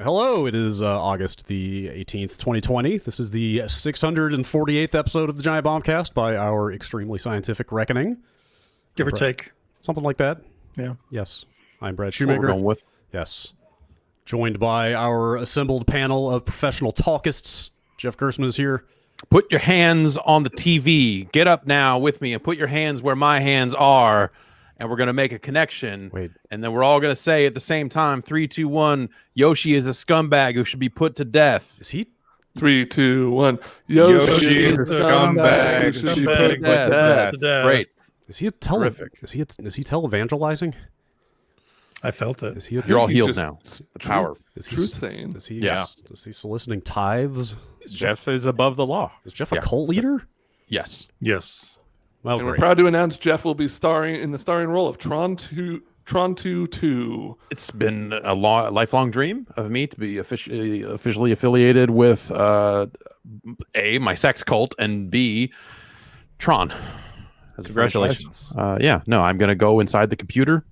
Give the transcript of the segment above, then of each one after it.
Hello, it is August the 18th, 2020. This is the 648th episode of the Giant Bombcast by our extremely scientific reckoning. Give or take. Something like that. Yeah. Yes. I'm Brad That's what Shoemaker. we're going with. Yes. Joined by our assembled panel of professional talkists. Jeff Gersman is here. Put your hands on the TV. Get up now with me and put your hands where my hands are. And we're going to make a connection. Wait. And then we're all going to say at the same time, 3, 2, 1, Yoshi is a scumbag who should be put to death. Is he? 3, 2, 1. Yoshi is a scumbag who should be put to death. Great. Is he Terrific. Is he televangelizing? I felt it. Is he? You're all he's healed just now. The power. Is he? Truth saying. Is he? Yeah. Is he soliciting tithes? Jeff is above the law. Is Jeff a Yeah. cult leader? Yes. Yes. Well, And we're great. proud to announce Jeff will be starring in the starring role of Tron 2 2. It's been a lifelong dream of me to be officially affiliated with A, my sex cult, and B, Tron. As a Congratulations. franchise. Yeah. No, I'm going to go inside the computer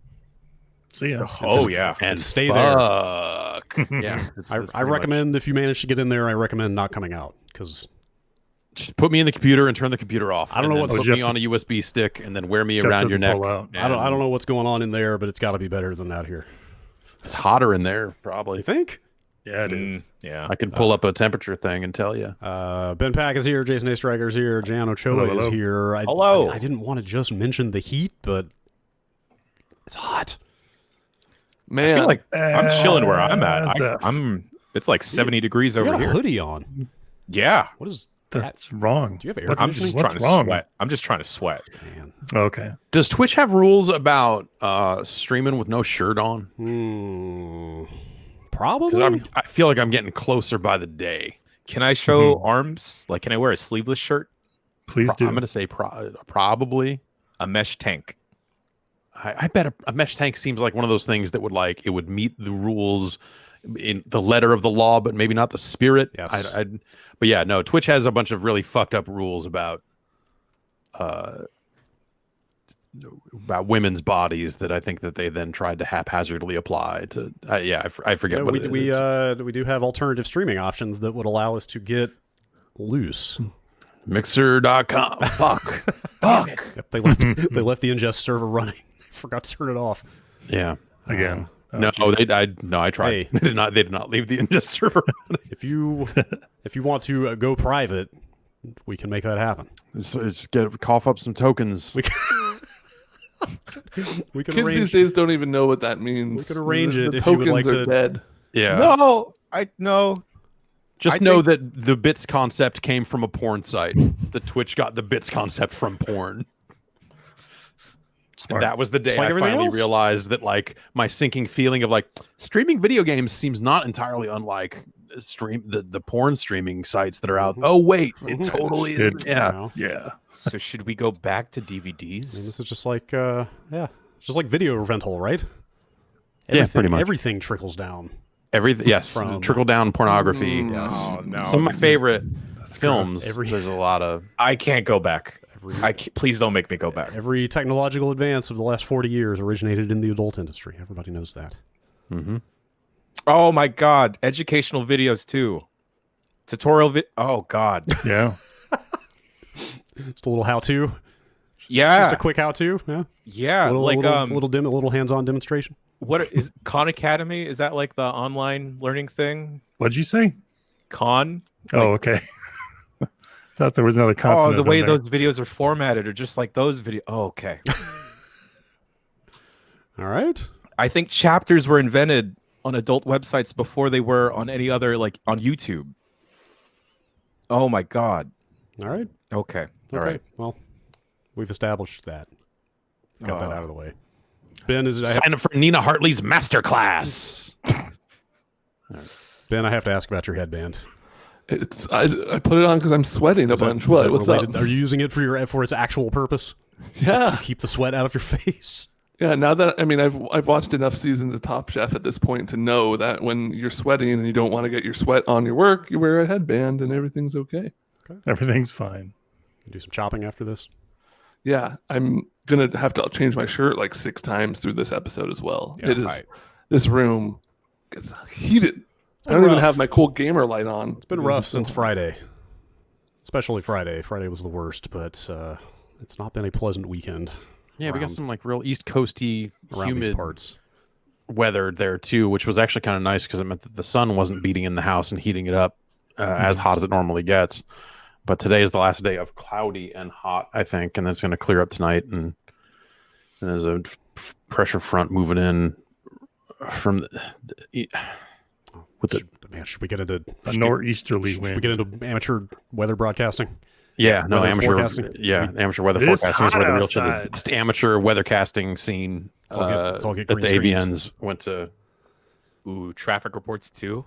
See ya. Oh, yeah. and stay there. fuck. Yeah. I recommend if you manage to get in there, I recommend not coming out because Just put me in the computer and turn the computer off. I don't know and what- then Oh, put Jeff- me on a USB stick and then wear me Jeff around your doesn't neck. pull out. I don't know what's going on in there, but it's got to be better than that here. It's hotter in there, probably. You think? Yeah, it is. Yeah. I can pull up a temperature thing and tell you. Ben Pack is here. Jason A. Striker's here. Jan Ochoa Hello, is hello. here. Hello. I didn't want to just mention the heat, but it's hot. Man, I feel like I'm chilling where I'm at. Jeff. It's like 70 degrees You over got a here. hoodie on. Yeah. What is That's wrong. Do you have air What- I'm just conditioning? trying to wrong? sweat. I'm just trying to sweat. Man. Okay. Does Twitch have rules about streaming with no shirt on? Probably. Because I feel like I'm getting closer by the day. Can I show arms? Like, can I wear a sleeveless shirt? Please do. I'm going to say probably. A mesh tank. I bet a mesh tank seems like one of those things that would meet the rules in the letter of the law, but maybe not the spirit. Yes. But yeah, no. Twitch has a bunch of really fucked up rules about women's bodies that I think that they then tried to haphazardly apply to. I forget what it is. we do have alternative streaming options that would allow us to get loose. Mixer.com. Fuck. Yep, they left the ingest server running. Forgot to turn it off. Yeah. Again. No, I tried. Hey. They did not leave the ingest server running. If you want to go private, we can make that happen. Just cough up some tokens. We can kids arrange. these days don't even know what that means. We could arrange The it if you would tokens like are to- dead. Yeah. No. Just I know think- that the bits concept came from a porn site. The Twitch got the bits concept from porn. Smart. That was the day Just like I everything finally else. realized that like my sinking feeling of like streaming video games seems not entirely unlike the porn streaming sites that are out. Oh wait, it totally is. It- Yeah. You know? Yeah. So should we go back to I mean, DVDs? this is just like it's just like video rental, right? Yeah, pretty much. Everything trickles down. Yes, From- trickle down pornography. Yes. Oh, no. Some of my favorite That's films. Every- There's a lot of I can't go back. Please don't make me go back. Every technological advance of the last 40 years originated in the adult industry. Everybody knows that. Oh my God. Educational videos too. Oh God. Yeah. Just a little how-to. Yeah. Just a quick how-to. Yeah. Yeah. A little hands-on demonstration. What is Khan Academy? Is that like the online learning thing? What'd you say? Khan? Oh, okay. Thought there was another Oh, consonant. the way in there. those videos are formatted are just like those videos. Oh, okay. All right. I think chapters were invented on adult websites before they were on any other, like on YouTube. Oh my God. All right. Okay. All Okay. right. Well, we've established that. Got that out of the way. Ben, sign up for Nina Hartley's masterclass. Ben, I have to ask about your headband. I put it on because I'm sweating a bunch. Is What? that What's related? up? Are you using it for its actual purpose? Yeah. Keep the sweat out of your face. Yeah, now that I've watched enough seasons of Top Chef at this point to know that when you're sweating and you don't want to get your sweat on your work, you wear a headband and everything's okay. Everything's fine. Do some chopping after this. Yeah, I'm gonna have to change my shirt like 6 times through this episode as well. Yeah, it is right. This room gets heated. I don't even have my cool gamer light on. It's been rough since Friday. Especially Friday. Friday was the worst, but it's not been a pleasant weekend. Yeah, we got some like real East Coasty, around these humid parts. weather there too, which was actually kind of nice because it meant that the sun wasn't beating in the house and heating it up as hot as it normally gets. But today is the last day of cloudy and hot, I think, and then it's going to clear up tonight. And there's a pressure front moving in from Should we get into A nor'easterly wind. Should we get into amateur weather broadcasting? amateur forecasting? amateur weather It is forecasting is where the real shit hot is. It's the amateur weathercasting scene Let's all get that green the screens. AVNs went to. Ooh, traffic reports too.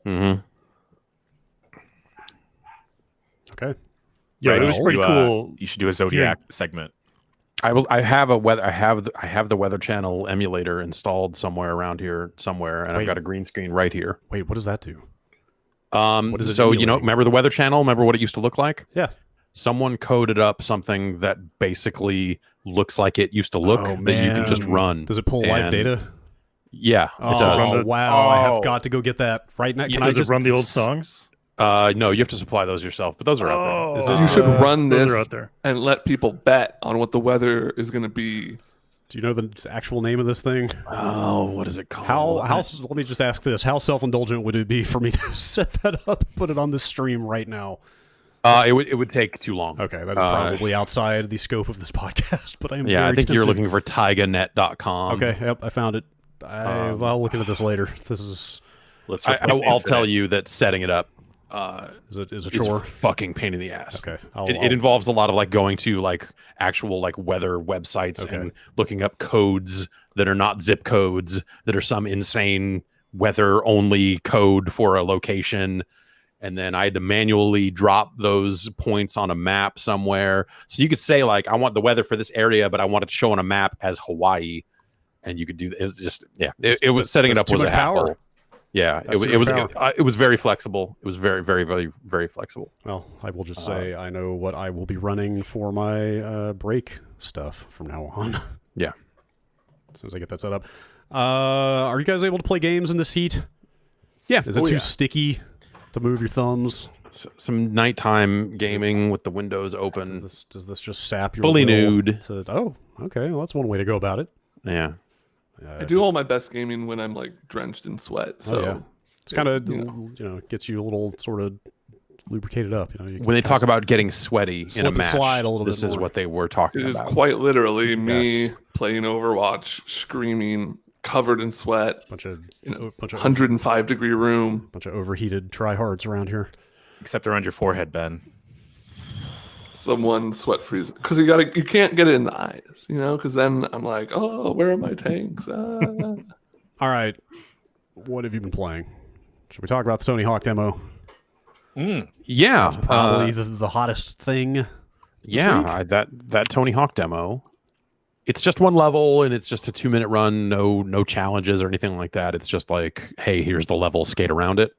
Mm-hmm. Okay. Yeah, Right, it was pretty cool. You should do a Zodiac segment. I have the Weather Channel emulator installed somewhere around here somewhere, and Wait. I've got a green screen right here. Wait, what does that do? What is it so emulating? remember the Weather Channel? Remember what it used to look like? Yeah. Someone coded up something that basically looks like it used to look Oh, that you can just man. run. Does it pull live And- data? Yeah, it Oh, does. Run the- wow. I Oh. have got to go get that right now. Can I Does it just run the old songs? No, you have to supply those yourself, but those are out there. Is it- You should run Those this are out there. and let people bet on what the weather is going to be. Do you know the actual name of this thing? Oh, what is it called? Let me just ask this. How self-indulgent would it be for me to set that up and put it on this stream right now? It would take too long. Okay, that is probably outside the scope of this podcast, but I am Yeah, I very think you're tempted. looking for tyganet.com. Okay, yep, I found it. I'll look into this later. This is Let's. I'll tell you that setting it up is a is chore. a fucking pain in the ass. Okay, It involves a lot of like going to like actual like weather websites Okay. and looking up codes that are not zip codes, that are some insane weather only code for a location. And then I had to manually drop those points on a map somewhere. So you could say like, I want the weather for this area, but I want it to show on a map as Hawaii. And you could do it was just it was setting it up that's was too a much power. hassle. Yeah, That's it too was much it was very flexible. It was very very very very flexible. Well, I will just say I know what I will be running for my break stuff from now on. Yeah. As soon as I get that set up. Are you guys able to play games in this heat? Yeah. Is it too sticky to move your thumbs? Some nighttime gaming with the windows open. Does this just sap your Fully will nude. Oh, okay. Well, that's one way to go about it. Yeah. I do all my best gaming when I'm like drenched in sweat. So yeah. It's kind of you gets you a little sort of lubricated up. You can When they kinda talk about getting sweaty in slip a and match, slide a little this bit is more. what they were talking it is about. quite literally me Yes. playing Overwatch, screaming, covered in sweat, bunch of 105-degree room. overheated tryhards around here. Except around your forehead, Ben. Someone sweat freeze because you can't get it in the eyes, because then I'm like, oh, where are my tanks? All right, what have you been playing? Should we talk about the Tony Hawk demo? Yeah. Probably the hottest thing. Yeah, that Tony Hawk demo. It's just one level and it's just a 2-minute run, no challenges or anything like that. It's just like, hey, here's the level, skate around it.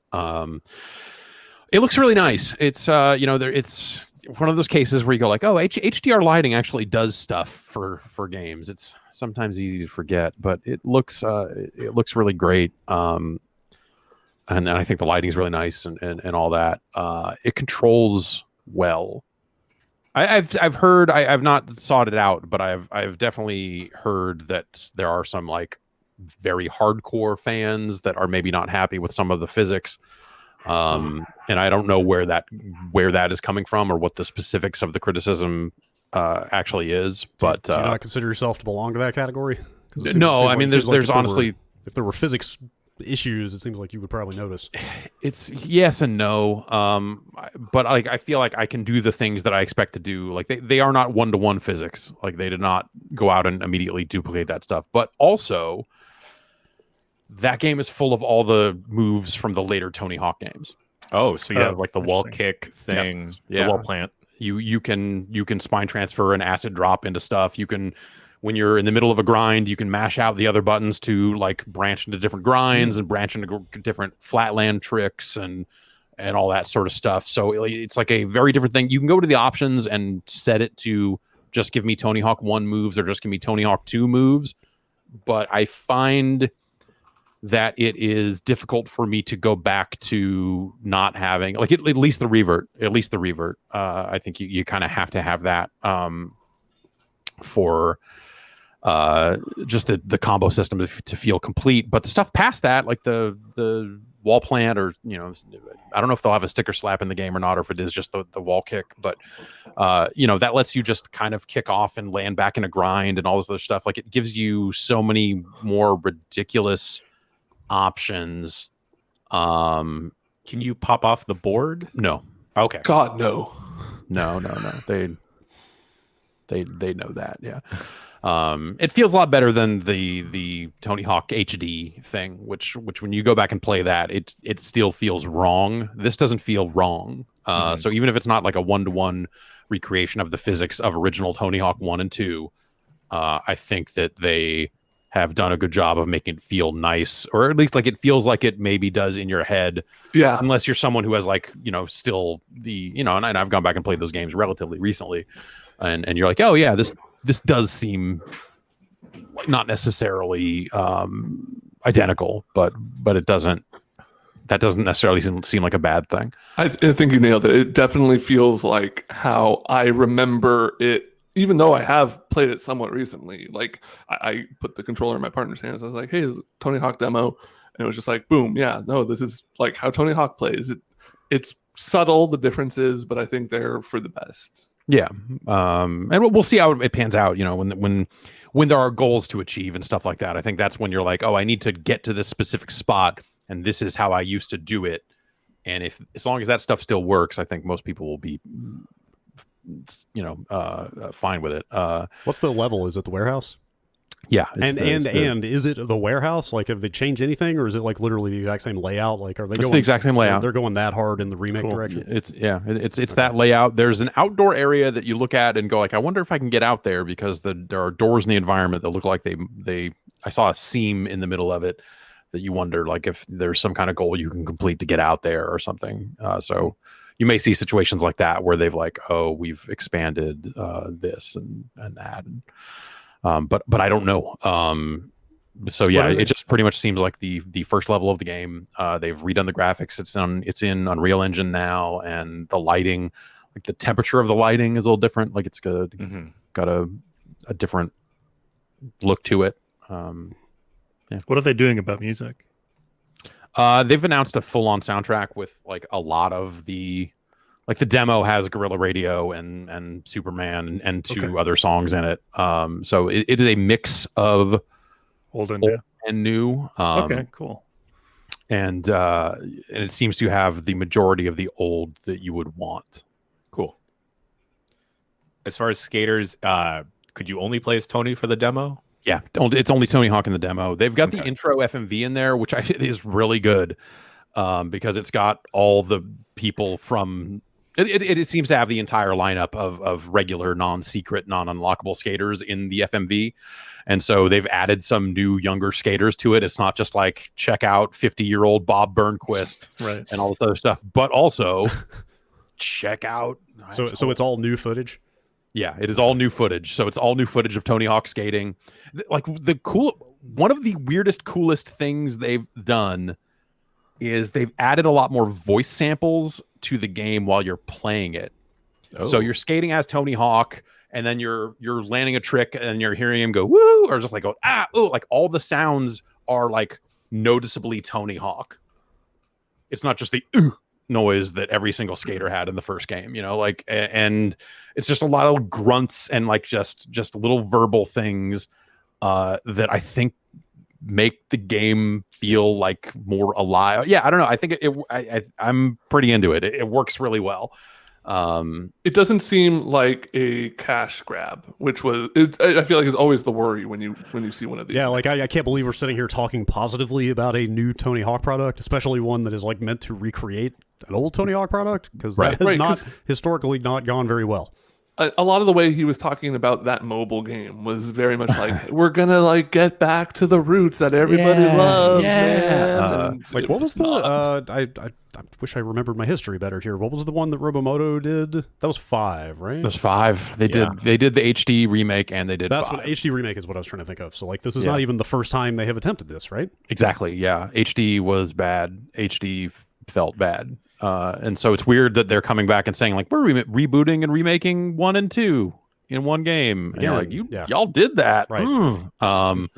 It looks really nice. It's it's one of those cases where you go like, oh, HDR lighting actually does stuff for games. It's sometimes easy to forget, but it looks really great. And I think the lighting is really nice and all that. It controls well. I've heard, I've not sought it out, but I've definitely heard that there are some like very hardcore fans that are maybe not happy with some of the physics. And I don't know where that is coming from or what the specifics of the criticism actually is. But do you not consider yourself to belong to that category? No, I mean, there's honestly, if there were physics issues, it seems like you would probably notice. it's yes and no. But like I feel like I can do the things that I expect to do. Like they are not one-to-one physics. Like they did not go out and immediately duplicate that stuff. But also, that game is full of all the moves from the later Tony Hawk games. Oh, so you Oh, have like the wall interesting. kick thing, Yeah. the wall plant. You can spine transfer and acid drop into stuff. You can, when you're in the middle of a grind, you can mash out the other buttons to like branch into different grinds and branch into different flatland tricks and all that sort of stuff. So it's like a very different thing. You can go to the options and set it to just give me Tony Hawk 1 moves or just give me Tony Hawk 2 moves. But I find that it is difficult for me to go back to not having like at least the revert. I think you kind of have to have that for just the combo system to feel complete. But the stuff past that, like the wall plant, or I don't know if they'll have a sticker slap in the game or not, or if it is just the wall kick. But that lets you just kind of kick off and land back in a grind and all this other stuff. Like it gives you so many more ridiculous options. Can you pop off the board? No. Okay. God, no. No. They know that. Yeah. It feels a lot better than the Tony Hawk HD thing, which when you go back and play that, it still feels wrong. This doesn't feel wrong. So even if it's not like a 1-to-1 recreation of the physics of original Tony Hawk 1 and 2, I think that they have done a good job of making it feel nice, or at least like it feels like it maybe does in your head. Yeah. Unless you're someone who has like, still the, and I've gone back and played those games relatively recently, and you're like, oh yeah, this does seem not necessarily identical, but it doesn't. That doesn't necessarily seem like a bad thing. I think you nailed it. It definitely feels like how I remember it, even though I have played it somewhat recently. Like I put the controller in my partner's hands. I was like, hey, this is a Tony Hawk demo. And it was just like, boom, yeah, no, this is like how Tony Hawk plays. It's subtle, the differences, but I think they're for the best. Yeah. And we'll see how it pans out, when there are goals to achieve and stuff like that. I think that's when you're like, oh, I need to get to this specific spot, and this is how I used to do it. And as long as that stuff still works, I think most people will be fine with it. What's the level? Is it the warehouse? Yeah. And is it the warehouse? Like, have they changed anything, or is it like literally the exact same layout? Like, are they going the exact same layout? They're going that hard in the remake direction. It's that layout. There's an outdoor area that you look at and go like, I wonder if I can get out there, because there are doors in the environment that look like I saw a seam in the middle of it that you wonder like if there's some kind of goal you can complete to get out there or something. So you may see situations like that where they've like, oh, we've expanded this and that. But I don't know. So yeah, it just pretty much seems like the first level of the game. They've redone the graphics. It's in Unreal Engine now, and the lighting, like the temperature of the lighting is a little different. Like it's got a different look to it. Yeah. What are they doing about music? They've announced a full-on soundtrack with like a lot of the demo has Guerrilla Radio and Superman and two other songs in it. So it is a mix of old and new. Okay, cool. And it seems to have the majority of the old that you would want. Cool. As far as skaters, could you only play as Tony for the demo? Yeah, it's only Tony Hawk in the demo. They've got the intro FMV in there, which is really good, because it's got all the people from. It seems to have the entire lineup of regular, non-secret, non-unlockable skaters in the FMV, and so they've added some new, younger skaters to it. It's not just like check out 50-year-old Bob Burnquist and all this other stuff, but also check out. So it's all new footage. Yeah, it is all new footage. So it's all new footage of Tony Hawk skating. Like one of the weirdest, coolest things they've done is they've added a lot more voice samples to the game while you're playing it. Oh. So you're skating as Tony Hawk, and then you're landing a trick, and you're hearing him go woo, or just like go like all the sounds are like noticeably Tony Hawk. It's not just the noise that every single skater had in the first game, and it's just a lot of grunts and like just little verbal things that I think make the game feel like more alive. Yeah, I don't know. I think I'm pretty into it. It works really well. It doesn't seem like a cash grab, which I feel like is always the worry when you see one of these. Yeah, like I can't believe we're sitting here talking positively about a new Tony Hawk product, especially one that is like meant to recreate an old Tony Hawk product, because that has not historically not gone very well. a lot of the way he was talking about that mobile game was very much like, we're gonna like get back to the roots that everybody loves. Man. Like, what was the? I wish I remembered my history better here. What was the one that Robomoto did? That was 5, right? It was 5. They did the HD remake and they did That's 5. what HD remake is what I was trying to think of. So like, this is not even the first time they have attempted this, right? Exactly. Yeah. HD was bad. HD felt bad. And so it's weird that they're coming back and saying like, we're rebooting and remaking 1 and 2 in one game. And you're like, y'all did that. Right.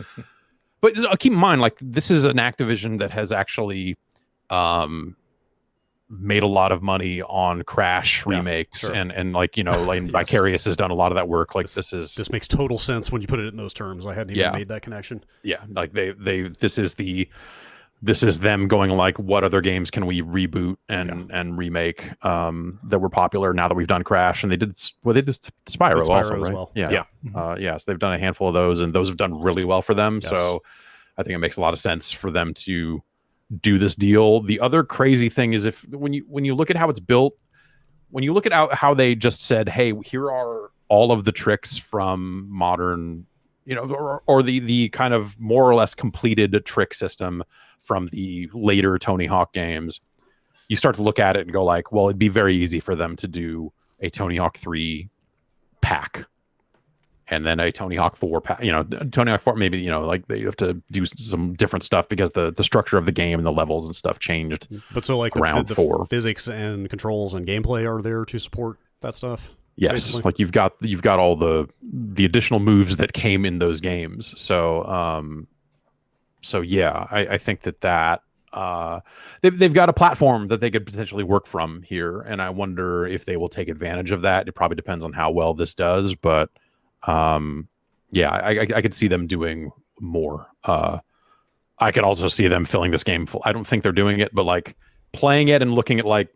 But keep in mind, like, this is an Activision that has actually made a lot of money on Crash remakes and like, you know, like Vicarious has done a lot of that work. Like this makes total sense when you put it in those terms. I hadn't even made that connection. Yeah. Like this is them going like, what other games can we reboot and remake that were popular now that we've done Crash? And they did Spyro also, right? As well. So they've done a handful of those, and those have done really well for them. Yes. So I think it makes a lot of sense for them to do this deal. The other crazy thing is when you look at how it's built, when you look at how they just said, hey, here are all of the tricks from modern, you know, or the kind of more or less completed trick system from the later Tony Hawk games, you start to look at it and go like, well, it'd be very easy for them to do a Tony Hawk 3 pack and then a Tony Hawk 4 pack. You know, Tony Hawk 4, maybe, you know, like they have to do some different stuff because the structure of the game and the levels and stuff changed. But so like the physics and controls and gameplay are there to support that stuff? Yes, basically? Like you've got all the additional moves that came in those games. So yeah, I think that they've got a platform that they could potentially work from here, and I wonder if they will take advantage of that. It probably depends on how well this does, but yeah, I could see them doing more. I could also see them filling this game full. I don't think they're doing it, but like playing it and looking at like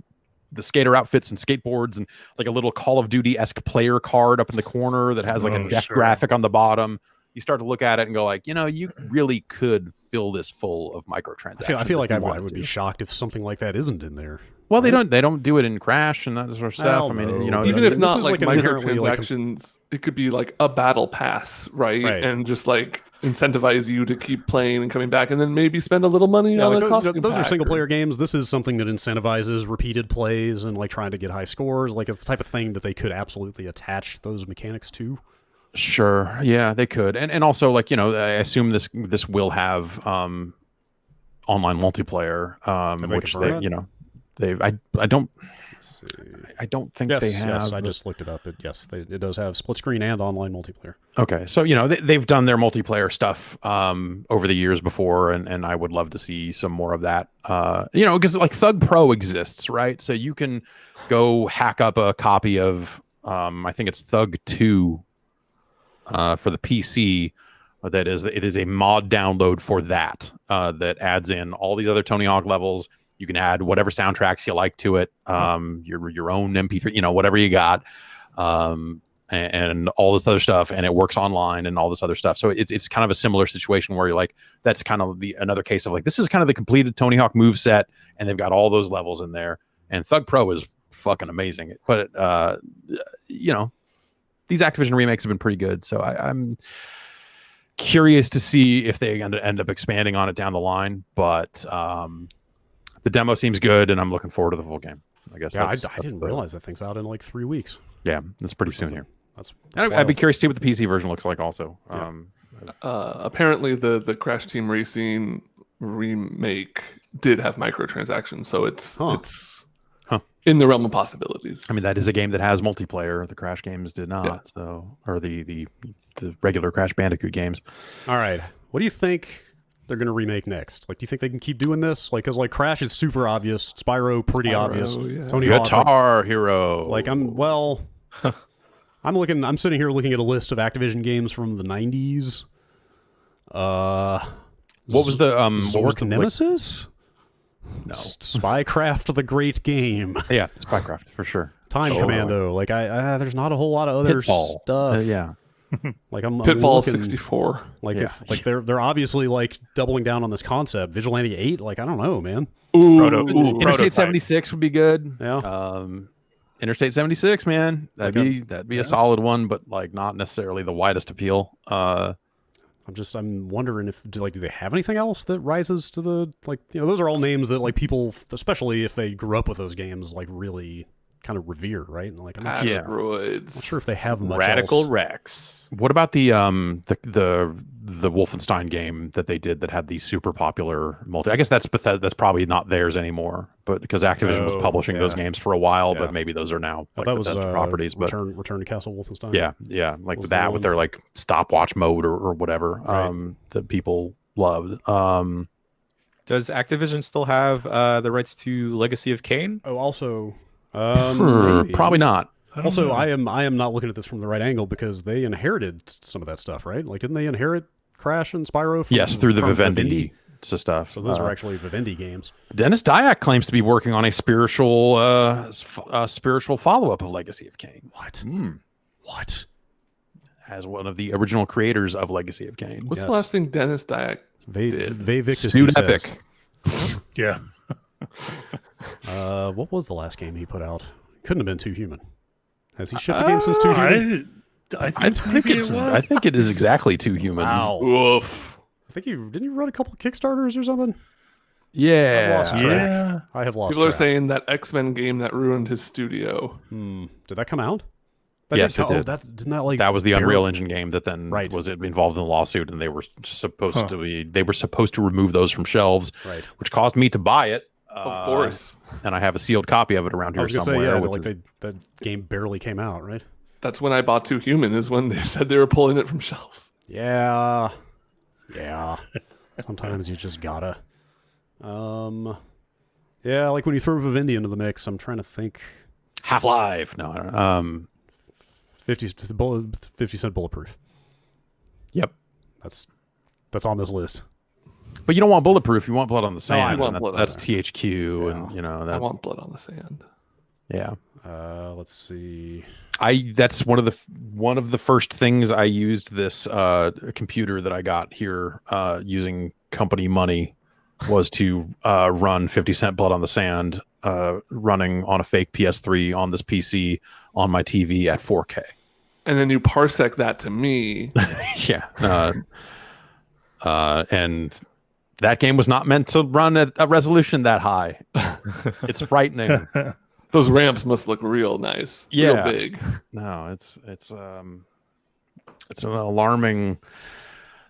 the skater outfits and skateboards and like a little Call of Duty-esque player card up in the corner that has like a death graphic on the bottom. You start to look at it and go like, you know, you really could fill this full of microtransactions. I feel like I would be shocked if something like that isn't in there. Well, they don't do it in Crash and that sort of stuff. I mean, you know, even if not like microtransactions, it could be like a battle pass, right? And just like incentivize you to keep playing and coming back, and then maybe spend a little money on a costume. Those are single player games. This is something that incentivizes repeated plays and like trying to get high scores. Like it's the type of thing that they could absolutely attach those mechanics to. Sure. Yeah, they could. And also, like, you know, I assume this will have online multiplayer, which they, you know, I don't think they have. Yes, I just looked it up. It does have split screen and online multiplayer. Okay. So, you know, they've done their multiplayer stuff over the years before, and I would love to see some more of that. You know, because like Thug Pro exists, right? So you can go hack up a copy of I think it's Thug 2 for the PC. It is a mod download for that that adds in all these other Tony Hawk levels. You can add whatever soundtracks you like to it, your own MP3, you know, whatever you got, and all this other stuff, and it works online and all this other stuff. So it's kind of a similar situation where you're like, that's kind of another case of like, this is kind of the completed Tony Hawk move set, and they've got all those levels in there. And Thug Pro is fucking amazing, but you know, these Activision remakes have been pretty good, so I'm curious to see if they end up expanding on it down the line. But the demo seems good, and I'm looking forward to the full game. I guess. Yeah, I didn't realize that thing's out in like 3 weeks. Yeah, it's pretty soon here. I'd be curious to see what the PC version looks like. Also, apparently the Crash Team Racing remake did have microtransactions, so it's in the realm of possibilities. I mean, that is a game that has multiplayer. The Crash games did not. So, or the regular Crash Bandicoot games. All right, what do you think they're going to remake next? Like, do you think they can keep doing this? Like, because like Crash is super obvious, Spyro pretty obvious, Tony Hawk, Guitar Hero. Like I'm sitting here looking at a list of Activision games from the 90s. What was the Zork Nemesis? No, Spycraft the Great Game. Yeah, Spycraft for sure. Time Commando. Like there's not a whole lot of other Pitfall stuff. Yeah. Like I'm Pitfall looking, 64. Like they're obviously like doubling down on this concept. Vigilante 8. Like I don't know, man. Interstate 76 would be good. Yeah. Interstate 76, man. That'd be a solid one, but like not necessarily the widest appeal. I'm wondering if do they have anything else that rises to the those are all names that like people, especially if they grew up with those games, like really kind of revere, right? And like I'm not Asteroids. sure if they have much Radical else. Rex. What about the Wolfenstein game that they did that had the super popular multi? I guess that's Bethesda. That's probably not theirs anymore, but because Activision was publishing those games for a while, but maybe those are now like that Bethesda was properties. But Return to Castle Wolfenstein. yeah, like Was that the with one? their like stopwatch mode or whatever that people loved. Does Activision still have the rights to Legacy of Kain? Oh, also, maybe. Probably not. Also, I am not looking at this from the right angle because they inherited some of that stuff, right? Like, didn't they inherit Crash and Spyro? Yes, through the from Vivendi stuff. So those are actually Vivendi games. Dennis Dyack claims to be working on a spiritual follow-up of Legacy of Kain. What? What? As one of the original creators of Legacy of Kain. What's the last thing Dennis Dyack did? Victus, Suit he Epic. says. Yeah. What was the last game he put out? Couldn't have been Too Human. Has he shipped a game since Too Human? I think maybe it was. I think it is exactly 2 humans. Wow. Oof. I think didn't you run a couple Kickstarters or something? Yeah. I've lost track. Yeah. I have lost People are track. saying that X-Men game that ruined his studio. Did that come out? That Yes, did it did. Didn't that like That was the barely- Unreal Engine game that then was involved in the lawsuit, and they were supposed to remove those from shelves, Right. which caused me to buy it. Of course. And I have a sealed copy of it around I here was gonna somewhere. say, yeah, which like is- that game barely came out, right? That's when I bought Too Human, is when they said they were pulling it from shelves. Yeah. Sometimes you just gotta. Yeah, like when you throw Vivendi into the mix, I'm trying to think. Half-Life. No, I don't know. 50 Cent Bulletproof. Yep. That's on this list. But you don't want Bulletproof. You want Blood on the Sand. I and want that's, Blood on that's the THQ, and I that. want Blood on the Sand. Yeah. Let's see. That's one of the first things I used this computer that I got here using company money was to run 50 Cent Blood on the Sand running on a fake PS3 on this PC on my TV at 4K. And then you parsec that to me. Yeah. And that game was not meant to run at a resolution that high. It's frightening. Those ramps must look real nice. Yeah. Real big. No, it's an alarming,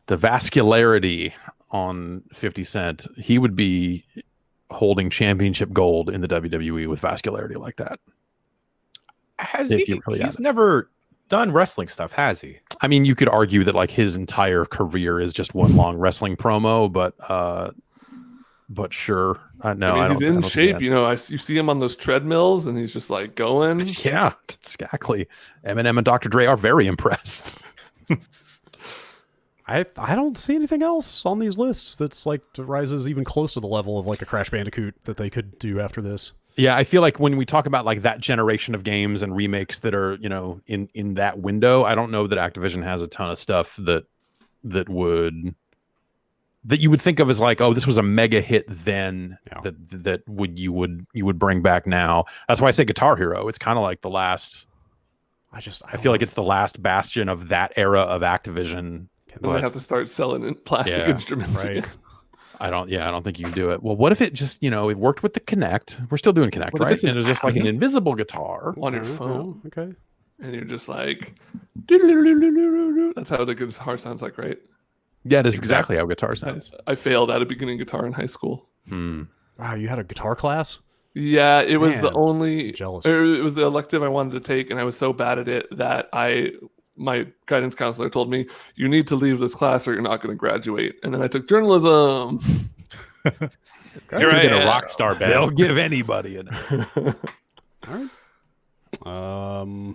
the vascularity on 50 Cent. He would be holding championship gold in the WWE with vascularity like that. Has If he? you really He's got it. never done wrestling stuff, has he? I mean, you could argue that like his entire career is just one long wrestling promo, but sure. No, I mean, he's in don't shape. think You know, you see him on those treadmills, and he's just like going. that- Yeah, exactly. Eminem and Dr. Dre are very impressed. I don't see anything else on these lists that's like rises even close to the level of like a Crash Bandicoot that they could do after this. Yeah, I feel like when we talk about like that generation of games and remakes that are, in that window, I don't know that Activision has a ton of stuff that you would think of as like, oh, this was a mega hit then that you would bring back now. That's why I say Guitar Hero. It's kind of like the last. I feel like it's the last bastion of that era of Activision. And they have to start selling plastic instruments. Right. again. I don't think you can do it. Well, what if it just, it worked with the Kinect? We're still doing Kinect, What if right? it's an And it was just like an invisible guitar. On your phone. Okay. And you're just like, that's how the guitar sounds like, right? Yeah, it is exactly how guitar sounds. I failed at a beginning guitar in high school. Wow, you had a guitar class? Yeah, it was the Man, only jealous. It was the elective I wanted to take, and I was so bad at it that my guidance counselor told me, you need to leave this class or you're not going to graduate. And then I took journalism. You're a rock star, Ben. They'll give anybody an. All right.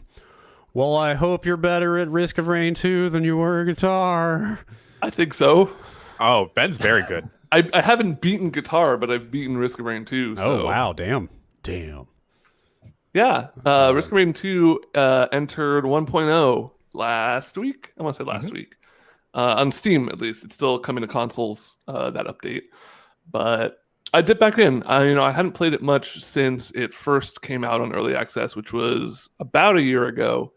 Well, I hope you're better at Risk of Rain 2 than you were at guitar. I think so. Oh, Ben's very good. I haven't beaten guitar, but I've beaten Risk of Rain 2. So. Oh, wow. Damn. Yeah. Risk of Rain 2 entered 1.0 last week. I want to say last week. On Steam, at least. It's still coming to consoles, that update. But I dipped back in. I hadn't played it much since it first came out on early access, which was about a year ago.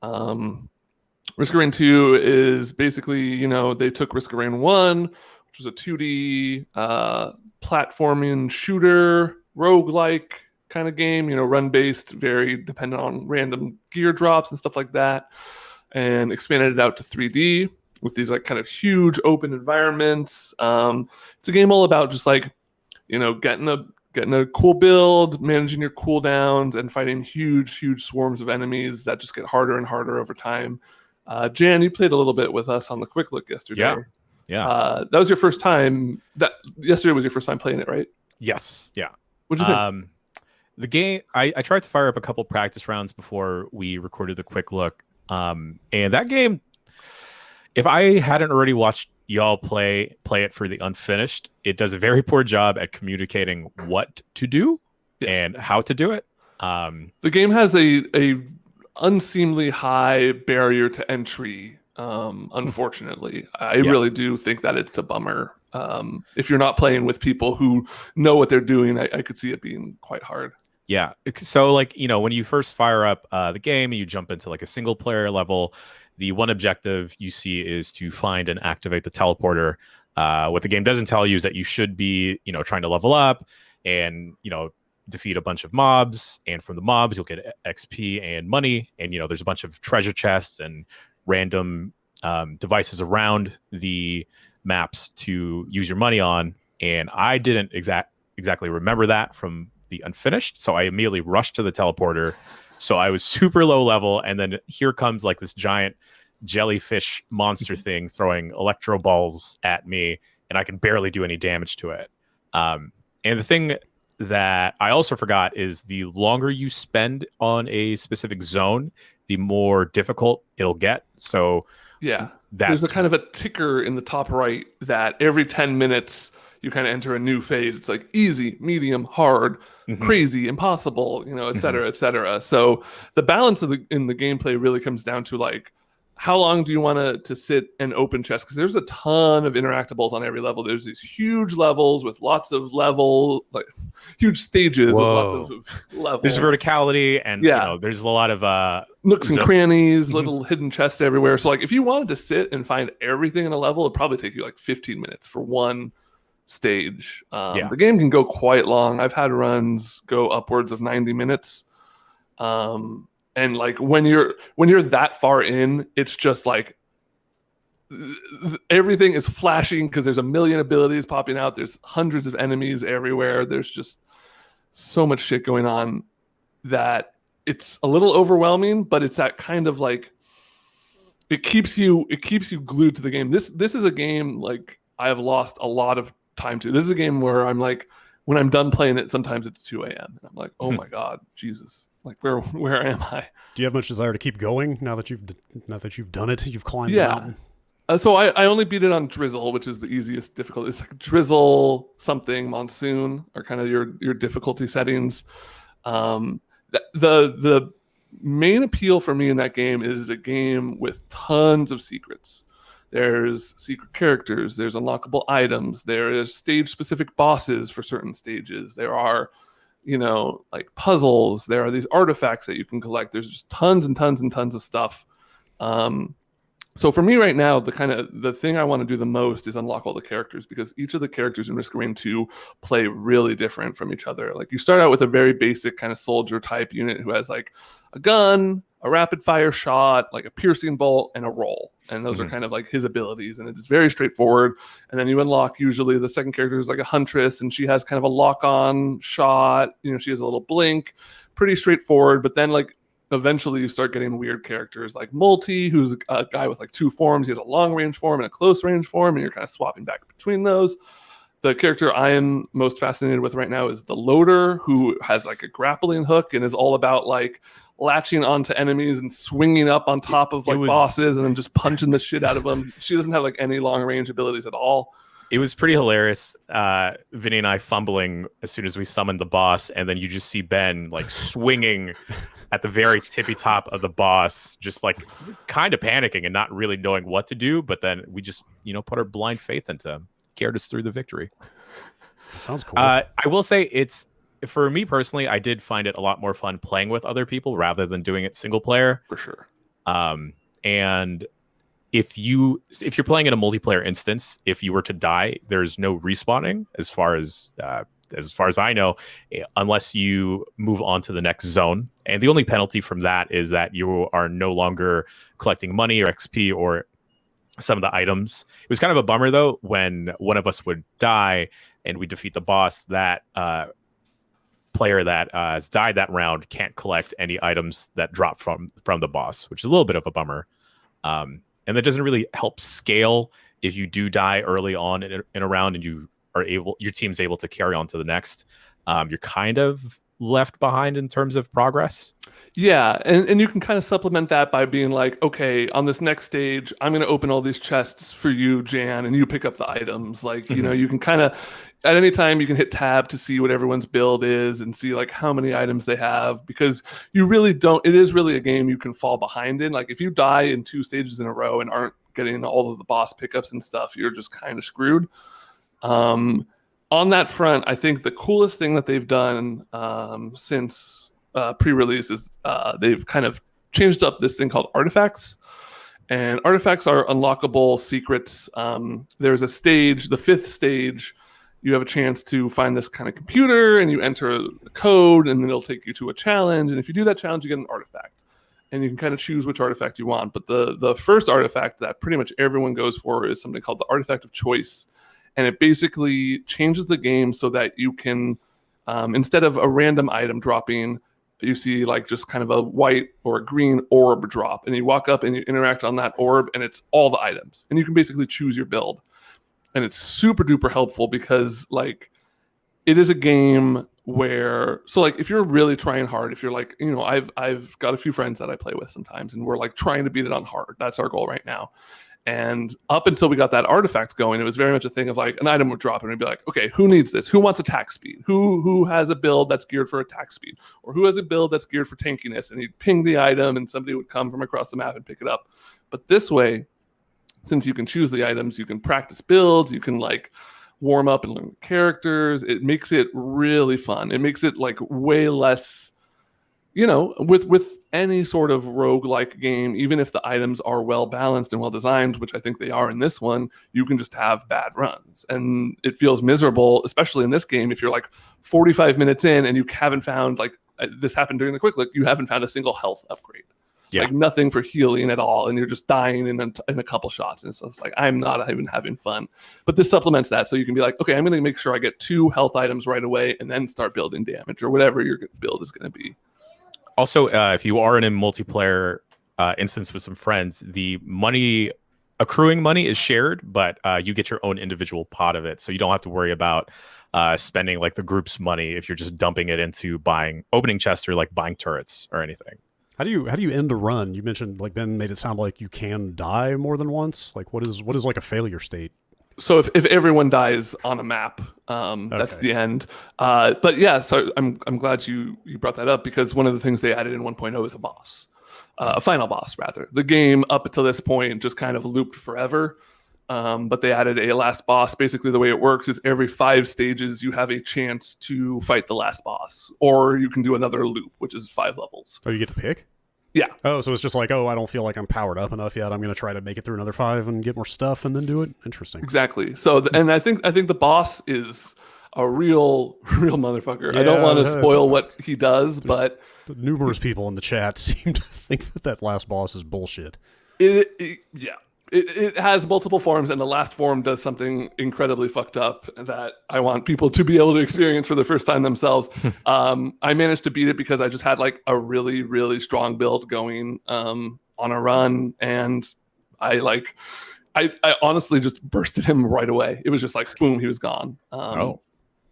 Risk of Rain 2 is basically, they took Risk of Rain 1, which was a 2D platforming shooter, roguelike kind of game, run-based, very dependent on random gear drops and stuff like that, and expanded it out to 3D with these like kind of huge open environments. It's a game all about just like, getting a cool build, managing your cooldowns, and fighting huge swarms of enemies that just get harder and harder over time. Jan, you played a little bit with us on the quick look yesterday. Yeah. That was your first time. Yesterday was your first time playing it, right? Yes. Yeah. What'd you think? The game, I tried to fire up a couple practice rounds before we recorded the quick look. And that game, if I hadn't already watched y'all play it for the unfinished, it does a very poor job at communicating what to do and how to do it. The game has a unseemly high barrier to entry. Unfortunately, I really do think that it's a bummer. If you're not playing with people who know what they're doing, I could see it being quite hard. Yeah. So like, when you first fire up the game and you jump into like a single player level, the one objective you see is to find and activate the teleporter. What the game doesn't tell you is that you should be, trying to level up and, defeat a bunch of mobs. And from the mobs, you'll get XP and money. And, there's a bunch of treasure chests and random devices around the maps to use your money on. And I didn't exactly remember that from the unfinished. So I immediately rushed to the teleporter. So I was super low level, and then here comes like this giant jellyfish monster thing throwing electro balls at me, and I can barely do any damage to it. And the thing that I also forgot is the longer you spend on a specific zone, the more difficult it'll get. So there's a kind of a ticker in the top right that every 10 minutes you kind of enter a new phase. It's like easy, medium, hard, crazy, impossible, et cetera, et cetera. So the balance in the gameplay really comes down to like, how long do you want to sit and open chests? Because there's a ton of interactables on every level. There's these huge levels with lots of huge stages with lots of levels. There's verticality, and there's a lot of nooks and crannies, little hidden chests everywhere. So like, if you wanted to sit and find everything in a level, it'd probably take you like 15 minutes for one stage. The game can go quite long. I've had runs go upwards of 90 minutes. And like when you're that far in, it's just like everything is flashing because there's a million abilities popping out. There's hundreds of enemies everywhere. There's just so much shit going on that it's a little overwhelming, but it's that kind of like it keeps you glued to the game. This is a game like I have lost a lot of time to. This is a game where I'm like, when I'm done playing it, sometimes it's 2 a.m. and I'm like, oh my God, Jesus. Like where am I? Do you have much desire to keep going now that you've done it? You've climbed the mountain. So I only beat it on Drizzle, which is the easiest difficulty. It's like Drizzle, something, Monsoon are kind of your difficulty settings. The main appeal for me in that game is a game with tons of secrets. There's secret characters. There's unlockable items. There is stage-specific bosses for certain stages. There are like puzzles. There are these artifacts that you can collect. There's just tons and tons and tons of stuff. So for me right now, the thing I want to do the most is unlock all the characters, because each of the characters in Risk of Rain 2 play really different from each other. Like you start out with a very basic kind of soldier type unit who has like a gun, a rapid fire shot, like a piercing bolt, and a roll. And those are kind of like his abilities. And it's very straightforward. And then you unlock, usually the second character is like a huntress, and she has kind of a lock-on shot. She has a little blink. Pretty straightforward. But then like eventually you start getting weird characters like Multi, who's a guy with like two forms. He has a long-range form and a close-range form, and you're kind of swapping back between those. The character I am most fascinated with right now is the Loader, who has like a grappling hook and is all about like latching onto enemies and swinging up on top of bosses and then just punching the shit out of them. She doesn't have like any long-range abilities at all. It was pretty hilarious. Vinny and I fumbling as soon as we summoned the boss, and then you just see Ben like swinging at the very tippy top of the boss, just like kind of panicking and not really knowing what to do. But then we just, put our blind faith into him. Carried us through the victory. That sounds cool. I will say it's, for me personally, I did find it a lot more fun playing with other people rather than doing it single player. For sure. And if you're playing in a multiplayer instance, if you were to die, there's no respawning as far as I know, unless you move on to the next zone. And the only penalty from that is that you are no longer collecting money or XP or some of the items. It was kind of a bummer though when one of us would die and we defeat the boss. That player that has died that round can't collect any items that drop from the boss, which is a little bit of a bummer. And that doesn't really help scale if you do die early on in a round and your team's able to carry on to the next. You're kind of left behind in terms of progress. Yeah, and you can kind of supplement that by being like, okay, on this next stage, I'm going to open all these chests for you, Jan, and you pick up the items. Like, you know, you can kind of, at any time, you can hit tab to see what everyone's build is and see like how many items they have, because you really don't, it is really a game you can fall behind in. Like if you die in 2 stages in a row and aren't getting all of the boss pickups and stuff, you're just kind of screwed. On that front, I think the coolest thing that they've done since pre-release is they've kind of changed up this thing called artifacts. And artifacts are unlockable secrets. There's a stage, the 5th stage, you have a chance to find this kind of computer and you enter a code and then it'll take you to a challenge. And if you do that challenge, you get an artifact. And you can kind of choose which artifact you want. But the first artifact that pretty much everyone goes for is something called the artifact of choice. And it basically changes the game so that you can, instead of a random item dropping, you see like just kind of a white or a green orb drop. And you walk up and you interact on that orb and it's all the items. And you can basically choose your build. And it's super duper helpful because like it is a game where, so like if you're really trying hard, if you're like, you know, I've got a few friends that I play with sometimes and we're like trying to beat it on hard. That's our goal right now. And up until we got that artifact going, it was very much a thing of like an item would drop and we'd be like, okay, who needs this? Who wants attack speed? Who has a build that's geared for attack speed? Or who has a build that's geared for tankiness? And he'd ping the item and somebody would come from across the map and pick it up. But this way, since you can choose the items, you can practice builds, you can like warm up and learn the characters. It makes it really fun. It makes it like way less, you know, with any sort of roguelike game, even if the items are well balanced and well designed, which I think they are in this one, you can just have bad runs. And it feels miserable, especially in this game, if you're like 45 minutes in and you haven't found, like this happened during the quick look, you haven't found a single health upgrade. Yeah. Like nothing for healing at all. And you're just dying in a couple shots. And so it's like, I'm not even having fun. But this supplements that. So you can be like, okay, I'm going to make sure I get 2 health items right away and then start building damage or whatever your build is going to be. Also, if you are in a multiplayer instance with some friends, the accruing money is shared, but you get your own individual pot of it. So you don't have to worry about spending like the group's money if you're just dumping it into buying opening chests or like buying turrets or anything. How do you end a run? You mentioned like Ben made it sound like you can die more than once. Like what is like a failure state? So if everyone dies on a map, that's the end. But yeah, so I'm glad you brought that up because one of the things they added in 1.0 is a boss, a final boss rather. The game up until this point just kind of looped forever, but they added a last boss. Basically, the way it works is every 5 stages you have a chance to fight the last boss, or you can do another loop, which is 5 levels. Oh, you get to pick? Yeah. Oh, so it's just like, I don't feel like I'm powered up enough yet. I'm going to try to make it through another 5 and get more stuff and then do it. Interesting. Exactly. So, and I think the boss is a real motherfucker. Yeah, I don't want to spoil what he does, but numerous people in the chat seem to think that last boss is bullshit. It has multiple forms, and the last form does something incredibly fucked up that I want people to be able to experience for the first time themselves. I managed to beat it because I just had like a really, really strong build going on a run, and I honestly just bursted him right away. It was just like, boom, he was gone,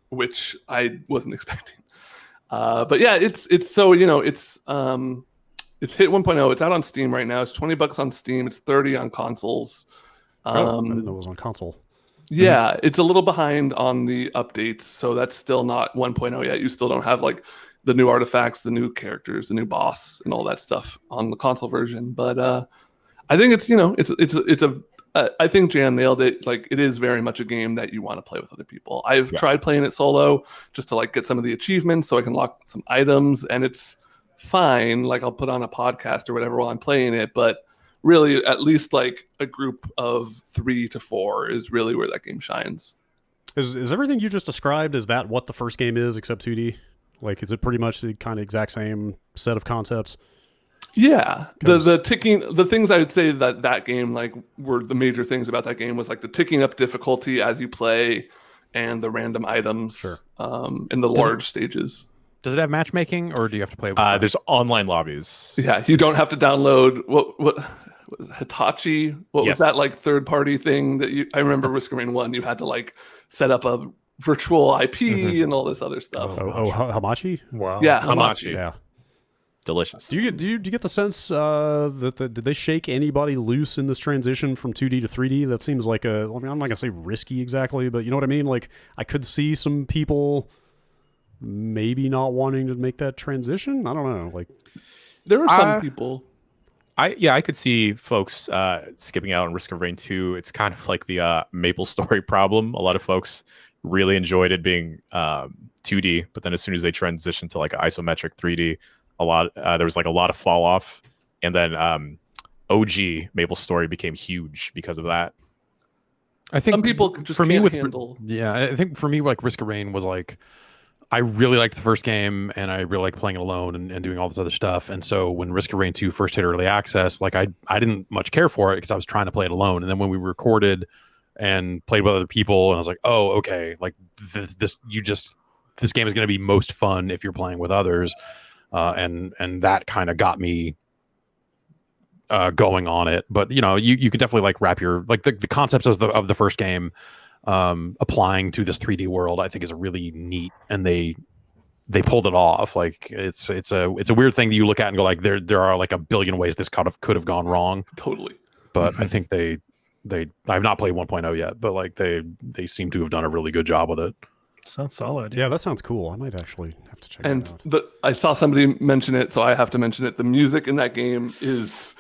which I wasn't expecting. But yeah, it's so, you know, it's hit 1.0. It's out on Steam right now. It's $20 on Steam. It's $30 on consoles. I didn't know it was on console. Yeah, it's a little behind on the updates, so that's still not 1.0 yet. You still don't have like the new artifacts, the new characters, the new boss, and all that stuff on the console version. But I think it's, you know, it's I think Jan nailed it. Like, it is very much a game that you want to play with other people. I've tried playing it solo just to like get some of the achievements so I can lock some items, and it's fine. Like, I'll put on a podcast or whatever while I'm playing it, but really at least like a group of 3 to 4 is really where that game shines. Is everything you just described, is that what the first game is except 2D? Like, is it pretty much the kind of exact same set of concepts? Yeah, the ticking, the things I would say that game like were the major things about that game was like the ticking up difficulty as you play, and the random items in the large stages. Does it have matchmaking, or do you have to play with friends? There's online lobbies. Yeah, you don't have to download what Hitachi. What was that like third party thing that you? I remember Risk of Rain 1. You had to like set up a virtual IP and all this other stuff. Hamachi? Wow. Yeah, Hamachi. Yeah. Delicious. Do you get the sense that did they shake anybody loose in this transition from 2D to 3D? That seems like I'm not gonna say risky exactly, but you know what I mean. Like, I could see some people maybe not wanting to make that transition. I don't know. Like, there were some people. I could see folks skipping out on Risk of Rain 2. It's kind of like the Maple Story problem. A lot of folks really enjoyed it being 2D, but then as soon as they transitioned to like isometric 3D, there was like a lot of fall off, and then OG Maple Story became huge because of that. I think some people just can't handle. Yeah, I think for me, like Risk of Rain was like, I really liked the first game, and I really liked playing it alone and doing all this other stuff. And so when Risk of Rain 2 first hit early access, like I didn't much care for it because I was trying to play it alone. And then when we recorded and played with other people, and I was like, oh, okay, like this game is going to be most fun if you're playing with others. And that kind of got me going on it. But you know, you could definitely like wrap your like the concepts of the first game applying to this 3D world. I think is really neat, and they pulled it off. Like it's a weird thing that you look at and go like there are like a billion ways this could have gone wrong. Totally. But I think they I've not played 1.0 yet, but like they seem to have done a really good job with it. Sounds solid. Yeah, that sounds cool. I might actually have to check it out. And I saw somebody mention it, so I have to mention it. The music in that game is,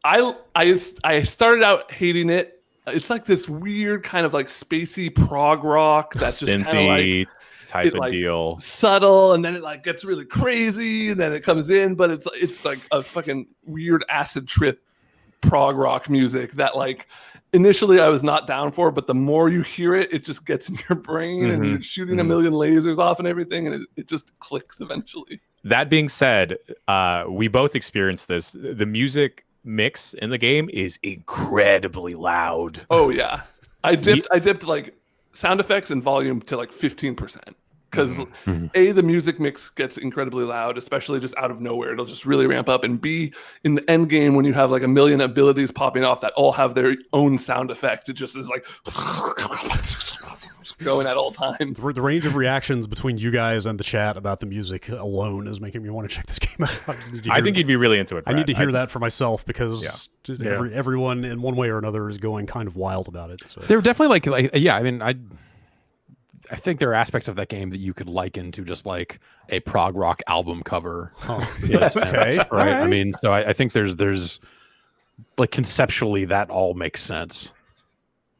I started out hating it. It's like this weird kind of like spacey prog rock that's just kind of like type of deal, subtle, and then it like gets really crazy, and then it comes in, but it's like a fucking weird acid trip prog rock music that like initially I was not down for, but the more you hear it, it just gets in your brain, and you're shooting a million lasers off and everything, and it just clicks eventually. That being said, we both experienced this. The music mix in the game is incredibly loud. Oh yeah, I dipped like sound effects and volume to like 15%. Because A, the music mix gets incredibly loud, especially just out of nowhere. It'll just really ramp up. And B, in the end game, when you have like a million abilities popping off that all have their own sound effect, it just is like going at all times. The range of reactions between you guys and the chat about the music alone is making me want to check this game out. I think you'd be really into it, Brad. I need to hear that for myself, because everyone in one way or another is going kind of wild about it. So. They're definitely like yeah. I mean, I think there are aspects of that game that you could liken to just like a prog rock album cover. Yes, okay. Right. Right. I mean, so I think there's like conceptually that all makes sense.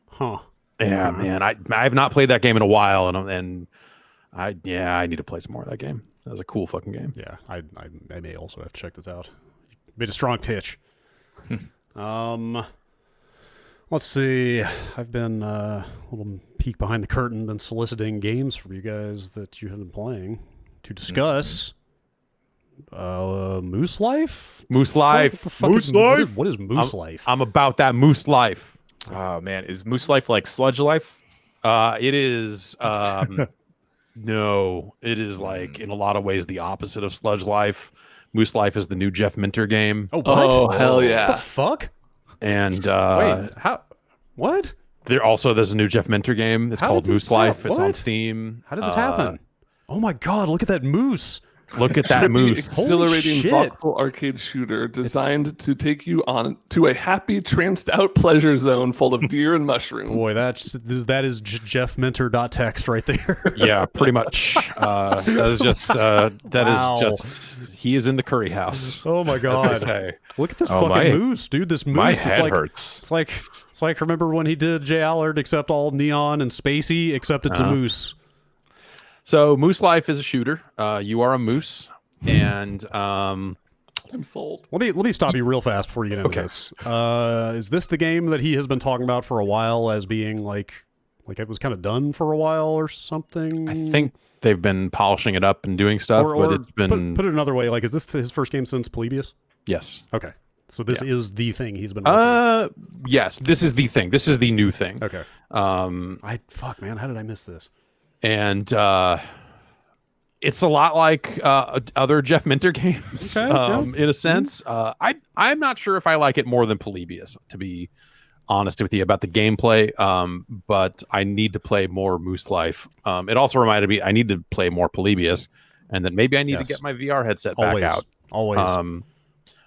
Huh. Yeah, man. I have not played that game in a while, and I need to play some more of that game. That was a cool fucking game. Yeah, I may also have to check this out. Made a strong pitch. Let's see. I've been a little peek behind the curtain, been soliciting games from you guys that you have been playing to discuss. Moose Life? Moose Life. Moose Life? What is Moose Life? I'm about that Moose Life. Oh man, is Moose Life like Sludge Life? It is. No, it is like in a lot of ways the opposite of Sludge Life. Moose Life is the new Jeff Minter game. Oh, what? Oh, hell yeah. What the fuck? And wait, how? What? There's a new Jeff Minter game. It's called Moose Life. It's on Steam. How did this happen? Oh my god, look at that moose. Look at that Trippy, moose. exhilarating, shit. thoughtful arcade shooter designed to take you on to a happy, tranced-out pleasure zone full of deer and mushrooms. Boy, that is jeffminter.txt right there. Yeah, pretty much. That is just Wow. he is in the curry house. Oh my as god! they say. Look at this Oh, fucking my- moose, dude. This moose My is head like hurts. it's like remember when he did J Allard, except all neon and spacey, except it's a moose. So Moose Life is a shooter. You are a moose, and I'm sold. Let me stop you real fast before you get into Okay. this. Is this the game that he has been talking about for a while as being like it was kind of done for a while or something? I think they've been polishing it up and doing stuff, or but it's been put it another way. Like, is this his first game since Polybius? yes. Okay, so this is the thing he's been. Working on. Yes. This is the thing. This is the new thing. Okay. Fuck, man, how did I miss this? And it's a lot like other Jeff Minter games, Okay, yeah. in a sense. I'm not sure if I like it more than Polybius, to be honest with you about the gameplay. But I need to play more Moose Life. It also reminded me I need to play more Polybius, and then maybe I need to Yes. get my VR headset Always, back out. always.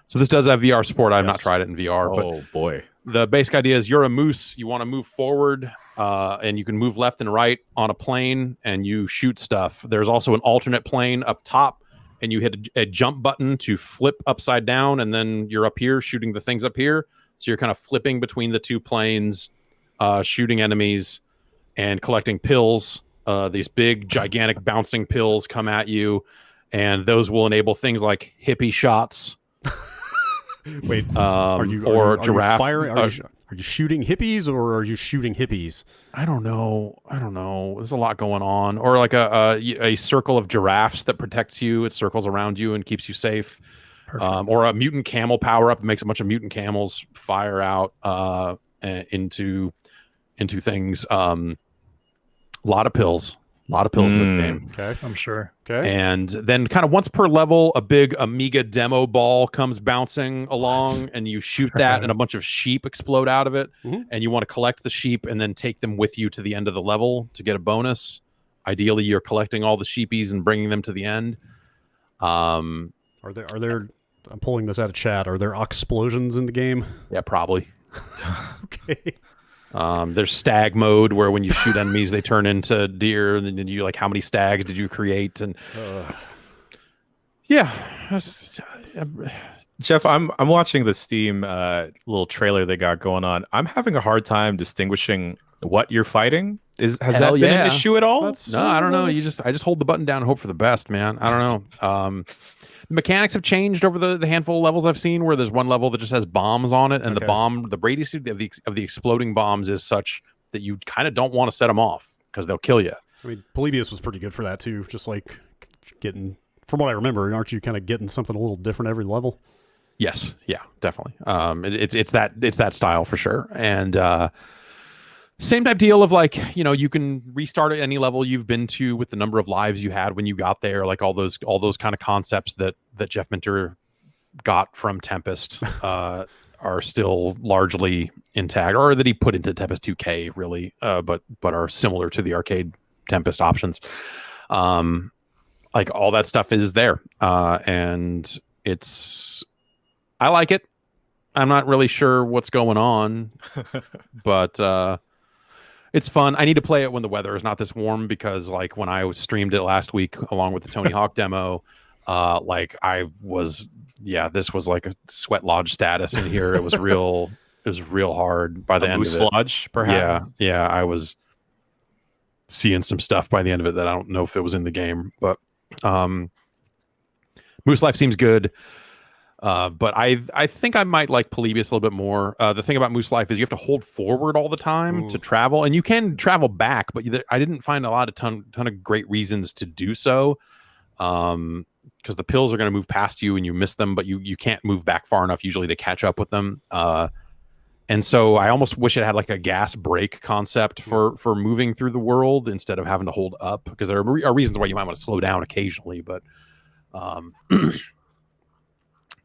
So this does have VR support. I've not Yes. tried it in VR, but Oh boy. the basic idea is you're a moose. You want to move forward, and you can move left and right on a plane, and you shoot stuff. There's also an alternate plane up top, and you hit a jump button to flip upside down, and then you're up here shooting the things up here. So you're kind of flipping between the two planes, shooting enemies, and collecting pills. These big, gigantic, bouncing pills come at you, and those will enable things like hippie shots. Wait, Or giraffe. firing? Are you shooting hippies or are you shooting hippies? I don't know. There's a lot going on. Or like a circle of giraffes that protects you. It circles around you and keeps you safe. Or a mutant camel power up that makes a bunch of mutant camels fire out into things. A lot of pills. A lot of pills in this game. Okay, I'm sure. okay. And then kind of once per level, a big Amiga demo ball comes bouncing along, and you shoot that, and a bunch of sheep explode out of it. Mhm. And you want to collect the sheep and then take them with you to the end of the level to get a bonus. Ideally, you're collecting all the sheepies and bringing them to the end. Are there? I'm pulling this out of chat. Are there explosions in the game? Yeah, probably. Okay. There's stag mode where when you shoot enemies, they turn into deer, and then you like, how many stags did you create? And yeah, Jeff, I'm watching the Steam little trailer they got going on. I'm having a hard time distinguishing what you're fighting. Has Hell that been yeah. an issue at all? no, I don't know. I just hold the button down and hope for the best, man. I don't know. The mechanics have changed over the handful of levels I've seen, where there's one level that just has bombs on it, and Okay. the radius of the exploding bombs is such that you kind of don't want to set them off because they'll kill you. I mean, Polybius was pretty good for that too. Just like getting, from what I remember, aren't you kind of getting something a little different every level? Yes, yeah, definitely. It's that style for sure, and same type deal of like, you can restart at any level you've been to with the number of lives you had when you got there, like all those kind of concepts that Jeff Minter got from Tempest are still largely intact, or that he put into Tempest 2K really, but are similar to the arcade Tempest options. Like all that stuff is there, and I like it. I'm not really sure what's going on, but it's fun. I need to play it when the weather is not this warm, because like when I streamed it last week along with the Tony Hawk demo, like this was like a sweat lodge status in here. It was real hard by the end Moose of it. Lodge, perhaps. Yeah, I was seeing some stuff by the end of it that I don't know if it was in the game, but Moose Life seems good. But I think I might like Polybius a little bit more. The thing about Moose Life is you have to hold forward all the time to travel, and you can travel back, but I didn't find a lot of ton of great reasons to do so. Because the pills are going to move past you and you miss them, but you can't move back far enough usually to catch up with them. And so I almost wish it had like a gas brake concept for moving through the world instead of having to hold up, because there are reasons why you might want to slow down occasionally, but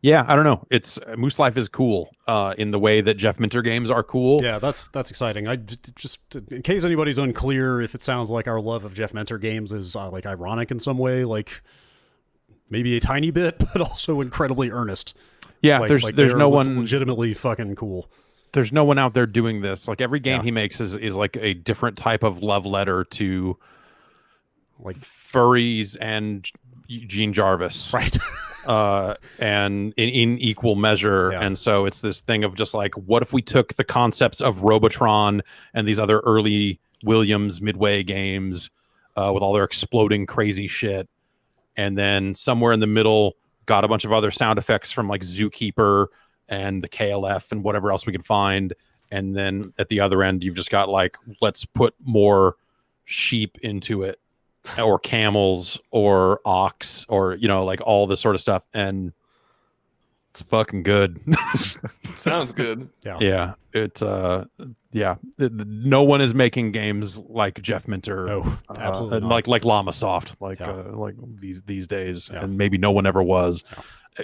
yeah, I don't know. It's Moose Life is cool in the way that Jeff Minter games are cool. Yeah, that's exciting. I just, in case anybody's unclear, if it sounds like our love of Jeff Minter games is like ironic in some way, like maybe a tiny bit, but also incredibly earnest. Yeah, Like, there's they're no one legitimately fucking cool. there's no one out there doing this. Like every game Yeah. he makes is like a different type of love letter to Like furries and Eugene Jarvis. right. And in equal measure. Yeah. And so it's this thing of just like, what if we took the concepts of Robotron and these other early Williams Midway games with all their exploding crazy shit, and then somewhere in the middle got a bunch of other sound effects from like Zookeeper and the KLF and whatever else we could find. And then at the other end, you've just got like, let's put more sheep into it, or camels or ox, or like all this sort of stuff, and it's fucking good. Sounds good. Yeah, it's no one is making games like Jeff Minter. No, absolutely and not. like Llamasoft, like these days. And maybe no one ever was,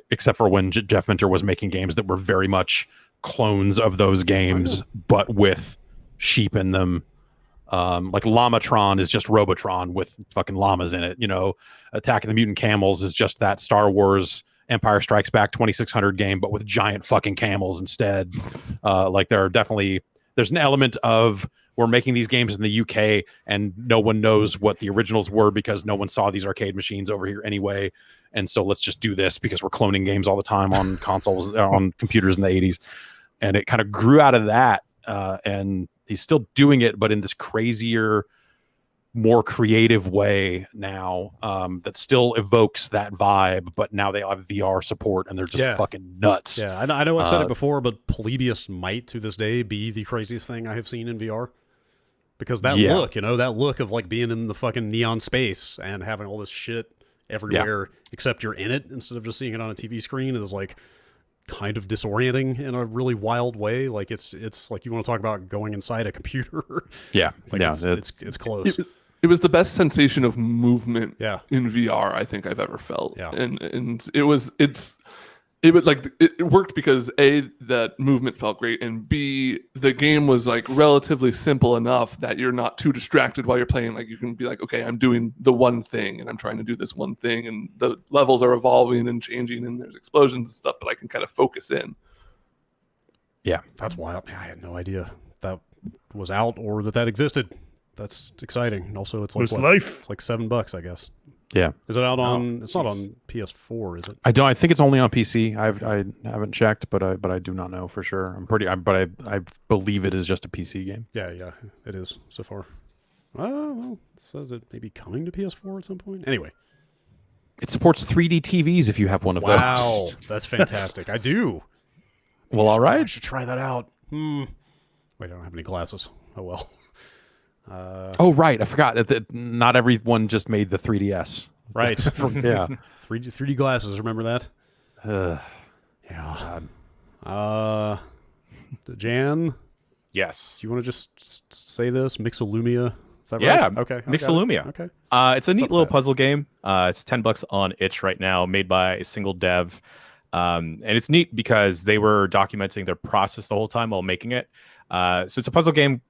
except for when Jeff Minter was making games that were very much clones of those games, but with sheep in them. Like Llamatron is just Robotron with fucking llamas in it. Attack of the Mutant Camels is just that Star Wars Empire Strikes Back 2600 game, but with giant fucking camels instead. Like there's an element of, we're making these games in the UK and no one knows what the originals were because no one saw these arcade machines over here anyway. And so let's just do this because we're cloning games all the time on consoles, on computers in the 80s. And it kind of grew out of that. And he's still doing it, but in this crazier, more creative way now, that still evokes that vibe, but now they have VR support and they're just fucking nuts. Yeah, I know I've said it before, but Polybius might to this day be the craziest thing I have seen in VR. Because that look of like being in the fucking neon space and having all this shit everywhere except you're in it instead of just seeing it on a TV screen is like kind of disorienting in a really wild way. Like it's like, you want to talk about going inside a computer. It's close. It was the best sensation of movement in VR I think I've ever felt. Yeah. And it was like, it worked because A, that movement felt great, and B, the game was like relatively simple enough that you're not too distracted while you're playing. Like you can be like, okay, I'm doing the one thing and I'm trying to do this one thing, and the levels are evolving and changing and there's explosions and stuff, but I can kind of focus in. Yeah. That's wild. I had no idea that was out or that existed. That's exciting. And also, it's like it's like $7, I guess. Yeah. Is it out on? It's not on PS4, is it? I think it's only on PC. I haven't checked, but I do not know for sure. I believe it is just a PC game. Yeah, it is so far. Well, it says it may be coming to PS4 at some point. Anyway, it supports 3D TVs if you have one of those. Wow, that's fantastic. I do. Well, all right. I should try that out. Wait, I don't have any glasses. Oh well. Oh right, I forgot that not everyone just made the 3DS. Right. 3D glasses. Remember that? Yeah. Jan, Yes. do you want to just say this? Lumia. Is that right? Yeah. Okay. Lumia. Okay. It's a neat little puzzle game. It's $10 on itch right now, made by a single dev. And it's neat because they were documenting their process the whole time while making it. So it's a puzzle game,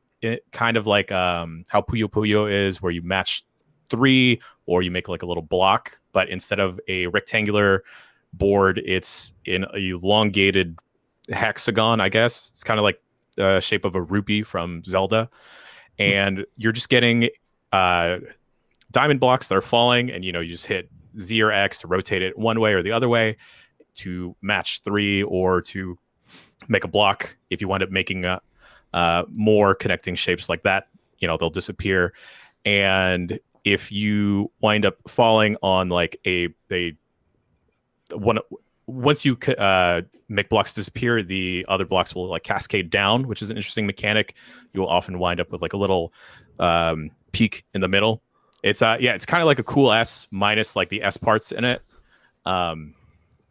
kind of like how Puyo Puyo is, where you match 3 or you make like a little block, but instead of a rectangular board, it's in a elongated hexagon, I guess. It's kind of like the shape of a rupee from Zelda. And you're just getting diamond blocks that are falling, and you just hit Z or X to rotate it one way or the other way to match 3 or to make a block. If you wind up making more connecting shapes like that, they'll disappear. And if you wind up falling on like once you make blocks disappear, the other blocks will like cascade down, which is an interesting mechanic. You'll often wind up with like a little peak in the middle. It's kind of like a cool S minus like the S parts in it.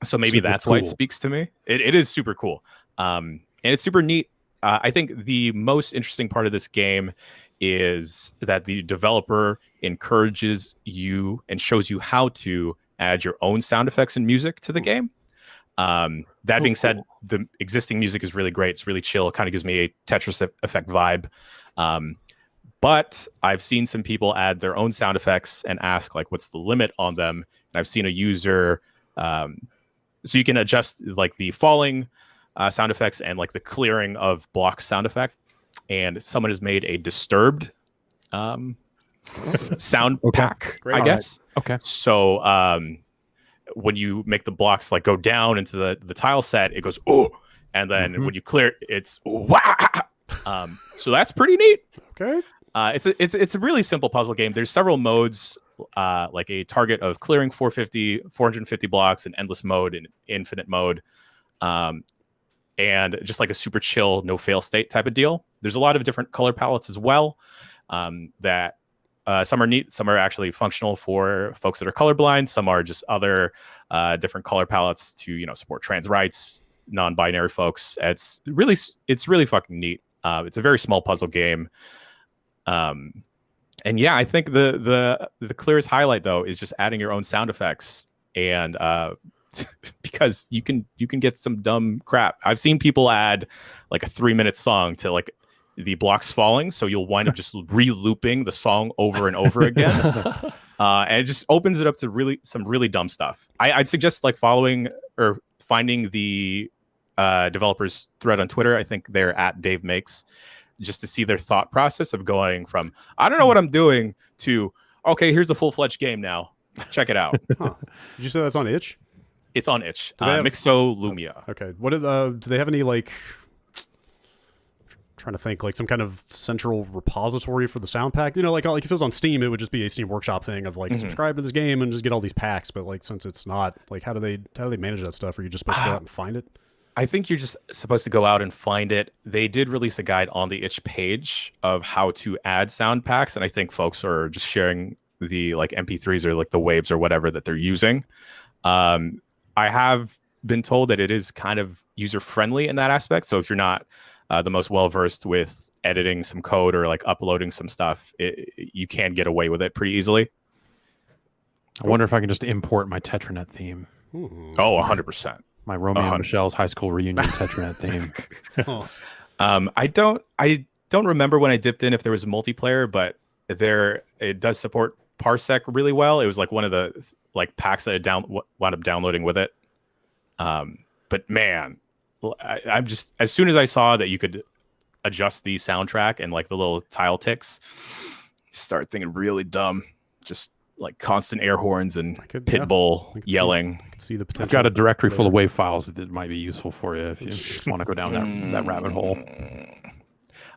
So maybe Super that's cool. why it speaks to me. It is super cool. And it's super neat. I think the most interesting part of this game is that the developer encourages you and shows you how to add your own sound effects and music to the game. That being said, the existing music is really great. It's really chill. It kind of gives me a Tetris effect vibe. But I've seen some people add their own sound effects and ask like, what's the limit on them? And I've seen a user, so you can adjust like the falling sound effects and like the clearing of blocks sound effect. And someone has made a disturbed sound pack, Great. I guess. Okay. So when you make the blocks like go down into the tile set, it goes oh, and then when you clear it, it's wah. So that's pretty neat. Okay. It's a really simple puzzle game. There's several modes, like a target of clearing 450 blocks, an endless mode, and infinite mode, and just like a super chill, no fail state type of deal. There's a lot of different color palettes as well. That some are neat, some are actually functional for folks that are colorblind. Some are just other different color palettes to support trans rights, non-binary folks. It's really fucking neat. It's a very small puzzle game. And yeah, I think the clearest highlight though is just adding your own sound effects, and because you can get some dumb crap. I've seen people add like a 3-minute song to like the blocks falling, so you'll wind up just re-looping the song over and over again, and it just opens it up to some really dumb stuff. I'd suggest like following or finding the developers thread on Twitter. I think they're at Dave Makes, just to see their thought process of going from I don't know what I'm doing to okay, here's a full-fledged game now. Check it out. Huh. Did you say that's on itch? It's on itch. Do they have- Mixo Lumia. Okay. What do they have any like? Trying to think, like some kind of central repository for the sound pack. Like if it was on Steam, it would just be a Steam Workshop thing of like subscribe to this game and just get all these packs. But like since it's not, like how do they manage that stuff? Are you just supposed to go out and find it? I think you're just supposed to go out and find it. They did release a guide on the itch page of how to add sound packs, and I think folks are just sharing the like MP3s or like the waves or whatever that they're using. I have been told that it is kind of user friendly in that aspect. So if you're not the most well versed with editing some code or like uploading some stuff, you can get away with it pretty easily. I wonder if I can just import my Tetranet theme. Ooh. Oh, 100%. My Romeo and Michelle's high school reunion Tetranet theme. Huh. I don't remember when I dipped in if there was a multiplayer, but it does support Parsec really well. It was like one of the like packs that I wound up downloading with it. But man, I'm just, as soon as I saw that you could adjust the soundtrack and like the little tile ticks, start thinking really dumb, just like constant air horns and Pitbull yelling. I can see the potential. I've got a directory full of WAV files that might be useful for you if you want to go down that rabbit hole.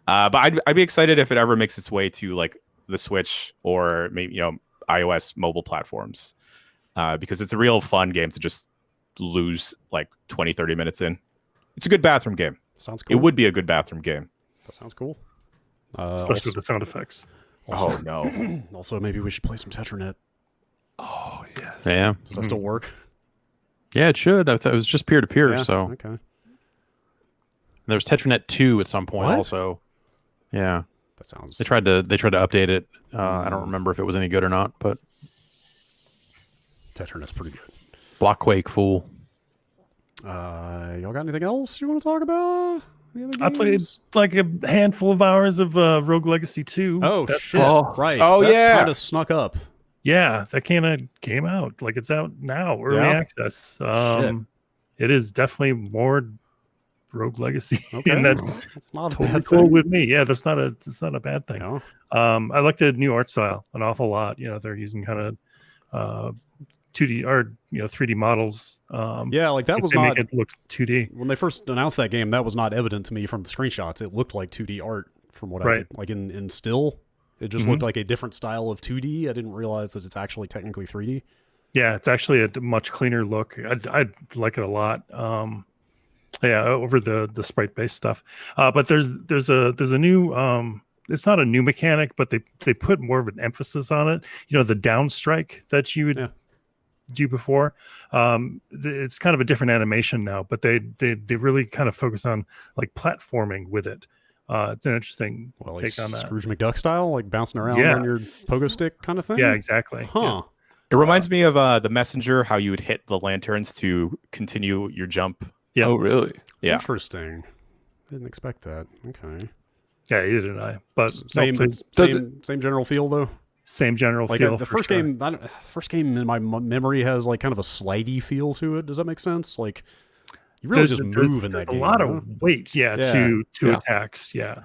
But I'd be excited if it ever makes its way to like the Switch or maybe iOS mobile platforms, because it's a real fun game to just lose like 20-30 minutes in. It's a good bathroom game. Sounds cool. It would be a good bathroom game. That sounds cool. Especially with the sound effects. Oh no. Also, maybe we should play some Tetranet. Oh yes. Yeah. Does that still work? Yeah, it should. I thought it was just peer to peer. Yeah, So okay. there was Tetranet 2 at some point What? also. Yeah. That sounds. They tried to update it. I don't remember if it was any good or not, but Tetranet's pretty good. Blockquake, fool. Y'all got anything else you want to talk about? Any other I played games? like a handful of hours of Rogue Legacy 2. Oh That's shit! it. Right. Oh, that yeah. Kind of snuck up. Yeah, that came out. Like it's out now, early Yeah? access. It is definitely more Rogue Legacy, Okay. and that's That's not a totally bad cool thing. with me. Yeah, it's not a bad thing. Yeah. I like the new art style an awful lot. They're using kind of 2D or 3D models. Yeah, like that was they not make it look 2D. when they first announced that game. That was not evident to me from the screenshots. It looked like 2D art from what I Right. could, like in still. It just looked like a different style of 2D. I didn't realize that it's actually technically 3D. Yeah, it's actually a much cleaner look. I like it a lot. Over the sprite based stuff. But there's a new. It's not a new mechanic, but they put more of an emphasis on it. The downstrike that you would do before. It's kind of a different animation now, but they really kind of focus on like platforming with it. It's an interesting Well, like take on that. Scrooge McDuck style, like bouncing around Yeah. on your pogo stick kind of thing. Yeah, exactly. Huh. It reminds me of the Messenger, how you would hit the lanterns to continue your jump. Yeah. Oh really? Yeah. Interesting. Didn't expect that. Okay. Yeah, either did I. But Same general feel though. Same general Like feel. the for first sure. game, first game in my memory has like kind of a slidey feel to it. Does that make sense? Like you really just move in that game. A lot you know? of weight, to Yeah. attacks. Yeah,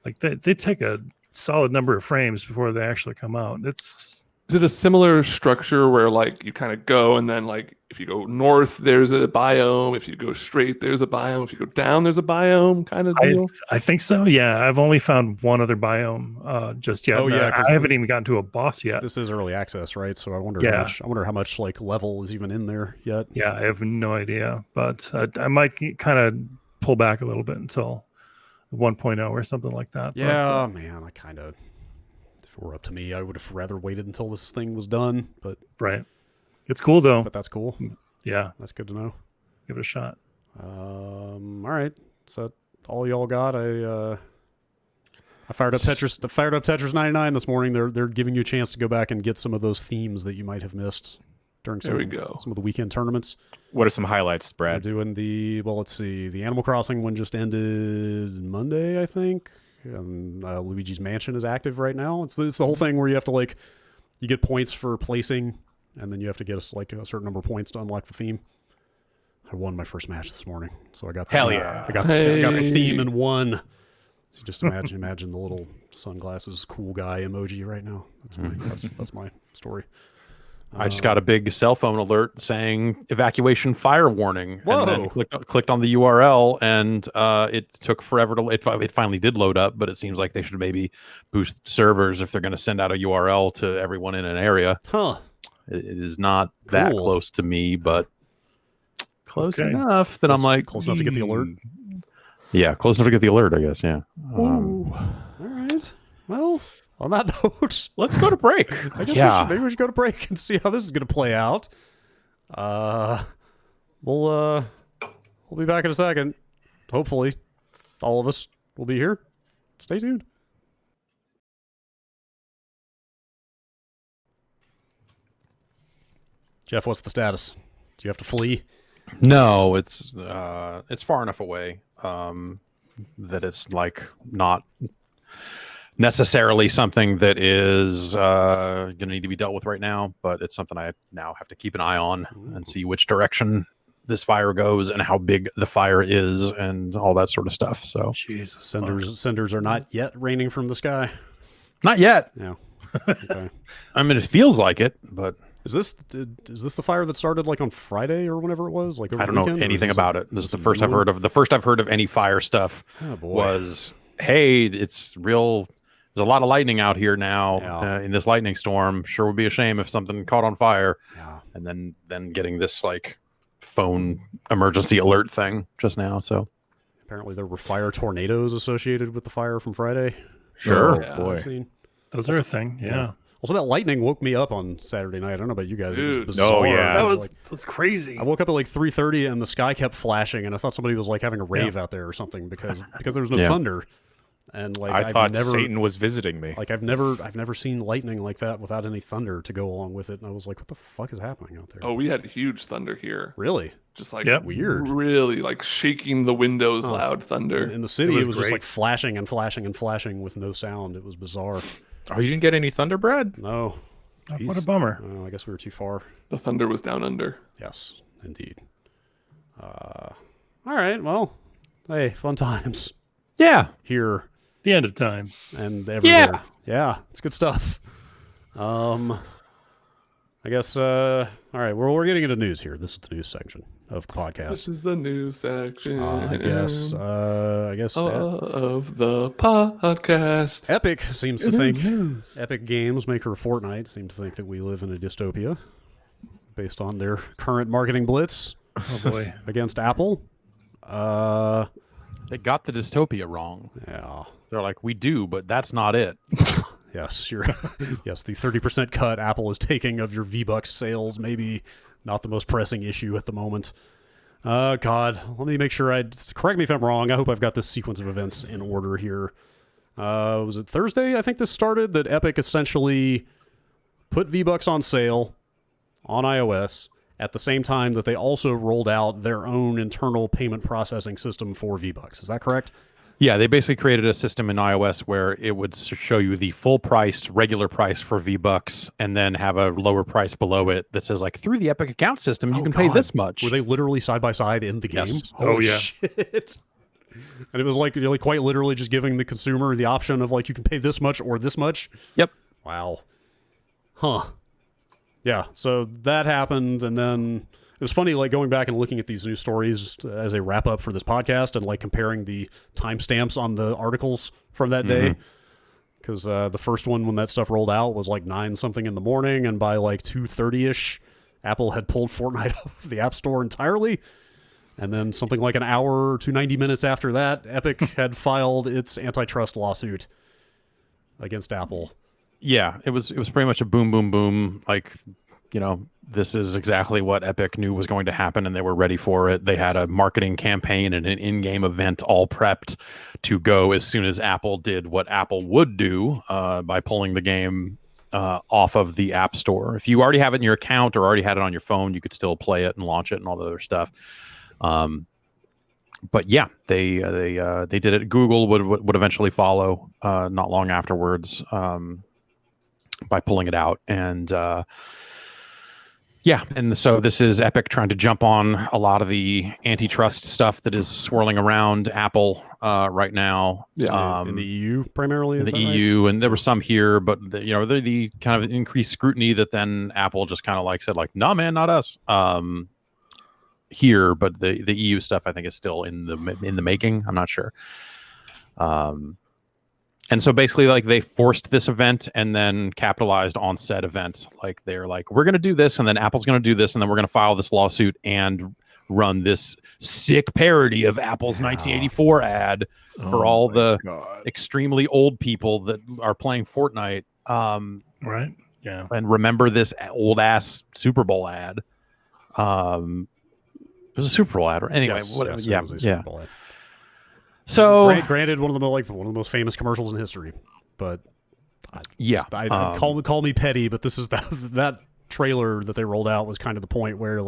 like they take a solid number of frames before they actually come out. Is it a similar structure where like you kind of go and then like if you go north there's a biome, if you go straight there's a biome, if you go down there's a biome kind of deal? I think so. Yeah, I've only found one other biome just yet. Oh, yeah, 'cause I haven't even gotten to a boss yet. This is early access, right? So I wonder Yeah. how much like level is even in there yet. Yeah, I have no idea, but I might kind of pull back a little bit until 1.0 or something like that. Yeah, man, I kind of. If it were up to me, I would have rather waited until this thing was done. But right, it's cool though. But that's cool. Yeah, That's good to know. give it a shot. All right. So all y'all got? I fired up Tetris. I fired up Tetris 99 this morning. They're giving you a chance to go back and get some of those themes that you might have missed during some of the weekend tournaments. What are some highlights, They're Brad? doing let's see, the Animal Crossing one just ended Monday, I think. And Luigi's Mansion is active right now. It's the whole thing where you have to you get points for placing, and then you have to get a certain number of points to unlock the theme. I won my first match this morning, so I got the Hell theme. yeah. I got the theme and won. So just imagine the little sunglasses cool guy emoji right now. That's my story. I just got a big cell phone alert saying evacuation fire warning. Whoa. And then clicked on the URL, and it took forever to. It finally did load up, but it seems like they should maybe boost servers if they're going to send out a URL to everyone in an area. Huh. It is not that close to me, but close enough that I'm like close enough to get the alert. Yeah, close enough to get the alert, I guess. Yeah. All right. Well, on that note, Let's go to break. I guess maybe we should go to break and see how this is going to play out. We'll be back in a second. Hopefully, all of us will be here. Stay tuned. Jeff, what's the status? Do you have to flee? No, it's far enough away that it's not necessarily something that is going to need to be dealt with right now, but it's something I now have to keep an eye on and see which direction this fire goes and how big the fire is and all that sort of stuff. So, Jesus, cinders are not yet raining from the sky. Not yet. Yeah. Okay. I mean, it feels like it, but Is this the fire that started on Friday or whenever it was? Over I don't the know weekend, or anything is about it. This is the first I've heard of. The first I've heard of any fire stuff Oh, boy. was, hey, it's real. There's a lot of lightning out here now in this lightning storm. Sure would be a shame if something caught on fire. Yeah. And then getting this phone emergency alert thing just now. So Apparently there were fire tornadoes associated with the fire from Friday. sure, Yeah. boy. I've seen. Those are a thing. Yeah. Also, that lightning woke me up on Saturday night. I don't know about you guys. It Dude. was bizarre. yeah. It was That was crazy. I woke up at 3:30 and the sky kept flashing, and I thought somebody was having a rave out there or something because there was no Yeah. thunder. And I thought Satan was visiting me. I've never seen lightning like that without any thunder to go along with it. And I was like, what the fuck is happening out there? Oh, we had huge thunder here. Really? Just Weird. Really shaking the windows, loud thunder. In the city, it was just great. flashing and flashing and flashing with no sound. It was bizarre. Oh, you didn't get any thunder, Brad? No. What a bummer. I guess we were too far. The thunder was down under. Yes, indeed. All right. Well, hey, fun times yeah. here The end of times. and everywhere. Yeah, it's good stuff. I guess. All right. We're getting into news here. This is the news section of the podcast. This is the news section. I guess. Of the podcast. Epic seems to think. Epic Games, maker of Fortnite, seem to think that we live in a dystopia, based on their current marketing blitz Oh boy. against Apple. They got the dystopia wrong. Yeah. They're like, we do, but that's not it. Yes, yes, the 30% cut Apple is taking of your V-Bucks sales, maybe not the most pressing issue at the moment. God, let me make sure correct me if I'm wrong. I hope I've got this sequence of events in order here. Was it Thursday? I think this started that Epic essentially put V-Bucks on sale on iOS at the same time that they also rolled out their own internal payment processing system for V-Bucks. Is that correct? Yeah, they basically created a system in iOS where it would show you the full priced regular price for V-Bucks and then have a lower price below it that says like through the Epic account system you can pay this much. Were they literally side by side in the game? Yes. Holy shit. And it was like, quite literally just giving the consumer the option of like you can pay this much or this much. Yep. Wow. Huh. Yeah, so that happened, and then it was funny, like, going back and looking at these news stories as a wrap-up for this podcast and, like, comparing the timestamps on the articles from that day. Because the first one, when that stuff rolled out, was, like, 9-something in the morning, and by, like, 2:30-ish, Apple had pulled Fortnite off the App Store entirely. And then something like an hour to 90 minutes after that, Epic had filed its antitrust lawsuit against Apple. Yeah, it was pretty much a boom, boom, boom, like... this is exactly what Epic knew was going to happen, and they were ready for it. They had a marketing campaign and an in-game event all prepped to go as soon as Apple did what Apple would do by pulling the game off of the App Store. If you already have it in your account or already had it on your phone, you could still play it and launch it and all the other stuff. But yeah, they did it. Google would eventually follow not long afterwards by pulling it out. And yeah, and so this is Epic trying to jump on a lot of the antitrust stuff that is swirling around Apple right now. Yeah, in the EU primarily. In the EU, and there were some here, but the kind of increased scrutiny that then Apple just kind of said nah, man, not us. Here, but the EU stuff I think is still in the making. I'm not sure. And so basically, they forced this event and then capitalized on said event. They're we're going to do this, and then Apple's going to do this, and then we're going to file this lawsuit and run this sick parody of Apple's 1984 ad for all the extremely old people that are playing Fortnite. Right. Yeah. And remember this old ass Super Bowl ad. It was a Super Bowl ad. Anyway, yes, what, yes, yeah, it was a Super Bowl ad. So granted, one of the most famous commercials in history, but call me petty, but this is that trailer that they rolled out was kind of the point where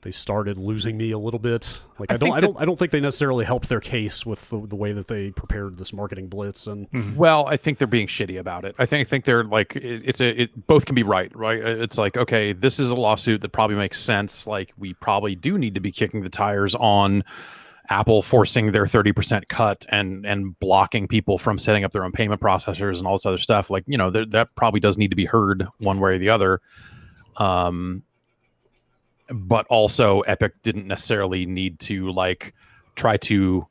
they started losing me a little bit. I don't think they necessarily helped their case with the way that they prepared this marketing blitz. And well, I think they're being shitty about it. I think they're both can be right. It's okay, this is a lawsuit that probably makes sense. We probably do need to be kicking the tires on Apple forcing their 30% cut and blocking people from setting up their own payment processors and all this other stuff. That probably does need to be heard one way or the other. But also Epic didn't necessarily need to try to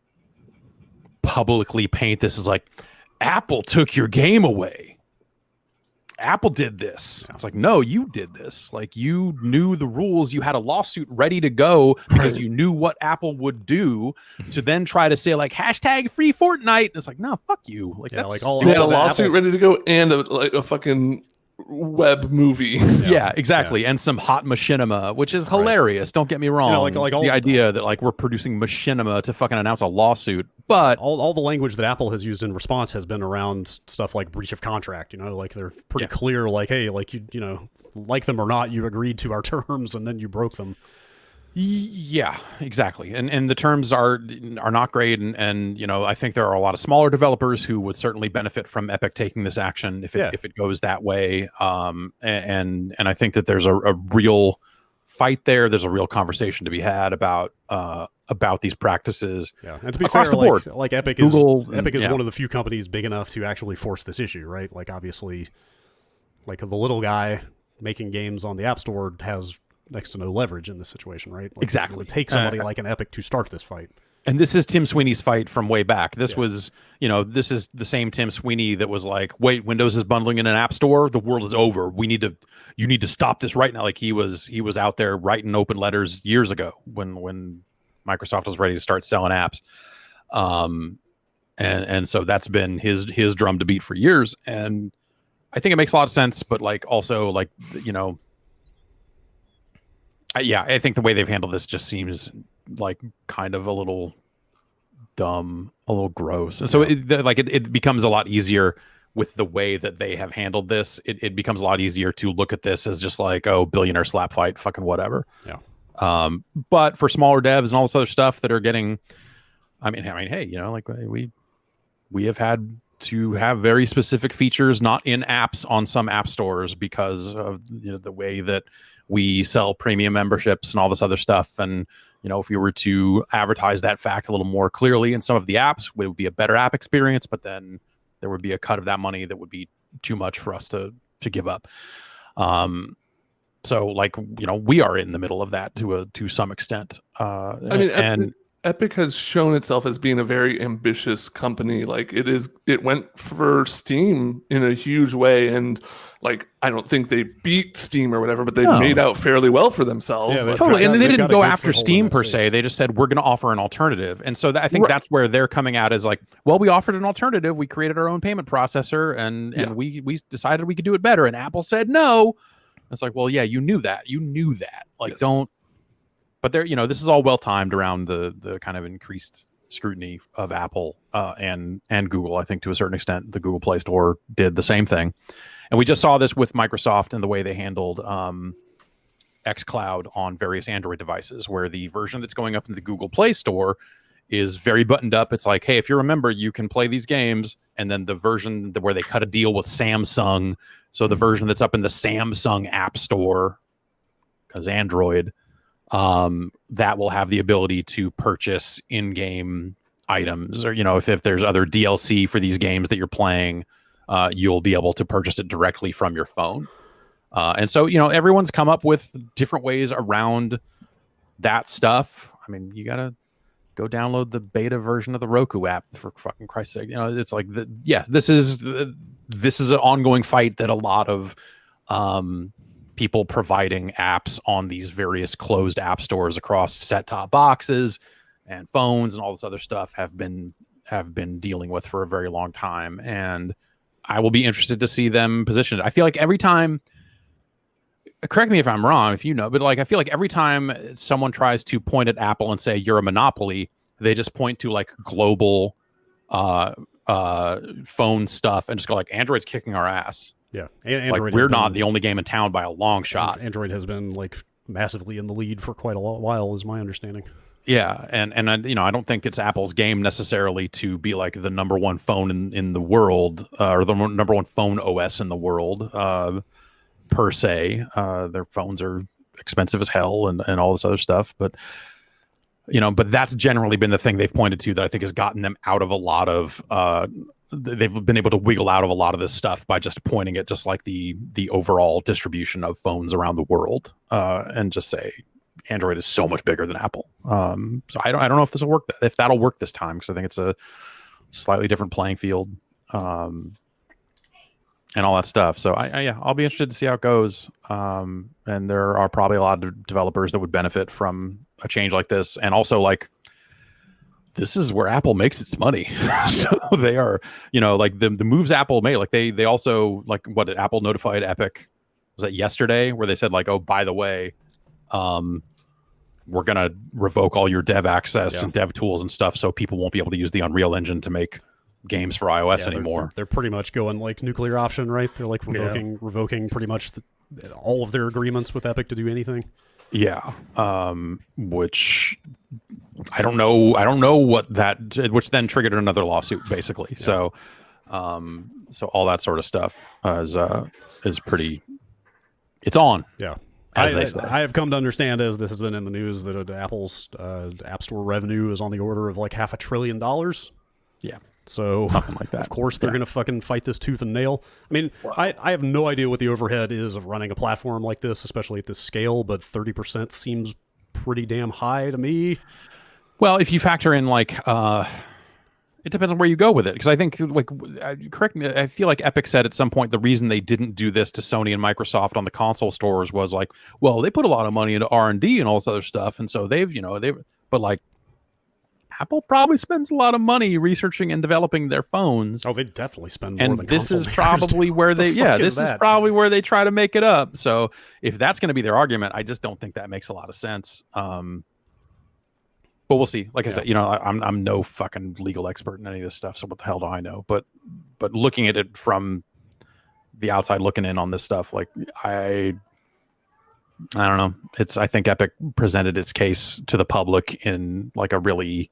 publicly paint this as Apple took your game away. Apple did this. It's no, you did this. You knew the rules. You had a lawsuit ready to go because you knew what Apple would do to then try to say hashtag free Fortnite. And it's no, fuck you. You had a lawsuit ready to go and a fucking web movie. Yeah, exactly. Yeah. And some hot machinima, which is hilarious. Don't get me wrong. The idea that we're producing machinima to fucking announce a lawsuit, but all the language that Apple has used in response has been around stuff like breach of contract. They're pretty clear. Hey, you like them or not, you agreed to our terms and then you broke them. Yeah, exactly. And the terms are not great. And I think there are a lot of smaller developers who would certainly benefit from Epic taking this action if it goes that way. And I think that there's a real fight there. There's a real conversation to be had about these practices. Yeah, and to be across fair, the board, Epic Google, is one of the few companies big enough to actually force this issue, right? Obviously, the little guy making games on the App Store has next to no leverage in this situation, right? Exactly. It would take somebody like an Epic to start this fight. And this is Tim Sweeney's fight from way back. This was, this is the same Tim Sweeney that was wait, Windows is bundling in an app store. The world is over. You need to stop this right now. He was out there writing open letters years ago when Microsoft was ready to start selling apps. And so that's been his drum to beat for years. And I think it makes a lot of sense, but I think the way they've handled this just seems kind of a little dumb, a little gross. And so it becomes a lot easier with the way that they have handled this. It becomes a lot easier to look at this as just billionaire slap fight, fucking whatever. Yeah. But for smaller devs and all this other stuff that are getting I mean, hey, like we have had to have very specific features not in apps on some app stores because of the way that we sell premium memberships and all this other stuff. And if we were to advertise that fact a little more clearly in some of the apps, it would be a better app experience. But then there would be a cut of that money that would be too much for us to give up. So like we are in the middle of that to some extent. I mean, Epic has shown itself as being a very ambitious company. Like it went for Steam in a huge way, and like I don't think they beat Steam or whatever, but they've made out fairly well for themselves. Yeah, like, totally. And they didn't go after foothold in Steam that per space. se. They just said we're going to offer an alternative, and so I think that's where they're coming out as like, well, we offered an alternative. We created our own payment processor, and we decided we could do it better. And Apple said no. It's like, well, yeah, you knew that. Like, Yes. don't. But there, this is all well timed around the kind of increased scrutiny of Apple and Google. I think to a certain extent, the Google Play Store did the same thing, and we just saw this with Microsoft and the way they handled xCloud on various Android devices, where the version that's going up in the Google Play Store is very buttoned up. It's like, hey, if you're a member, you can play these games, and then the version where they cut a deal with Samsung, so the version that's up in the Samsung App Store, because Android. That will have the ability to purchase in-game items, or if there's other DLC for these games that you're playing, you'll be able to purchase it directly from your phone. And so everyone's come up with different ways around that stuff. I mean, you gotta go download the beta version of the Roku app, for fucking Christ's sake. It's like this is an ongoing fight that a lot of people providing apps on these various closed app stores across set-top boxes and phones and all this other stuff have been dealing with for a very long time. And I will be interested to see them positioned. I feel like every time, correct me if I'm wrong, but like I feel like every time someone tries to point at Apple and say you're a monopoly, they just point to like global phone stuff and just go like, Android's kicking our ass. Yeah, Android. Like we're not the only game in town by a long shot. Android has been like massively in the lead for quite a while, is my understanding. Yeah, and I don't think it's Apple's game necessarily to be like the number one phone in the world, or the number one phone OS in the world, per se. Their phones are expensive as hell and all this other stuff, but that's generally been the thing they've pointed to that I think has gotten them out of a lot of. They've been able to wiggle out of a lot of this stuff by just pointing at just like the overall distribution of phones around the world, and just say Android is so much bigger than Apple. So I don't know if this will work, if that'll work this time, because I think it's a slightly different playing field, and all that stuff. So I'll be interested to see how it goes. And there are probably a lot of developers that would benefit from a change like this, and also like. This is where Apple makes its money. So they are, like the moves Apple made, like they also, like, what did Apple notified Epic? Was that yesterday where they said like, oh, by the way, we're going to revoke all your dev access and dev tools and stuff. So people won't be able to use the Unreal Engine to make games for iOS anymore. They're pretty much going like nuclear option, right? They're like revoking pretty much all of their agreements with Epic to do anything. Yeah. Which I don't know what that, which then triggered another lawsuit basically. Yeah. So all that sort of stuff is pretty, it's on. Yeah. As they say. I have come to understand, as this has been in the news, that Apple's App Store revenue is on the order of like $500 billion. Yeah. So something like that. Of course they're going to fucking fight this tooth and nail. I mean, I have no idea what the overhead is of running a platform like this, especially at this scale, but 30% seems pretty damn high to me. Well, if you factor in like, it depends on where you go with it. Because I think, like, correct me, I feel like Epic said at some point the reason they didn't do this to Sony and Microsoft on the console stores was like, well, they put a lot of money into R&D and all this other stuff, and so they've, but like, Apple probably spends a lot of money researching and developing their phones. Oh, they definitely spend more than and this console is makers probably do. where they, This is probably where they try to make it up. So if that's going to be their argument, I just don't think that makes a lot of sense. But we'll see. Like I said, I'm no fucking legal expert in any of this stuff, so what the hell do I know? But looking at it from the outside looking in on this stuff, like I don't know. I think Epic presented its case to the public in like a really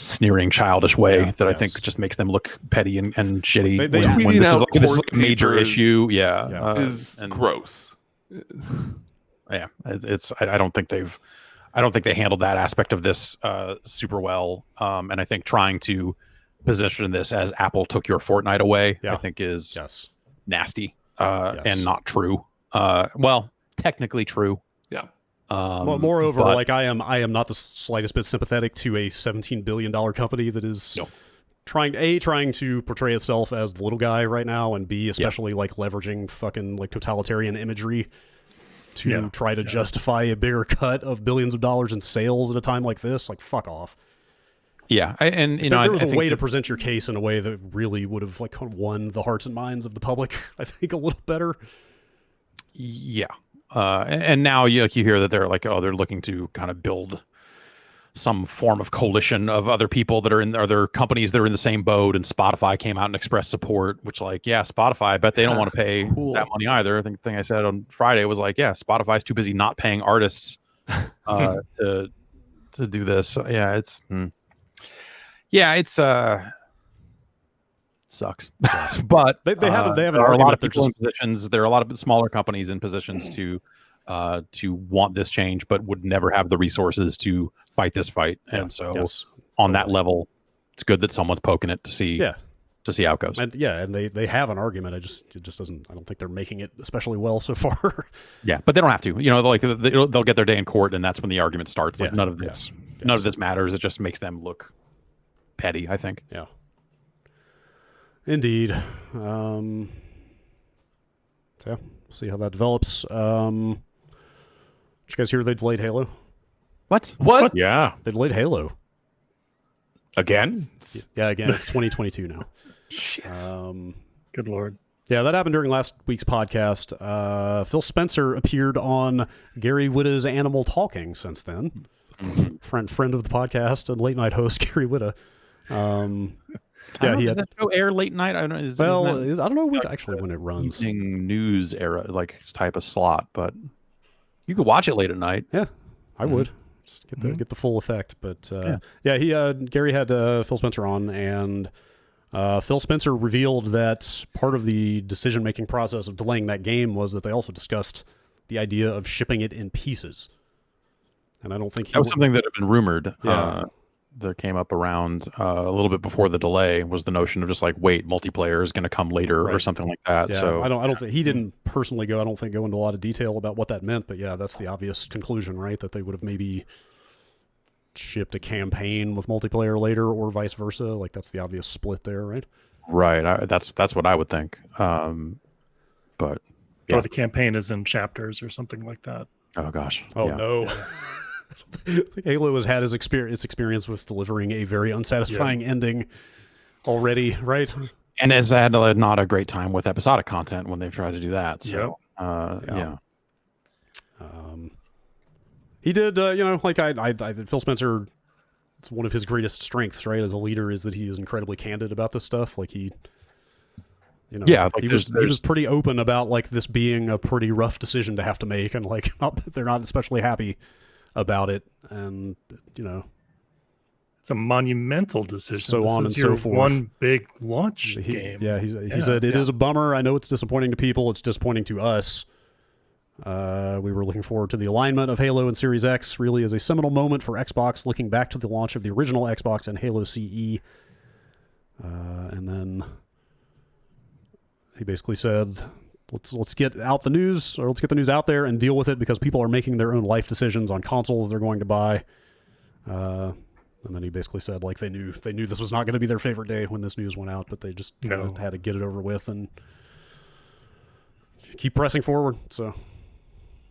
sneering, childish way Yeah, that I yes. think just makes them look petty and shitty. They- when Tweeting this is out like, this is court like a major papers issue. is and- gross. Yeah, it's. I don't think they handled that aspect of this super well. And I think trying to position this as Apple took your Fortnite away, Yeah. I think is Yes. nasty Yes. and not true. Well, technically true. Yeah. Well, moreover, but- like I am not the slightest bit sympathetic to a $17 billion company that is No. trying to portray itself as the little guy right now, and B, especially like leveraging fucking like totalitarian imagery to try to justify a bigger cut of billions of dollars in sales at a time like this. Like, fuck off. Yeah, and you There know, was I a think way to present your case in a way that really would have like won the hearts and minds of the public, I think, a little better. yeah. And now you hear that they're like, they're looking to kind of build some form of coalition of other people that are in other companies that are in the same boat. And Spotify came out and expressed support, which like, yeah, Spotify, I bet they don't want to pay that money either. I think the thing I said on Friday was like, yeah, Spotify's too busy not paying artists to do this. So, yeah, it's sucks. But They have an there are a lot argument. of people in positions. There are a lot of smaller companies in positions to want this change, but would never have the resources to fight this fight. And so, on that level, it's good that someone's poking it to see how it goes. And they have an argument. It just doesn't. I don't think they're making it especially well so far. Yeah, but they don't have to. You know, like they'll get their day in court, and that's when the argument starts. Like none of this matters. It just makes them look petty, I think. Yeah. Indeed. So yeah, see how that develops. Did you guys hear they delayed Halo? What? Yeah. They delayed Halo. Again? Yeah, again, it's 2022 now. Shit. Good Lord. Yeah, that happened during last week's podcast. Phil Spencer appeared on Gary Whitta's Animal Talking since then. Friend of the podcast and late night host Gary Whitta. Does that show air late night? I don't know. I don't know when it runs. Evening news era, like type of slot, but you could watch it late at night. Yeah, I would. Just get the full effect. But Gary had Phil Spencer on, and Phil Spencer revealed that part of the decision-making process of delaying that game was that they also discussed the idea of shipping it in pieces. And I don't think that was something that had been rumored. Yeah. That came up around a little bit before the delay was the notion of just like, wait, multiplayer is going to come later or something like that. Yeah, so I don't think he didn't personally go into a lot of detail about what that meant, but yeah, that's the obvious conclusion, right? That they would have maybe shipped a campaign with multiplayer later, or vice versa. Like that's the obvious split there, right? Right. That's what I would think. But Or the campaign is in chapters or something like that. oh gosh. Oh yeah. no. Halo has had its experience with delivering a very unsatisfying ending already, right? And has had not a great time with episodic content when they've tried to do that. So, He did, like I Phil Spencer. It's one of his greatest strengths, right? As a leader, is that he is incredibly candid about this stuff. Like he was pretty open about like this being a pretty rough decision to have to make, and like they're not especially happy about it, and it's a monumental decision. So this on is and your so forth. One big launch game. Yeah, he said it is a bummer. I know it's disappointing to people. It's disappointing to us. We were looking forward to the alignment of Halo and Series X. Really, is a seminal moment for Xbox, looking back to the launch of the original Xbox and Halo CE. And then he basically said, let's get out the news, or let's get the news out there and deal with it, because people are making their own life decisions on consoles they're going to buy. And then he basically said, like, they knew this was not going to be their favorite day when this news went out, but they just had to get it over with and keep pressing forward. So,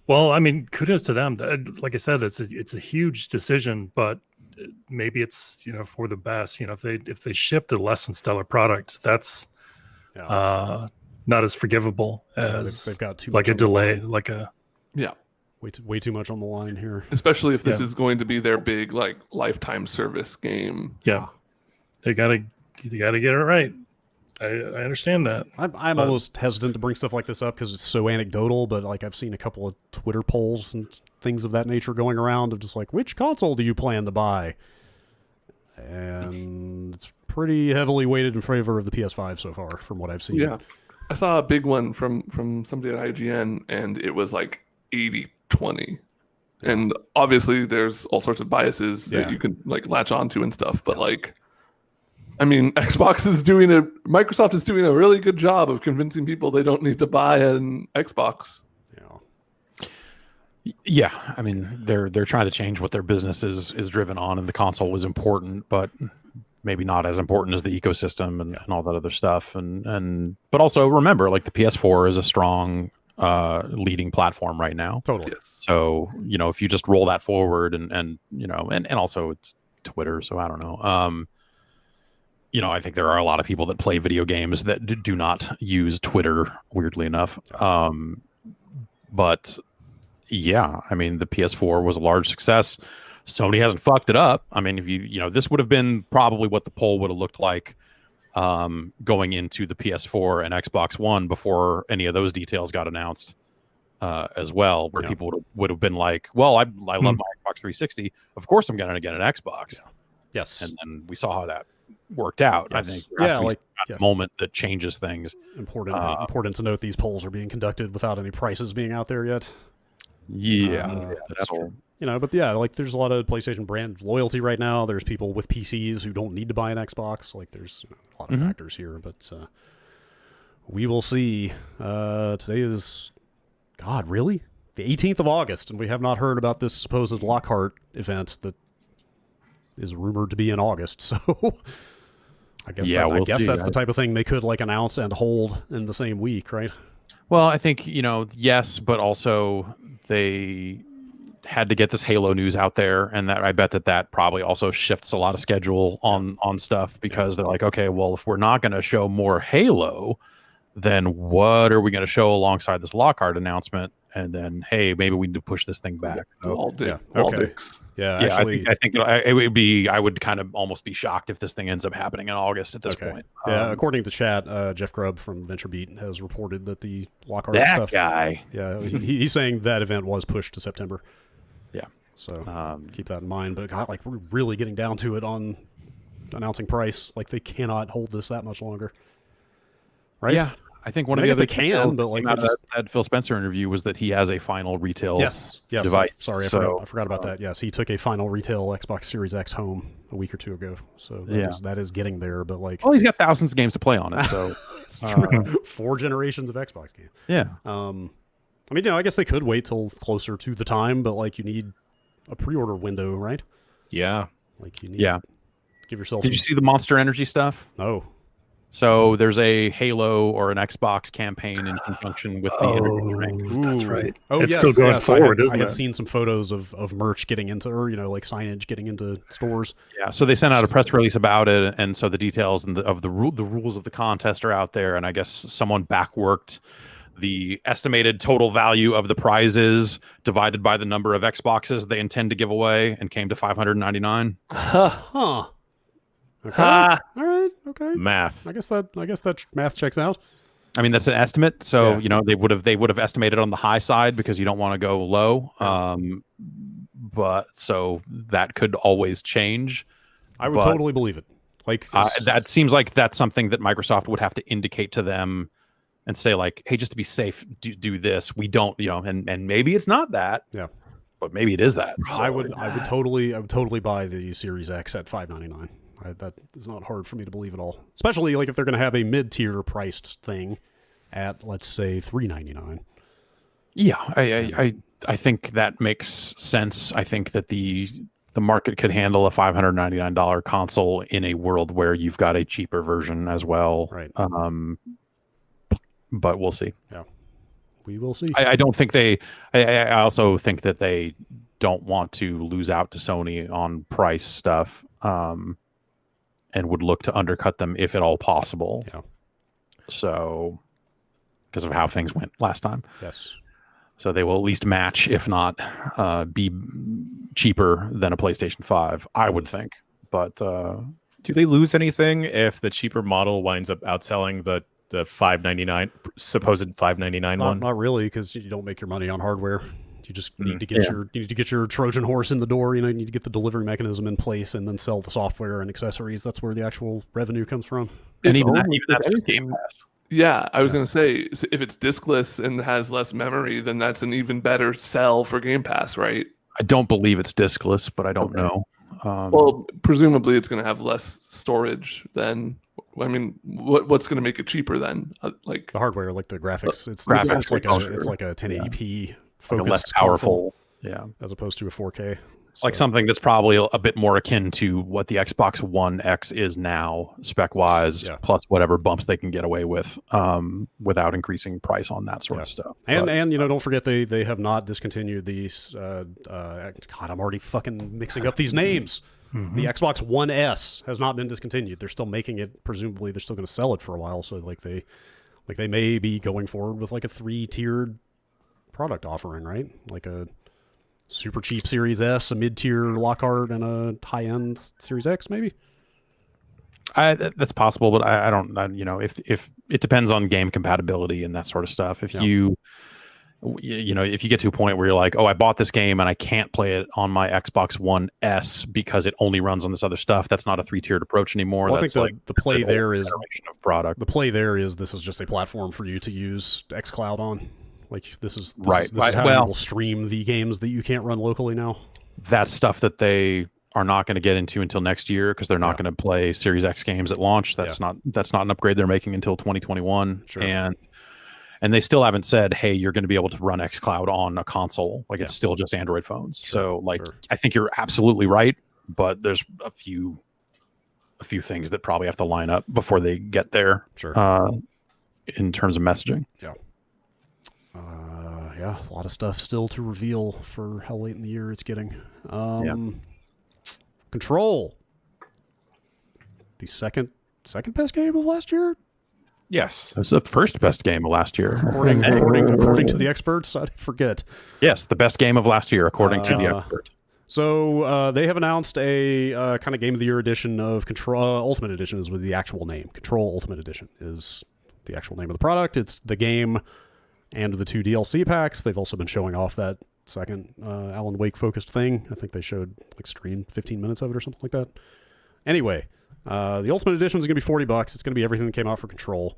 well, I mean, kudos to them. Like I said, it's a huge decision, but maybe it's for the best. If they shipped a less than stellar product, that's not as forgivable as they've got too like much a delay, like a way too much on the line here. Especially if this is going to be their big like lifetime service game. Yeah, you gotta get it right. I understand that. I'm almost hesitant to bring stuff like this up because it's so anecdotal, but like I've seen a couple of Twitter polls and things of that nature going around of just like, which console do you plan to buy? and it's pretty heavily weighted in favor of the PS5 so far, from what I've seen. Yeah. I saw a big one from somebody at IGN, and it was like 80-20. And obviously there's all sorts of biases that you can like latch onto and stuff, but like, I mean, Microsoft is doing a really good job of convincing people they don't need to buy an Xbox. Yeah, I mean, they're trying to change what their business is driven on, and the console was important, but maybe not as important as the ecosystem and all that other stuff. But also remember, like the PS4 is a strong leading platform right now. Totally. Yes. So, you know, if you just roll that forward and also it's Twitter, so I don't know. You know, I think there are a lot of people that play video games that do not use Twitter, weirdly enough. But yeah, I mean, the PS4 was a large success. Sony hasn't fucked it up. I mean, if you know, this would have been probably what the poll would have looked like going into the PS4 and Xbox One before any of those details got announced as well, where people would have been like, well, I love my Xbox 360. Of course I'm going to get an Xbox. Yeah. Yes. And then we saw how that worked out. Yes. I think there has to be like a moment that changes things. Important to note these polls are being conducted without any prices being out there yet. Yeah, that's true. You know, but yeah, like there's a lot of PlayStation brand loyalty right now. There's people with PCs who don't need to buy an Xbox. Like there's a lot of factors here, but we will see. Today is, God, really? The 18th of August, and we have not heard about this supposed Lockhart event that is rumored to be in August. So I guess that's the type of thing they could like announce and hold in the same week, right? Well, I think, you know, yes, but also they had to get this Halo news out there, and that I bet that probably also shifts a lot of schedule on stuff, because they're like, okay, well, if we're not going to show more Halo, then what are we going to show alongside this Lockhart announcement? And then, hey, maybe we need to push this thing back. Waldix. Yeah, yeah, actually, I think it would be. I would kind of almost be shocked if this thing ends up happening in August at this point. Yeah, according to chat, Jeff Grubb from VentureBeat has reported that the Lockhart that stuff. guy. Yeah, he's saying that event was pushed to September. Yeah, so keep that in mind. But God, like we're really getting down to it on announcing price. Like they cannot hold this that much longer, right? Yeah. I think one of I the guess other they can, but like that Phil Spencer interview was that he has a final retail device. Sorry, I forgot about that. Yes, he took a final retail Xbox Series X home a week or two ago. So that is getting there. But like, well, he's got thousands of games to play on it. So 4 generations of Xbox games. Yeah. I mean, you know, I guess they could wait till closer to the time, but like you need a pre-order window, right? Yeah. Like you need give yourself. Did you see the Monster Energy stuff? No. So there's a Halo or an Xbox campaign in conjunction with the Energy Drink. That's right. Oh, it's yes, still going forward, isn't I it? had seen some photos of merch getting into, or, you know, like signage getting into stores. Yeah, so they sent out a press release about it, and so the details of the rules of the contest are out there, and I guess someone backworked the estimated total value of the prizes divided by the number of Xboxes they intend to give away, and came to $599. Huh. Okay. All right. Okay. Math. I guess that math checks out. I mean, that's an estimate, so you know they would have estimated on the high side because you don't want to go low. But so that could always change. I would totally believe it. Like that seems like that's something that Microsoft would have to indicate to them and say, like, hey, just to be safe, do this. We don't, you know, and maybe it's not that. Yeah. But maybe it is that. So, I would totally buy the Series X at $599. That is not hard for me to believe at all. Especially like if they're going to have a mid-tier priced thing at, let's say, $399. Yeah, I think that makes sense. I think that the market could handle a $599 console in a world where you've got a cheaper version as well. Right. But we'll see. Yeah, we will see. I don't think they. I also think that they don't want to lose out to Sony on price stuff. And would look to undercut them if at all possible. Yeah. So, because of how things went last time. Yes. So they will at least match, if not be cheaper than a PlayStation 5, I would think. But do they lose anything if the cheaper model winds up outselling the $599 supposed $599 one? Not really, because you don't make your money on hardware. You just need to get your Trojan horse in the door. You need to get the delivery mechanism in place, and then sell the software and accessories. That's where the actual revenue comes from. And even that's just Game Pass. Yeah, I was going to say, if it's diskless and has less memory, then that's an even better sell for Game Pass, right? I don't believe it's diskless, but I don't know. Well, presumably it's going to have less storage than. I mean, what's going to make it cheaper then? Like the hardware, like the graphics. It's like a 1080p focused, like less powerful, console, as opposed to a 4K. So. Like something that's probably a bit more akin to what the Xbox One X is now, spec-wise, plus whatever bumps they can get away with, without increasing price on that sort of stuff. And don't forget they have not discontinued these. God, I'm already fucking mixing up these names. The Xbox One S has not been discontinued. They're still making it. Presumably, they're still going to sell it for a while. So they may be going forward with like a 3-tiered product offering, right? Like a super cheap Series S, a mid-tier Lockhart, and a high-end Series X, maybe. That's possible, but I don't. If it depends on game compatibility and that sort of stuff. If if you get to a point where you're like, oh, I bought this game and I can't play it on my Xbox One S because it only runs on this other stuff, that's not a 3-tiered approach anymore. Well, I think the play there is of product. The play there is this is just a platform for you to use xCloud on. Like this is how you will stream the games that you can't run locally now. That's stuff that they are not going to get into until next year because they're not going to play Series X games at launch. That's not an upgrade they're making until 2021. Sure. And they still haven't said, hey, you're going to be able to run xCloud on a console. Like it's still just Android phones. Sure. So I think you're absolutely right, but there's a few things that probably have to line up before they get there. Sure. In terms of messaging. Yeah. A lot of stuff still to reveal for how late in the year it's getting. Control. The second best game of last year? Yes. It was the first best game of last year. According to the experts, I forget. Yes, the best game of last year, according to the experts. So they have announced a kind of Game of the Year edition of Control. Ultimate Edition is with the actual name. Control Ultimate Edition is the actual name of the product. It's the game and the 2 DLC packs. They've also been showing off that second Alan Wake focused thing. I think they showed streamed 15 minutes of it or something like that. Anyway, the Ultimate Edition is going to be $40. It's going to be everything that came out for Control.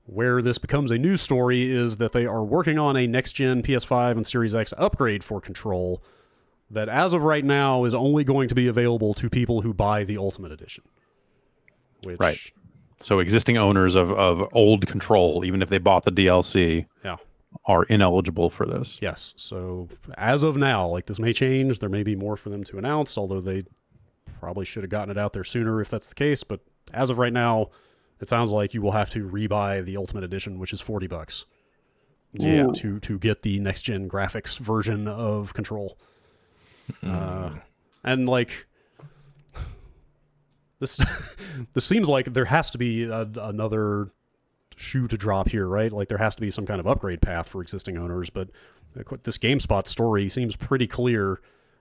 Where this becomes a news story is that they are working on a next-gen PS5 and Series X upgrade for Control that, as of right now, is only going to be available to people who buy the Ultimate Edition. Right. So existing owners of old Control, even if they bought the DLC, are ineligible for this. Yes. So as of now, this may change. There may be more for them to announce, although they probably should have gotten it out there sooner if that's the case. But as of right now, it sounds like you will have to rebuy the Ultimate Edition, which is $40. To get the next-gen graphics version of Control. And this seems like there has to be another shoe to drop here, right? There has to be some kind of upgrade path for existing owners, but this GameSpot story seems pretty clear.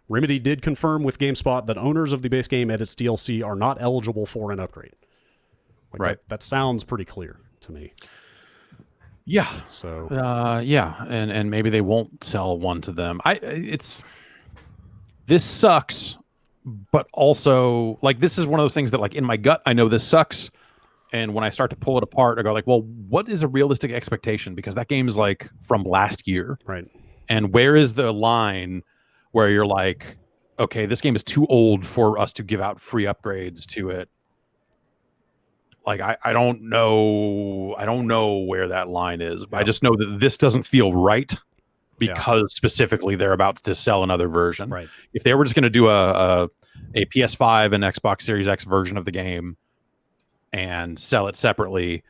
Remedy did confirm with GameSpot that owners of the base game and its DLC are not eligible for an upgrade. That sounds pretty clear to me. Yeah. So and maybe they won't sell one to them. This sucks, but also this is one of those things that in my gut I know this sucks, and when I start to pull it apart I go well, what is a realistic expectation, because that game is from last year, right? And where is the line where you're okay, this game is too old for us to give out free upgrades to it? I don't know where that line is. I just know that this doesn't feel right because specifically they're about to sell another version. Right. If they were just going to do a PS5 and Xbox Series X version of the game and sell it separately,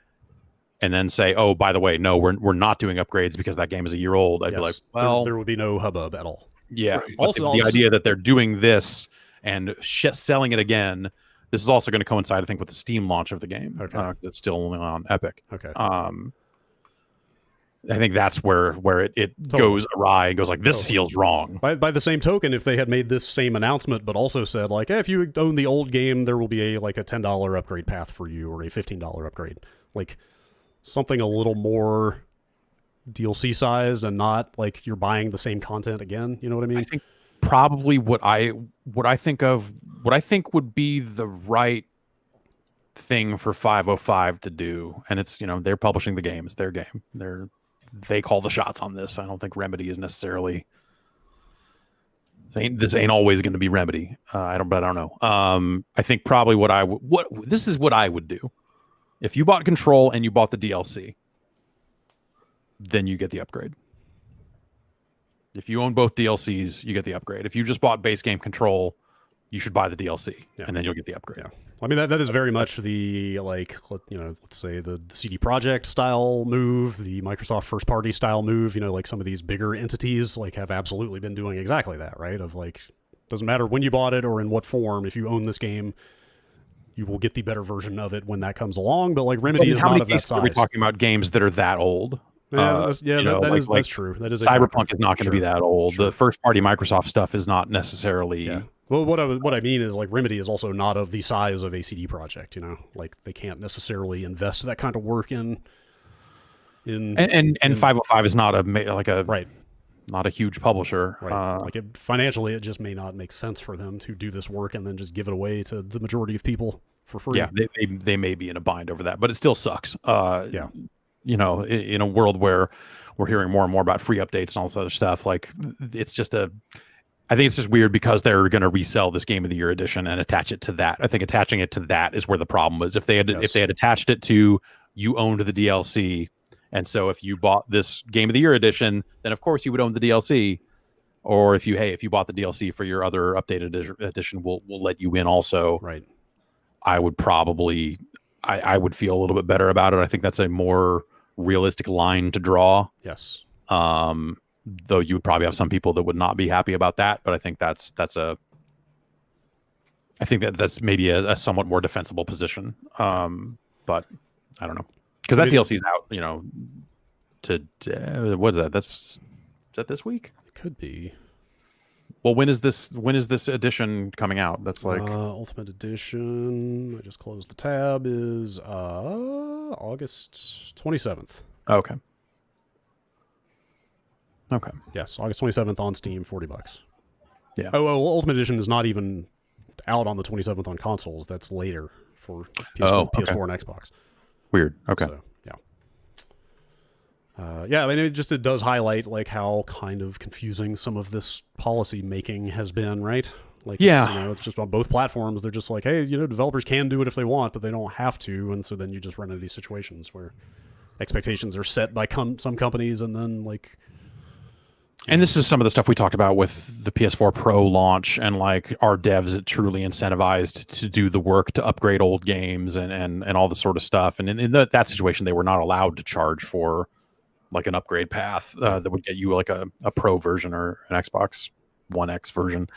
and then say, oh, by the way, no, we're not doing upgrades because that game is a year old, I'd be like, well, there would be no hubbub at all. Yeah. Right. Also, the idea that they're doing this and selling it again. This is also going to coincide, I think, with the Steam launch of the game. Okay. It's still only on Epic. Okay. I think that's where it goes awry and goes this feels wrong. By the same token, if they had made this same announcement but also said if you own the old game, there will be a $10 upgrade path for you or a $15 upgrade, something a little more DLC sized and not like you're buying the same content again. You know what I mean? I think probably what I think would be the right thing for 505 to do, and it's, they're publishing the game, it's their game, they call the shots on this. I don't think Remedy is necessarily, this ain't always going to be Remedy. I don't know. I think probably this is what I would do. If you bought Control and you bought the DLC, then you get the upgrade. If you own both DLCs, you get the upgrade. If you just bought base game Control, you should buy the DLC, and then you'll get the upgrade. Yeah. I mean, that is very much the, let's say the CD Projekt style move, the Microsoft first party style move. Like some of these bigger entities have absolutely been doing exactly that, right? Of doesn't matter when you bought it or in what form. If you own this game, you will get the better version of it when that comes along. But Remedy is not of that size. Are we talking about games that are that old? That's true. That is Cyberpunk is not going to be that old. Sure. The first party Microsoft stuff is not necessarily. Yeah. Well, what I mean is Remedy is also not of the size of a CD Projekt. They can't necessarily invest that kind of work in. And 505 is not a right. Not a huge publisher. Right. Financially, it just may not make sense for them to do this work and then just give it away to the majority of people for free. Yeah, they may be in a bind over that, but it still sucks. Yeah. In a world where we're hearing more and more about free updates and all this other stuff, it's just I think it's just weird because they're going to resell this Game of the Year edition and attach it to that. I think attaching it to that is where the problem was. If they had attached it to, you owned the DLC, and so if you bought this Game of the Year edition, then of course you would own the DLC. Or if you bought the DLC for your other updated edition, we'll let you in also. Right. I would probably I would feel a little bit better about it. I think that's a more realistic line to draw. Yes. Though you would probably have some people that would not be happy about that, but I think that's maybe a somewhat more defensible position. But I don't know, because that DLC is out. What is that? Is that this week? It could be. Well, when is this edition coming out? That's Ultimate Edition. I just closed the tab. Is August 27th. Okay. Yes, August 27th on Steam, $40. Yeah. Oh, well, Ultimate Edition is not even out on the 27th on consoles. That's later for PS4 and Xbox. Weird. Okay. So, yeah. I mean, it does highlight how kind of confusing some of this policy making has been, right? It's just on both platforms. They're just hey, developers can do it if they want, but they don't have to, and so then you just run into these situations where expectations are set by some companies, and then And this is some of the stuff we talked about with the PS4 Pro launch, and our devs that truly incentivized to do the work to upgrade old games and all this sort of stuff. And in that situation, they were not allowed to charge for an upgrade path that would get you a Pro version or an Xbox One X version.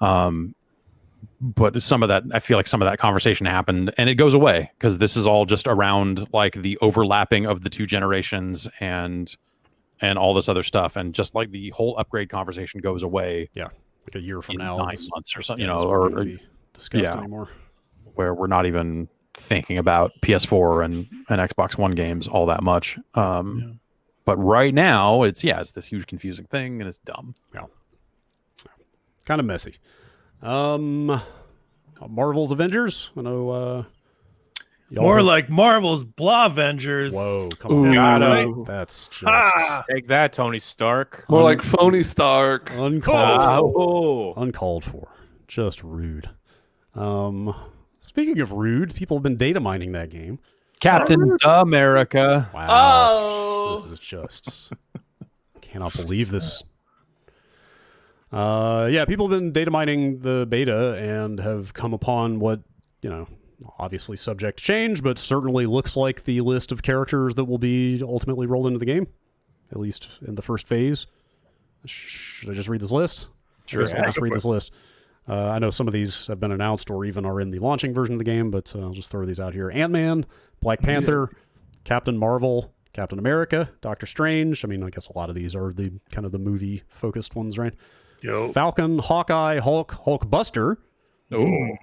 But some of that, I feel some of that conversation happened, and it goes away because this is all just around the overlapping of the two generations and all this other stuff, and just the whole upgrade conversation goes away. Yeah, a year from now, 9 months or something, or be discussed anymore. Where we're not even thinking about PS4 and Xbox One games all that much. But right now, it's this huge confusing thing, and it's dumb. Yeah, kind of messy. Marvel's Avengers. I know. More like Marvel's Blah Avengers. Whoa, come on. Right? That's just... Take that, Tony Stark. More like Phony Stark. Uncalled for. Just rude. Speaking of rude, people have been data mining that game. Captain America. Wow. Oh. This is just... cannot believe this. People have been data mining the beta and have come upon what, obviously subject to change, but certainly looks like the list of characters that will be ultimately rolled into the game, at least in the first phase. Should I just read this list? Sure. I'll just read this list. I know some of these have been announced or even are in the launching version of the game, but I'll just throw these out here. Ant-Man, Black Panther, Captain Marvel, Captain America, Doctor Strange. I mean, I guess a lot of these are the kind of the movie-focused ones, right? Yo. Falcon, Hawkeye, Hulkbuster. Ooh.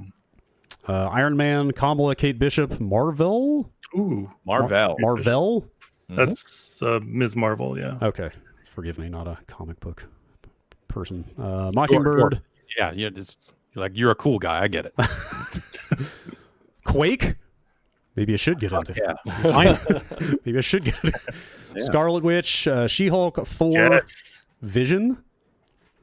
Iron Man, Kamala, Kate Bishop, Marvel. Ooh. Marvel. That's Ms. Marvel. Yeah. Okay, forgive me, not a comic book person. Mockingbird. Yeah, you're like, you're a cool guy. I get it. Quake. Maybe I should get into. Yeah. Maybe I should get it. Yeah. Scarlet Witch, She-Hulk, Thor, Yes. Vision,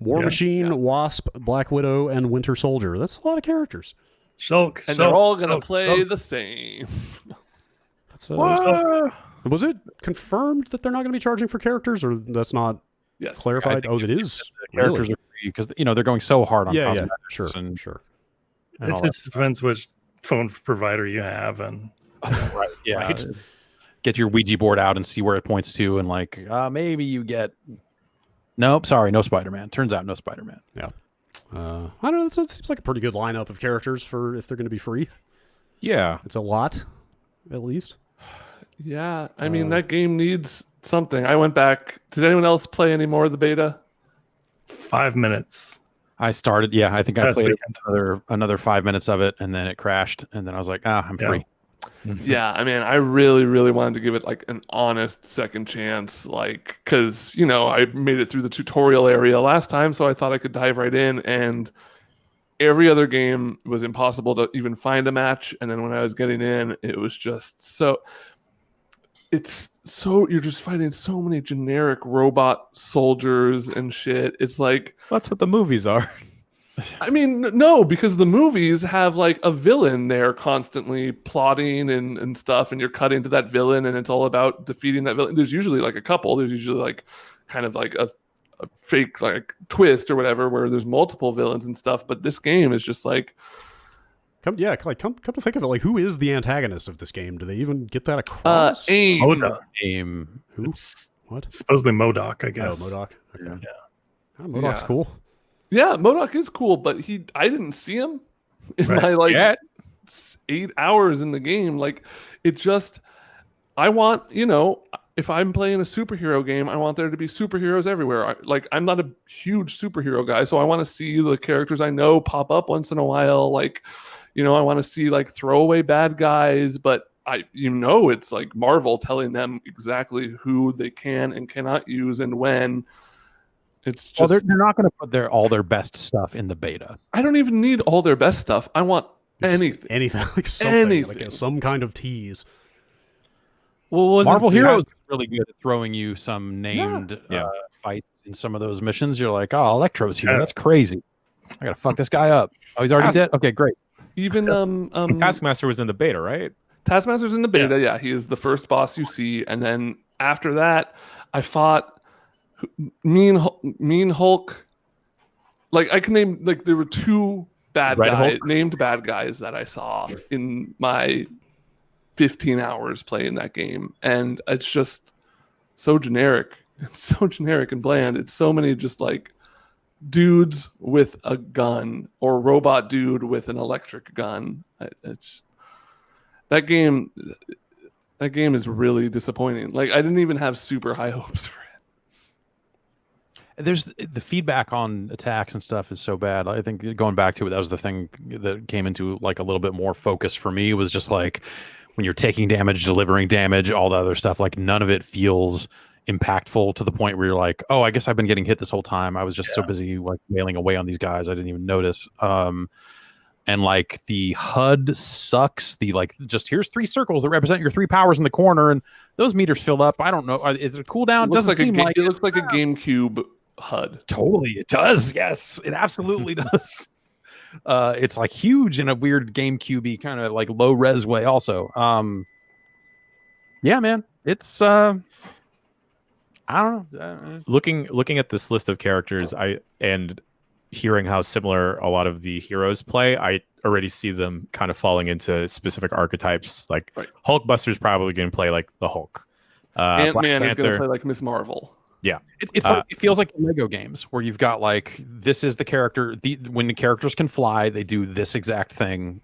War Yeah. Machine, Wasp, Black Widow, and Winter Soldier. That's a lot of characters. Shulk. And they're all gonna Shulk, play Shulk. the same. That's was it confirmed that they're not going to be charging for characters, or that's not Yes. clarified? Oh, it is. Characters Really? are free because they're going so hard on Yeah, cosmetics. sure, and, sure. and It all that. just depends which phone provider you have, and Right. Yeah. Right. Get your Ouija board out and see where it points to, and like maybe you get. Nope. Sorry, no Spider-Man. Turns out no Spider-Man. I don't know. It seems like a pretty good lineup of characters for if they're going to be free. Yeah. It's a lot, at least. Yeah, I mean that game needs something. I went back. Did anyone else play any more of the beta? 5 minutes. I started. Yeah, I think I Past played weekend. another 5 minutes of it, and then it crashed, and then I was like, I'm Yeah. free. Yeah, I mean, I really, really wanted to give it like an honest second chance, like because I made it through the tutorial area last time, so I thought I could dive right in, and every other game was impossible to even find a match, and then when I was getting in, it was just so. You're just fighting so many generic robot soldiers and shit. It's like, That's what the movies are. I mean, no, because the movies have like a villain there constantly plotting and stuff, and you're cutting to that villain, and it's all about defeating that villain. There's usually like a couple. There's usually like kind of like a fake like twist or whatever where there's multiple villains and stuff. But this game is just like, Come to think of it, like who is the antagonist of this game? Do they even get that across? AIM. MODOK. Game. Who? It's What? supposedly MODOK, I Oh, guess. MODOK. Okay. Yeah. Oh, MODOK's Yeah. cool. Yeah, MODOK is cool, but I didn't see him in Right. my like Yet. 8 hours in the game. Like it just, I want, if I'm playing a superhero game, I want there to be superheroes everywhere. I'm not a huge superhero guy, so I want to see the characters I know pop up once in a while. Like, I want to see like throwaway bad guys, but it's like Marvel telling them exactly who they can and cannot use and when. It's just, Well, they're not going to put all their best stuff in the beta. I don't even need all their best stuff. I want anything. Anything like something, like Anything. some kind of tease. Well, Marvel Heroes is really good at throwing you some named Yeah. fights in some of those missions. You're like, oh, Electro's here. Yeah. That's crazy. I gotta fuck this guy up. Oh, he's already dead. Okay, great. Even Taskmaster was in the beta, right? Taskmaster's in the beta. Yeah, he is the first boss you see, and then after that, I fought Mean Hulk. Like I can name like there were two named bad guys that I saw in my 15 hours playing that game, and it's just so generic. It's so generic and bland. It's so many just like dudes with a gun or robot dude with an electric gun. It's that game is really disappointing. Like I didn't even have super high hopes for it. There's the feedback on attacks and stuff is so bad. I think going back to it, that was the thing that came into like a little bit more focus for me, was just like when you're taking damage, delivering damage, all the other stuff, like none of it feels impactful to the point where you're like, oh, I guess I've been getting hit this whole time. I was just so busy like wailing away on these guys, I didn't even notice. And like the HUD sucks. The like, just here's 3 circles that represent your 3 powers in the corner, and those meters fill up. I don't know. Is it a cooldown? Doesn't seem like it looks like a GameCube HUD. Totally, it does. Yes, it absolutely does. It's like huge in a weird GameCube-y kind of like low res way. Also, yeah, man, it's I don't know. Looking at this list of characters, and hearing how similar a lot of the heroes play, I already see them kind of falling into specific archetypes. Like Right. Hulkbuster's probably going to play like the Hulk. Ant-Man is going to Panther- play like Miss Marvel. Yeah, It's like, it feels like Lego games where you've got like, this is the character. When the characters can fly, they do this exact thing.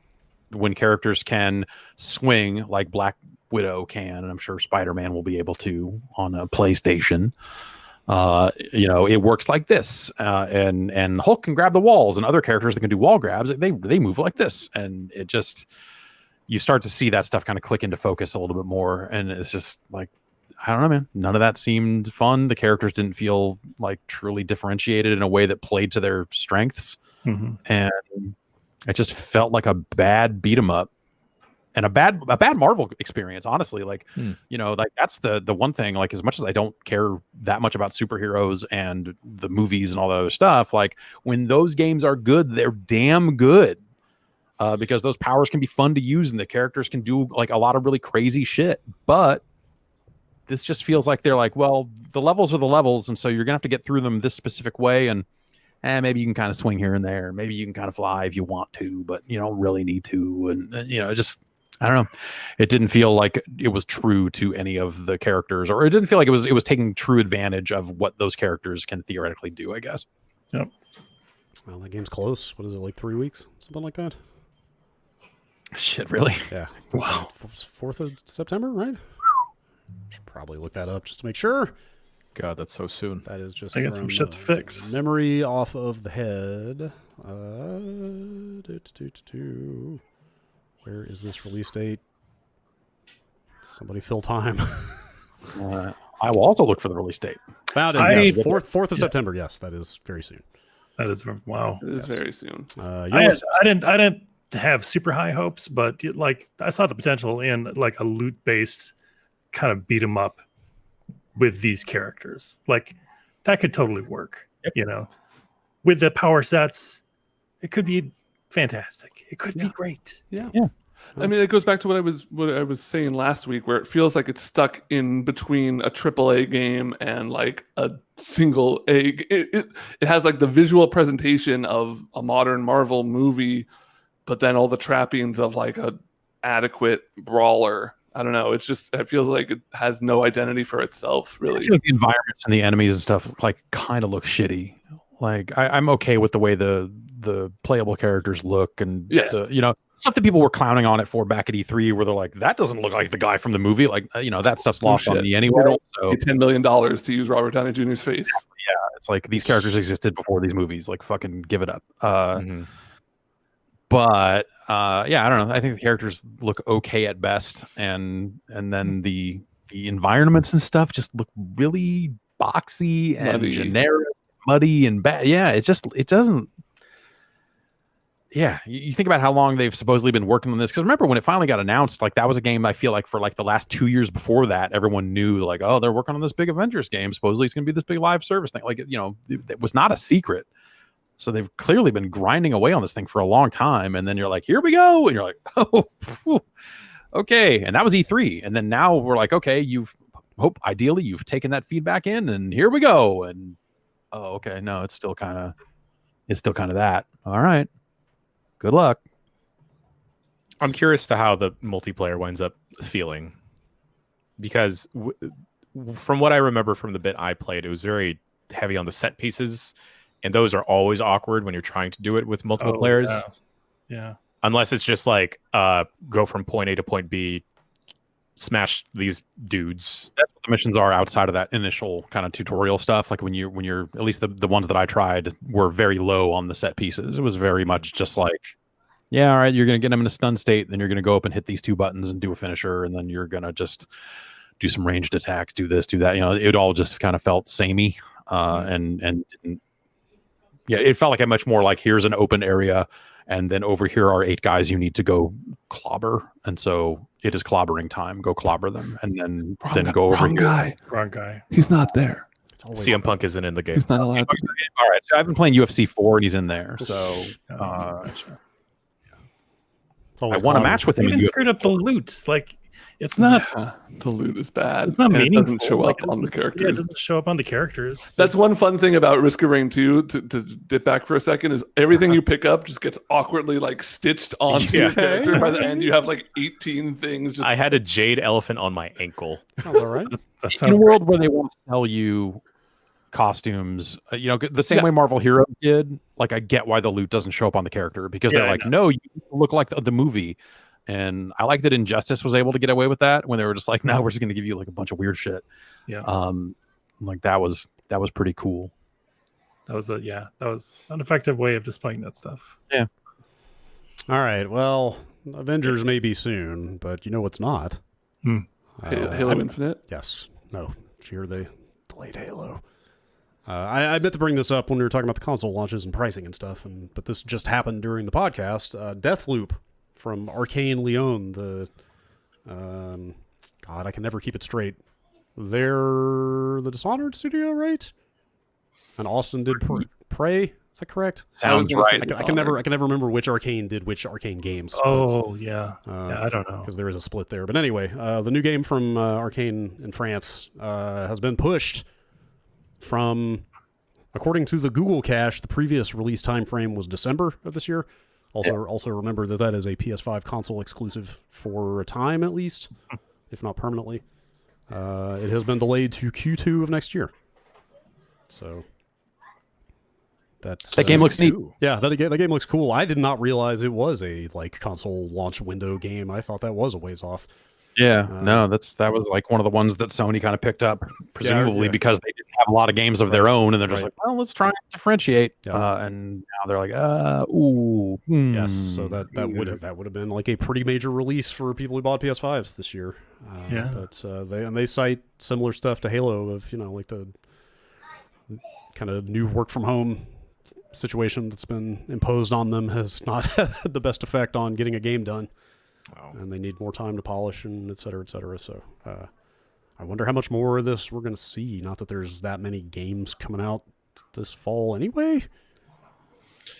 When characters can swing, like Black Widow can, and I'm sure Spider-Man will be able to on a PlayStation. It works like this, and Hulk can grab the walls, and other characters that can do wall grabs, they move like this, and it just, you start to see that stuff kind of click into focus a little bit more, and it's just like, I don't know, man. None of that seemed fun. The characters didn't feel like truly differentiated in a way that played to their strengths. And it just felt like a bad beat 'em up and a bad Marvel experience, honestly. Like, like that's the one thing, like, as much as I don't care that much about superheroes and the movies and all that other stuff, like when those games are good, they're damn good. Because those powers can be fun to use and the characters can do like a lot of really crazy shit. But this just feels like they're like, well, the levels are the levels, and so you're gonna have to get through them this specific way, and maybe you can kind of swing here and there. Maybe you can kind of fly if you want to, but you don't really need to. And just I don't know. It didn't feel like it was true to any of the characters, or it didn't feel like it was taking true advantage of what those characters can theoretically do, I guess. Yep. Well, that game's close. What is it, like 3 weeks? Something like that? Shit, really? Yeah. Wow. 4th of September, right? Should probably look that up just to make sure. God, that's so soon. That is just I got some shit to fix. Memory off of the head. Where is this release date? Somebody fill time. I will also look for the release date. Found it. Yes, 4th of September. Yes, that is very soon. That is wow. It is very soon. I didn't have super high hopes, but like I saw the potential in like a loot based kind of beat 'em up with these characters. Like that could totally work. Yep. With the power sets, it could be fantastic. It could be great. Yeah. I mean, it goes back to what I was saying last week, where it feels like it's stuck in between a AAA game and like a single A. It has like the visual presentation of a modern Marvel movie, but then all the trappings of like a adequate brawler. I don't know. It feels like it has no identity for itself, really. I feel like the environments and the enemies and stuff like kind of look shitty. Like I'm okay with the way the playable characters look and stuff that people were clowning on it for back at E3, where they're like, that doesn't look like the guy from the movie. Like, that stuff's lost on me anyway. So $10 million to use Robert Downey Jr.'s face. Yeah, it's like these characters existed before these movies. Like, fucking give it up. But I don't know. I think the characters look okay at best, and then the environments and stuff just look really boxy and generic, muddy and bad. Yeah, it doesn't. Yeah, you think about how long they've supposedly been working on this. Because remember when it finally got announced, like that was a game I feel like for like the last 2 years before that, everyone knew like, oh, they're working on this big Avengers game. Supposedly it's going to be this big live service thing. Like, it was not a secret. So they've clearly been grinding away on this thing for a long time. And then you're like, here we go. And you're like, oh, phew, okay. And that was E3. And then now we're like, okay, ideally you've taken that feedback in and here we go. And oh, okay. No, it's still kind of that. All right. Good luck. I'm curious to how the multiplayer winds up feeling, because from what I remember from the bit I played, it was very heavy on the set pieces, and those are always awkward when you're trying to do it with multiple players. Yeah. Unless it's just like go from point A to point B, smash these dudes. That's what the missions are outside of that initial kind of tutorial stuff. Like when you're at least the ones that I tried were very low on the set pieces. It was very much just like, yeah, all right, you're gonna get them in a stun state, then you're gonna go up and hit these 2 buttons and do a finisher, and then you're gonna just do some ranged attacks, do this, do that. It all just kind of felt samey, and didn't. Yeah, it felt like a much more like, here's an open area, and then over here are 8 guys you need to go clobber, and so it is clobbering time. Go clobber them, and then go over here. Wrong guy. He's not there. CM Punk isn't in the game. He's not allowed to. All right, so I've been playing UFC 4, and he's in there. So I won a match with him. They even screwed up the loot. Like, it's not. The loot is bad. It's not meaningful. It doesn't show up on the characters. Yeah, it doesn't show up on the characters. That's one fun thing about Risk of Rain 2, to dip back for a second, is everything you pick up just gets awkwardly like stitched onto your character. By the end, you have like 18 things. I had a jade elephant on my ankle. Sounds all right. In a world where they want to sell you costumes, the same way Marvel Heroes did, like I get why the loot doesn't show up on the character, because they're like, no, you look like the movie. And I like that Injustice was able to get away with that when they were just like, no, we're just going to give you like a bunch of weird shit. Yeah. Like that was pretty cool. That was an effective way of displaying that stuff. Yeah. All right. Well, Avengers may be soon, but you know what's not? Halo Infinite? Yes. no. Here they delayed Halo. I meant to bring this up when we were talking about the console launches and pricing and stuff, but this just happened during the podcast. Deathloop from Arcane Leon, God, I can never keep it straight. They're the Dishonored studio, right? And Austin did Prey. Is that correct? Sounds right. I can never remember which Arcane did which Arcane games. Oh, yeah. I don't know. Because there is a split there. But anyway, the new game from Arcane in France has been pushed from, according to the Google cache, the previous release time frame was December of this year. Also remember that is a PS5 console exclusive for a time at least, if not permanently. It has been delayed to Q2 of next year. So that game looks neat. Yeah, that game looks cool. I did not realize it was a console launch window game. I thought that was a ways off. Yeah, no, that was like one of the ones that Sony kind of picked up, presumably because they didn't have a lot of games of their own, and they're just like, well, let's try and differentiate. And now they're like, yes. So that would have been like a pretty major release for people who bought PS5s this year. But they cite similar stuff to Halo of like the kind of new work from home situation that's been imposed on them has not had the best effect on getting a game done. And they need more time to polish and et cetera, et cetera. So I wonder how much more of this we're going to see. Not that there's that many games coming out this fall anyway.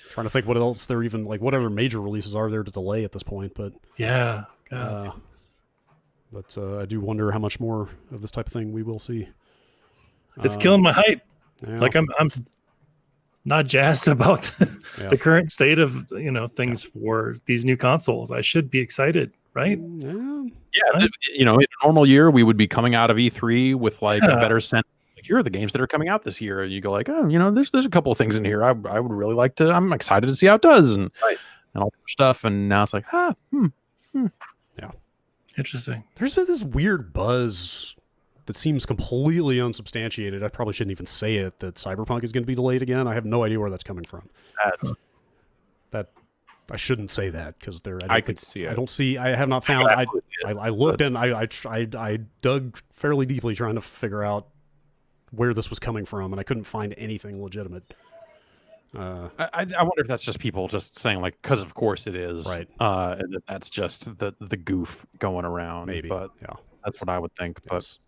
Trying to think what else they're even, what other major releases are there to delay at this point. But yeah. I do wonder how much more of this type of thing we will see. It's killing my hype. Yeah. Like I'm not jazzed about the current state of things for these new consoles. I should be excited, right? Right? In a normal year we would be coming out of E3 with a better sense. Like, here are the games that are coming out this year, and you go like, there's a couple of things in here I would really like to. I'm excited to see how it does, and all that stuff. And now it's like, yeah, interesting. There's this weird buzz that seems completely unsubstantiated. I probably shouldn't even say it, that Cyberpunk is going to be delayed again. I have no idea where that's coming from. I shouldn't say that because I could see it. I don't see. I have not found. I looked and I dug fairly deeply trying to figure out where this was coming from, and I couldn't find anything legitimate. I wonder if that's just people just saying because of course it is, right? And that's just the goof going around. Maybe, but yeah. That's what I would think, yes.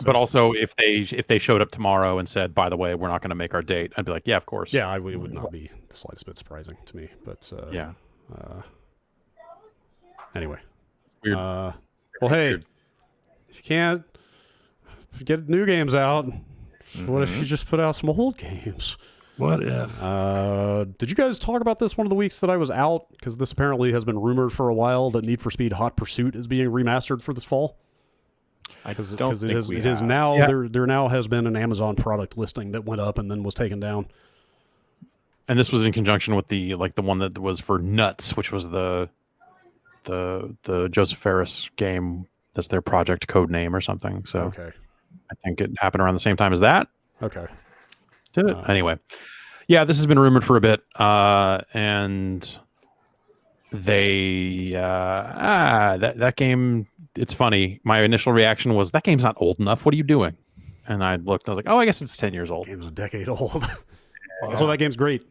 But also if they showed up tomorrow and said, by the way, we're not going to make our date, I'd be like, yeah, of course. Yeah, it would not be the slightest bit surprising to me. But anyway, weird. Well, hey, if you can't get new games out, what if you just put out some old games? What if? Did you guys talk about this one of the weeks that I was out? Because this apparently has been rumored for a while that Need for Speed Hot Pursuit is being remastered for this fall. I don't think we it is now. There now has been an Amazon product listing that went up and then was taken down. And this was in conjunction with the one that was for Nuts, which was the Joseph Ferris game. That's their project code name or something. So okay. I think it happened around the same time as that. Okay. Did it? Anyway. Yeah, this has been rumored for a bit. And they that game, it's funny. My initial reaction was, that game's not old enough. What are you doing? And I looked and I was like, oh, I guess it's 10 years old. The game's a decade old. So that game's great.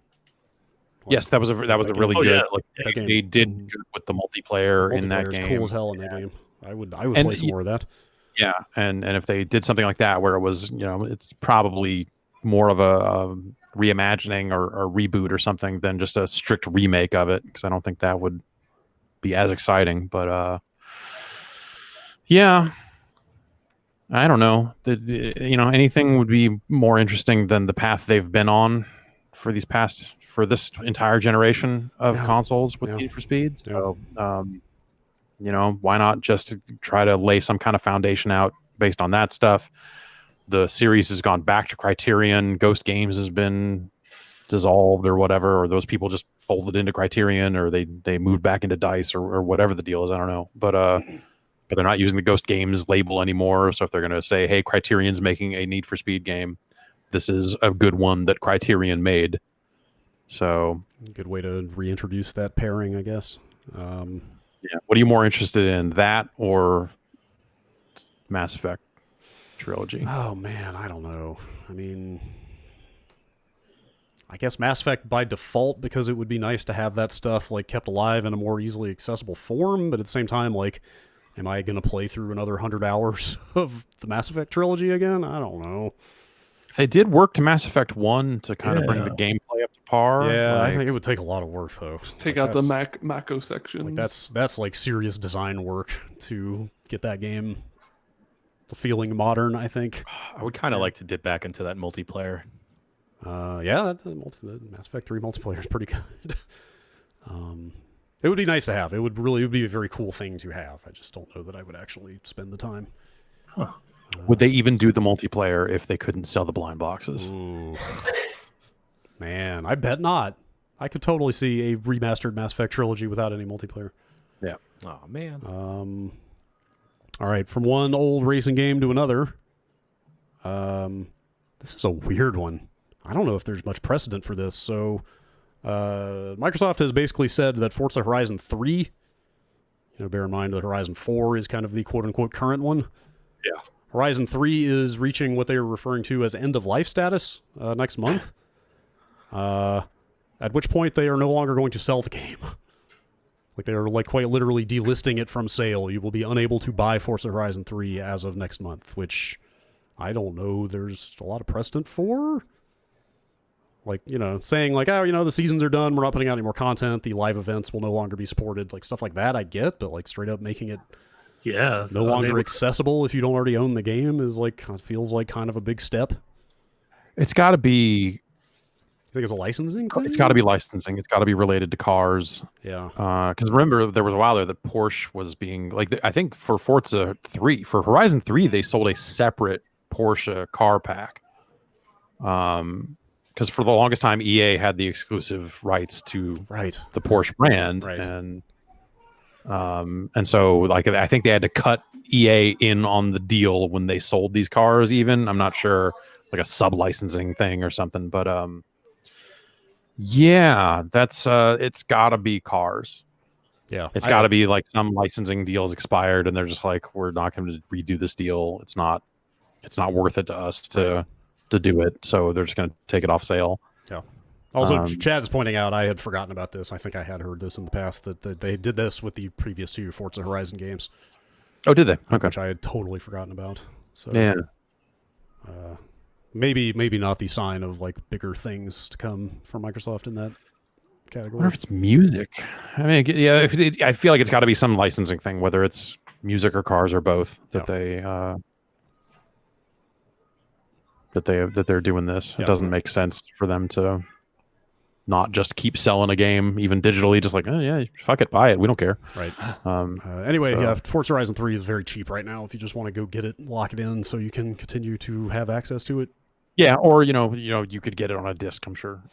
Yes, that was a really good. Yeah. They did good with the multiplayer in that game. Cool as hell in that game. I would play some more of that. Yeah, and if they did something like that, where it was, it's probably more of a reimagining or reboot or something than just a strict remake of it, because I don't think that would be as exciting. But yeah, I don't know. Anything would be more interesting than the path they've been on for this entire generation of consoles with Need for Speed. So, why not just try to lay some kind of foundation out based on that stuff? The series has gone back to Criterion. Ghost Games has been dissolved or whatever, or those people just folded into Criterion, or they moved back into DICE or whatever the deal is. I don't know. But they're not using the Ghost Games label anymore. So if they're going to say, hey, Criterion's making a Need for Speed game, this is a good one that Criterion made. So good way to reintroduce that pairing, I guess. Yeah. What are you more interested in, that or Mass Effect trilogy? Oh man, I don't know. I mean, I guess Mass Effect by default, because it would be nice to have that stuff like kept alive in a more easily accessible form, but at the same time, like, am I going to play through another 100 hours of the Mass Effect trilogy again? I don't know. If they did work to Mass Effect 1 to kind of bring the gameplay up to par. Yeah, like, I think it would take a lot of work though. Take Like, out the that's- Mako section. Like that's like serious design work to get that game feeling modern, I think. I would kind of like to dip back into that multiplayer. Yeah, the Mass Effect 3 multiplayer is pretty good. It would be nice to have. It would be a very cool thing to have. I just don't know that I would actually spend the time. would they even do the multiplayer if they couldn't sell the blind boxes? Ooh. Man, I bet not. I could totally see a remastered Mass Effect trilogy without any multiplayer. Yeah. Oh man. All right, from one old racing game to another. This is a weird one. I don't know if there's much precedent for this. So, Microsoft has basically said that Forza Horizon 3, bear in mind that Horizon 4 is kind of the quote-unquote current one. Yeah. Horizon 3 is reaching what they are referring to as end-of-life status next month, at which point they are no longer going to sell the game. Like, they are like quite literally delisting it from sale. You will be unable to buy Forza Horizon 3 as of next month, which I don't know there's a lot of precedent for. Like, saying like, oh, the seasons are done, we're not putting out any more content, the live events will no longer be supported, like stuff like that I get, but like straight up making it no longer accessible if you don't already own the game is like, feels like kind of a big step. It's got to be. You think it's a licensing thing? It's got to be licensing. It's got to be related to cars. Yeah. Because remember, there was a while there that Porsche was being like. I think for Forza 3, for Horizon 3, they sold a separate Porsche car pack. Because for the longest time, EA had the exclusive rights to the Porsche brand, and so like I think they had to cut EA in on the deal when they sold these cars. Even I'm not sure, like a sub licensing thing or something, but yeah, that's it's got to be cars. Yeah, it's got to be like some licensing deals expired, and they're just like, we're not going to redo this deal. It's not worth it to us to do it, so they're just going to take it off sale. Yeah. Also, Chad is pointing out, I had forgotten about this. I think I had heard this in the past, that they did this with the previous two Forza Horizon games. Oh, did they? Okay. Which I had totally forgotten about. So yeah. Maybe not the sign of like bigger things to come from Microsoft in that category. I wonder if it's music. I mean, yeah, I feel like it's got to be some licensing thing, whether it's music or cars or both, that they're doing this. It doesn't make sense for them to not just keep selling a game, even digitally, just like, oh yeah, fuck it, buy it, we don't care. Right. Anyway, yeah, Forza Horizon 3 is very cheap right now if you just want to go get it, lock it in so you can continue to have access to it. Yeah, or you could get it on a disc, I'm sure,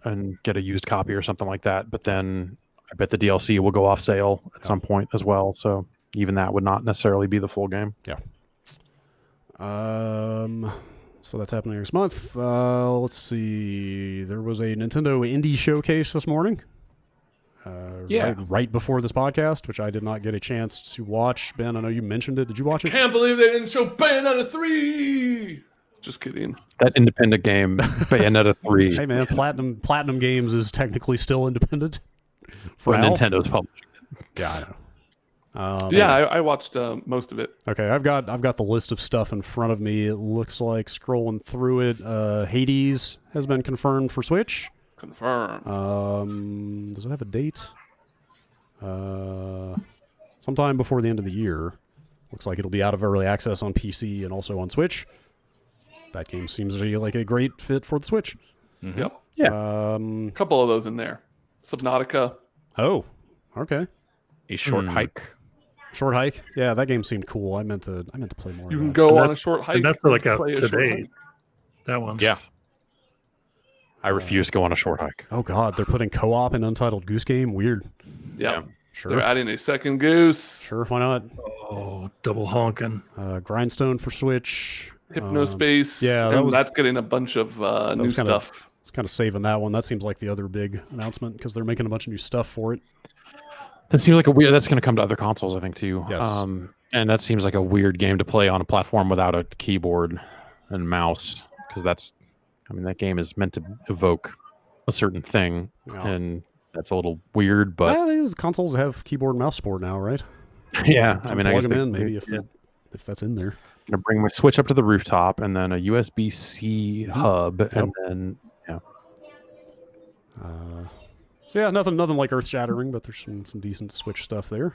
and get a used copy or something like that. But then I bet the DLC will go off sale at some point as well. So even that would not necessarily be the full game. Yeah. So that's happening next month. Let's see. There was a Nintendo Indie Showcase this morning. Right before this podcast, which I did not get a chance to watch. Ben, I know you mentioned it. Did you watch it? Can't believe they didn't show Bayonetta 3! Just kidding. That independent game, Bayonetta 3. Hey man, Platinum Games is technically still independent. For Nintendo's publishing. Yeah, I know. I watched most of it. Okay, I've got the list of stuff in front of me. It looks like scrolling through it, Hades has been confirmed for Switch. Confirmed. Does it have a date? Sometime before the end of the year. Looks like it'll be out of early access on PC and also on Switch. That game seems to be like a great fit for the Switch. Mm-hmm. Yep. Yeah. A couple of those in there. Subnautica. Oh, okay. A short hike. Short hike. Yeah, that game seemed cool. I meant to play more. You can go on a short hike. And that's for like out today. That one. Yeah. I refuse to go on a short hike. Oh God, they're putting co-op in Untitled Goose Game. Weird. Yeah. Sure. They're adding a second goose. Sure, why not? Oh, double honking. Grindstone for Switch. Hypnospace. Yeah, that's getting a bunch of new stuff. It's kind of saving that one. That seems like the other big announcement because they're making a bunch of new stuff for it. That seems like a weird. That's going to come to other consoles, I think, too. Yes. And that seems like a weird game to play on a platform without a keyboard and mouse, because that game is meant to evoke a certain thing, and that's a little weird. But well, these consoles have keyboard and mouse support now, right? yeah, I I mean, guess plug them in maybe if that's in there. Gonna bring my Switch up to the rooftop, and then a USB-C hub, and then So yeah, nothing like earth shattering, but there's some decent Switch stuff there.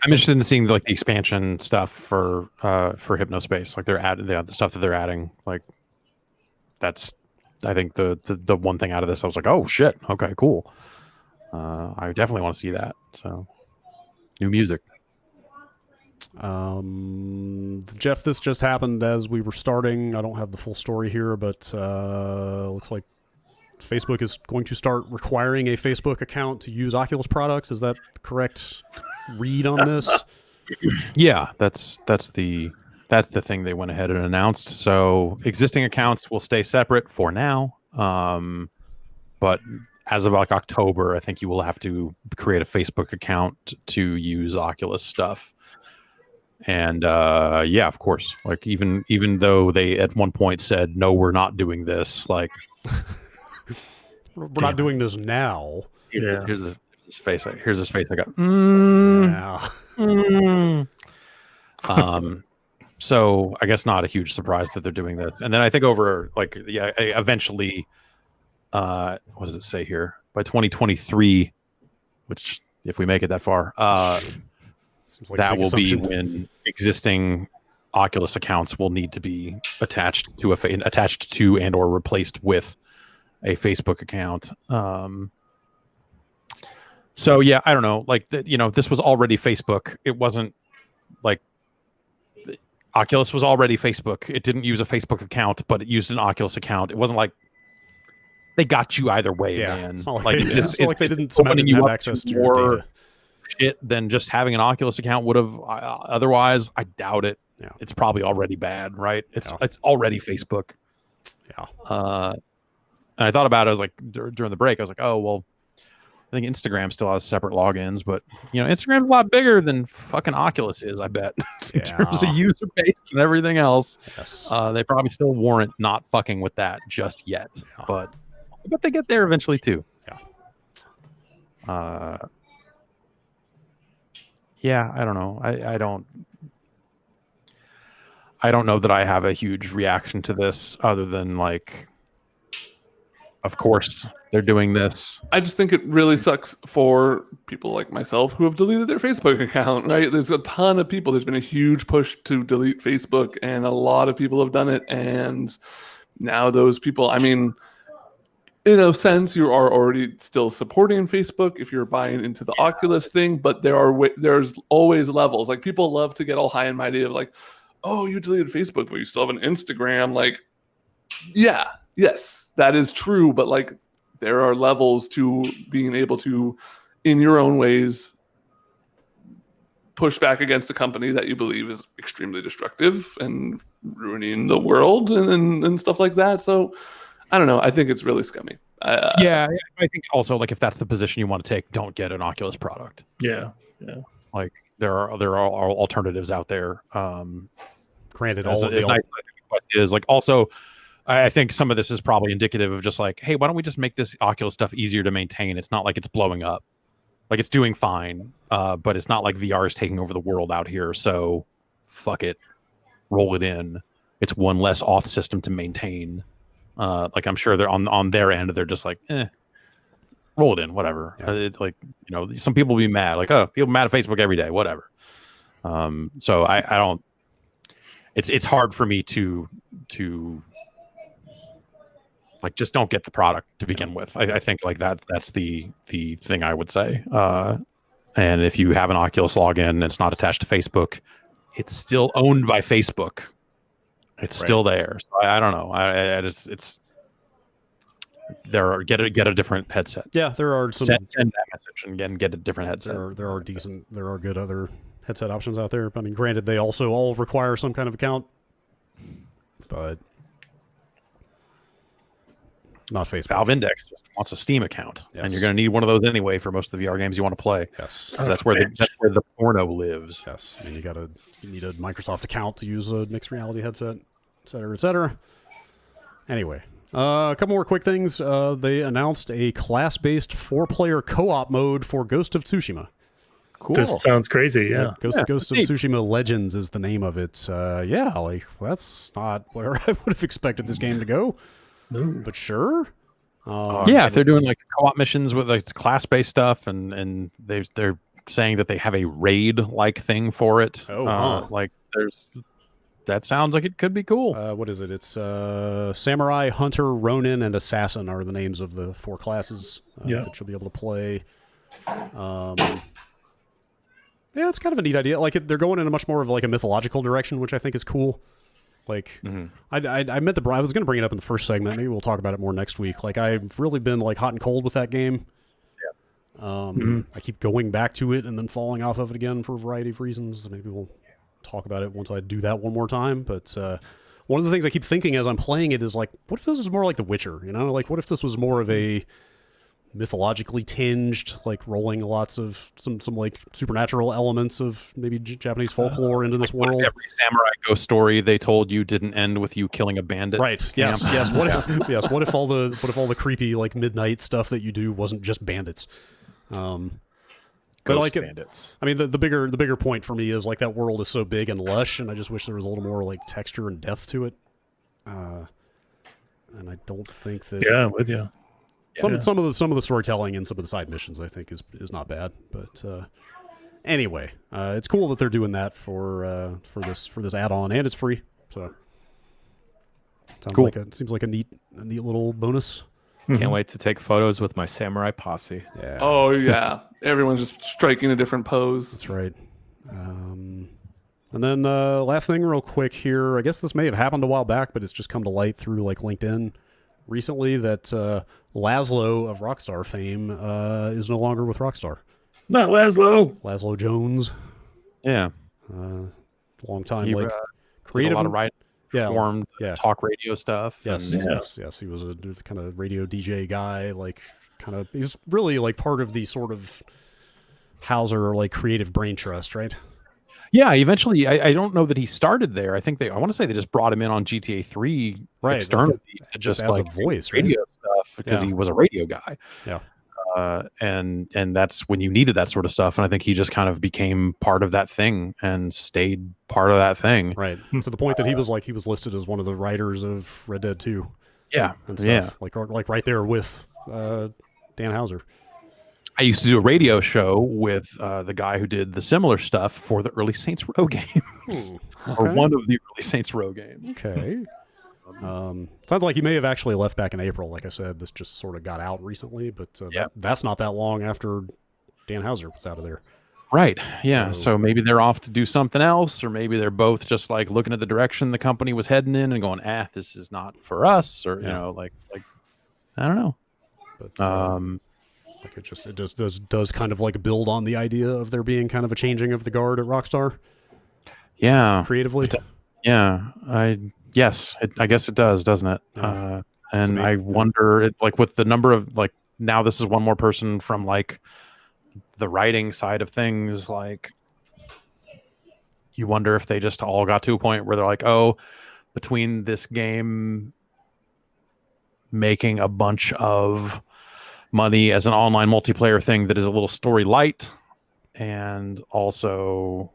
I'm interested in seeing like the expansion stuff for Hypnospace. Like they're adding the stuff that they're adding. Like that's, I think the one thing out of this, I was like, oh shit, okay, cool. I definitely want to see that. So new music. Jeff, this just happened as we were starting. I don't have the full story here, but looks like Facebook is going to start requiring a Facebook account to use Oculus products. Is that the correct read on this? Yeah, that's the thing they went ahead and announced. So existing accounts will stay separate for now, but as of like October, I think you will have to create a Facebook account to use Oculus stuff. And yeah, of course, like even though they at one point said no, we're not doing this, like we're not doing this now. Yeah. Here's his face. Here's his face. I got. So I guess not a huge surprise that they're doing this. And then I think over like eventually, what does it say here? By 2023, which if we make it that far, Seems like that will assumption. be when existing Oculus accounts will need to be attached to and or replaced with a Facebook account. So yeah, I don't know. Like this was already Facebook. It wasn't like Oculus was already Facebook. It didn't use a Facebook account, but it used an Oculus account. It wasn't like they got you either way, man. It's not like, it's not like they didn't opening you have up access to to your more data. shit than just having an Oculus account would have. Otherwise, I doubt it. Yeah. It's probably already bad, right? It's already Facebook. Yeah. And I thought about it. I was like during the break, I was like, oh well, I think Instagram still has separate logins, but Instagram's a lot bigger than fucking Oculus is. I bet in terms of user base and everything else. Yes. They probably still warrant not fucking with that just yet, but they get there eventually too. Yeah. Yeah, I don't know. I don't know that I have a huge reaction to this other than like, of course they're doing this. I just think it really sucks for people like myself who have deleted their Facebook account, right? There's a ton of people. There's been a huge push to delete Facebook, and a lot of people have done it. And now those people, I mean, in a sense, you are already still supporting Facebook if you're buying into the Oculus thing, but there's always levels. Like people love to get all high and mighty of like, oh, you deleted Facebook, but you still have an Instagram. Like, yeah, yes, that is true. But like, there are levels to being able to, in your own ways, push back against a company that you believe is extremely destructive and ruining the world and stuff like that. So I don't know. I think it's really scummy. Yeah, I think also like if that's the position you want to take, don't get an Oculus product. Yeah. Like there are alternatives out there. Granted, As all of nice the as the question is like also, I think some of this is probably indicative of just like, hey, why don't we just make this Oculus stuff easier to maintain? It's not like it's blowing up. Like it's doing fine, but it's not like VR is taking over the world out here. So fuck it, roll it in. It's one less auth system to maintain. Like I'm sure they're on their end, they're just like, roll it in, whatever. Yeah. Some people will be mad, like, oh, people mad at Facebook every day, whatever. So I don't. It's hard for me to like just don't get the product to begin with. I think like that's the thing I would say. And if you have an Oculus login and it's not attached to Facebook, it's still owned by Facebook. It's still there. So I don't know. It's get a different headset. Yeah, there are some. Send that message and get a different headset. There are good other headset options out there. I mean, granted, they also all require some kind of account, but Not Facebook. Valve Index just wants a Steam account, Yes. and you're going to need one of those anyway for most of the VR games you want to play. Yes. So that's where the porno lives. Yes. I mean, you need a Microsoft account to use a mixed reality headset, et cetera, et cetera. Anyway, a couple more quick things. They announced a class-based 4-player co-op mode for Ghost of Tsushima. Cool. This sounds crazy. Yeah. Ghost of Tsushima Legends is the name of it. That's not where I would have expected this game to go. No. But sure. If they're doing like co-op missions with like class-based stuff, and they're saying that they have a raid-like thing for it. Like that sounds like it could be cool. What is it? It's Samurai, Hunter, Ronin, and Assassin are the names of the 4 classes that you'll be able to play. Yeah, it's kind of a neat idea. Like they're going in a much more of like a mythological direction, which I think is cool. Like, I meant to. I was going to bring it up in the first segment. Maybe we'll talk about it more next week. Like, I've really been like hot and cold with that game. Yeah. I keep going back to it and then falling off of it again for a variety of reasons. Maybe we'll talk about it once I do that one more time. But one of the things I keep thinking as I'm playing it is like, what if this was more like The Witcher? You know, like what if this was more of a mythologically tinged, like rolling lots of some like supernatural elements of maybe Japanese folklore into this What world. if every Samurai Ghost story they told you didn't end with you killing a bandit? Right. Yes. Yes. What if all the creepy like midnight stuff that you do wasn't just bandits? But like bandits. I mean, the bigger point for me is like that world is so big and lush, and I just wish there was a little more like texture and depth to it. And I don't think that. Yeah, I'm with you. Some of the storytelling and some of the side missions I think is not bad, but anyway, it's cool that they're doing that for this add-on, and it's free. So sounds cool. Seems like a neat little bonus. Can't wait to take photos with my samurai posse. Yeah. Oh yeah, everyone's just striking a different pose. That's right. And then last thing, real quick here. I guess this may have happened a while back, but it's just come to light through like LinkedIn recently that Laszlo of Rockstar fame is no longer with Rockstar. Not Laszlo. Laszlo Jones, Yeah. long time He, like did creative. a lot of formed talk radio stuff. Yes, and- yes. He was a kind of radio DJ guy. Like, he was really like part of the sort of Hauser like creative brain trust, right? Yeah, eventually, I don't know that he started there. I want to say they just brought him in on GTA 3 externally to just as like a voice, radio stuff because he was a radio guy. Yeah. And that's when you needed that sort of stuff. And I think he just kind of became part of that thing and stayed part of that thing. Right. To the point that he was listed as one of the writers of Red Dead 2. Yeah. And stuff. Yeah. Like right there with Dan Hauser. I used to do a radio show with the guy who did the similar stuff for the early Saints Row games, or one of the early Saints Row games. Okay. Sounds like he may have actually left back in April. Like I said, this just sort of got out recently, but that's not that long after Dan Hauser was out of there. Right. Yeah. So maybe they're off to do something else, or maybe they're both just like looking at the direction the company was heading in and going, this is not for us, or you know, like I don't know. But like it does kind of like build on the idea of there being kind of a changing of the guard at Rockstar. Yeah. Creatively. Yeah. I guess it does, doesn't it? Yeah. And I wonder, like with the number of like now, this is one more person from like the writing side of things. Like, you wonder if they just all got to a point where they're like, oh, between this game making a bunch of money as an online multiplayer thing that is a little story light, and also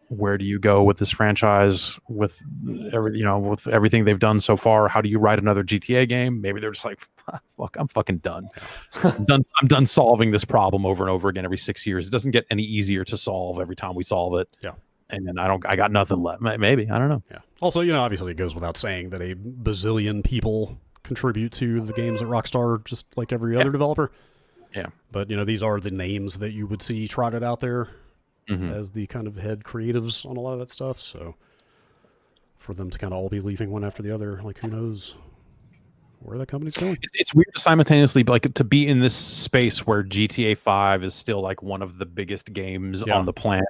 where do you go with this franchise with with everything they've done so far? How do you write another GTA game? Maybe they're just like, fuck, I'm fucking done. I'm done solving this problem over and over again every 6 years. It doesn't get any easier to solve every time we solve it. Yeah. And then I got nothing left. Maybe, I don't know. Yeah. Also, obviously it goes without saying that a bazillion people contribute to the games at Rockstar, just like every other developer. Yeah. But these are the names that you would see trotted out there as the kind of head creatives on a lot of that stuff. So for them to kind of all be leaving one after the other, like who knows where that company's going? It's weird to simultaneously like to be in this space where GTA 5 is still like one of the biggest games on the planet,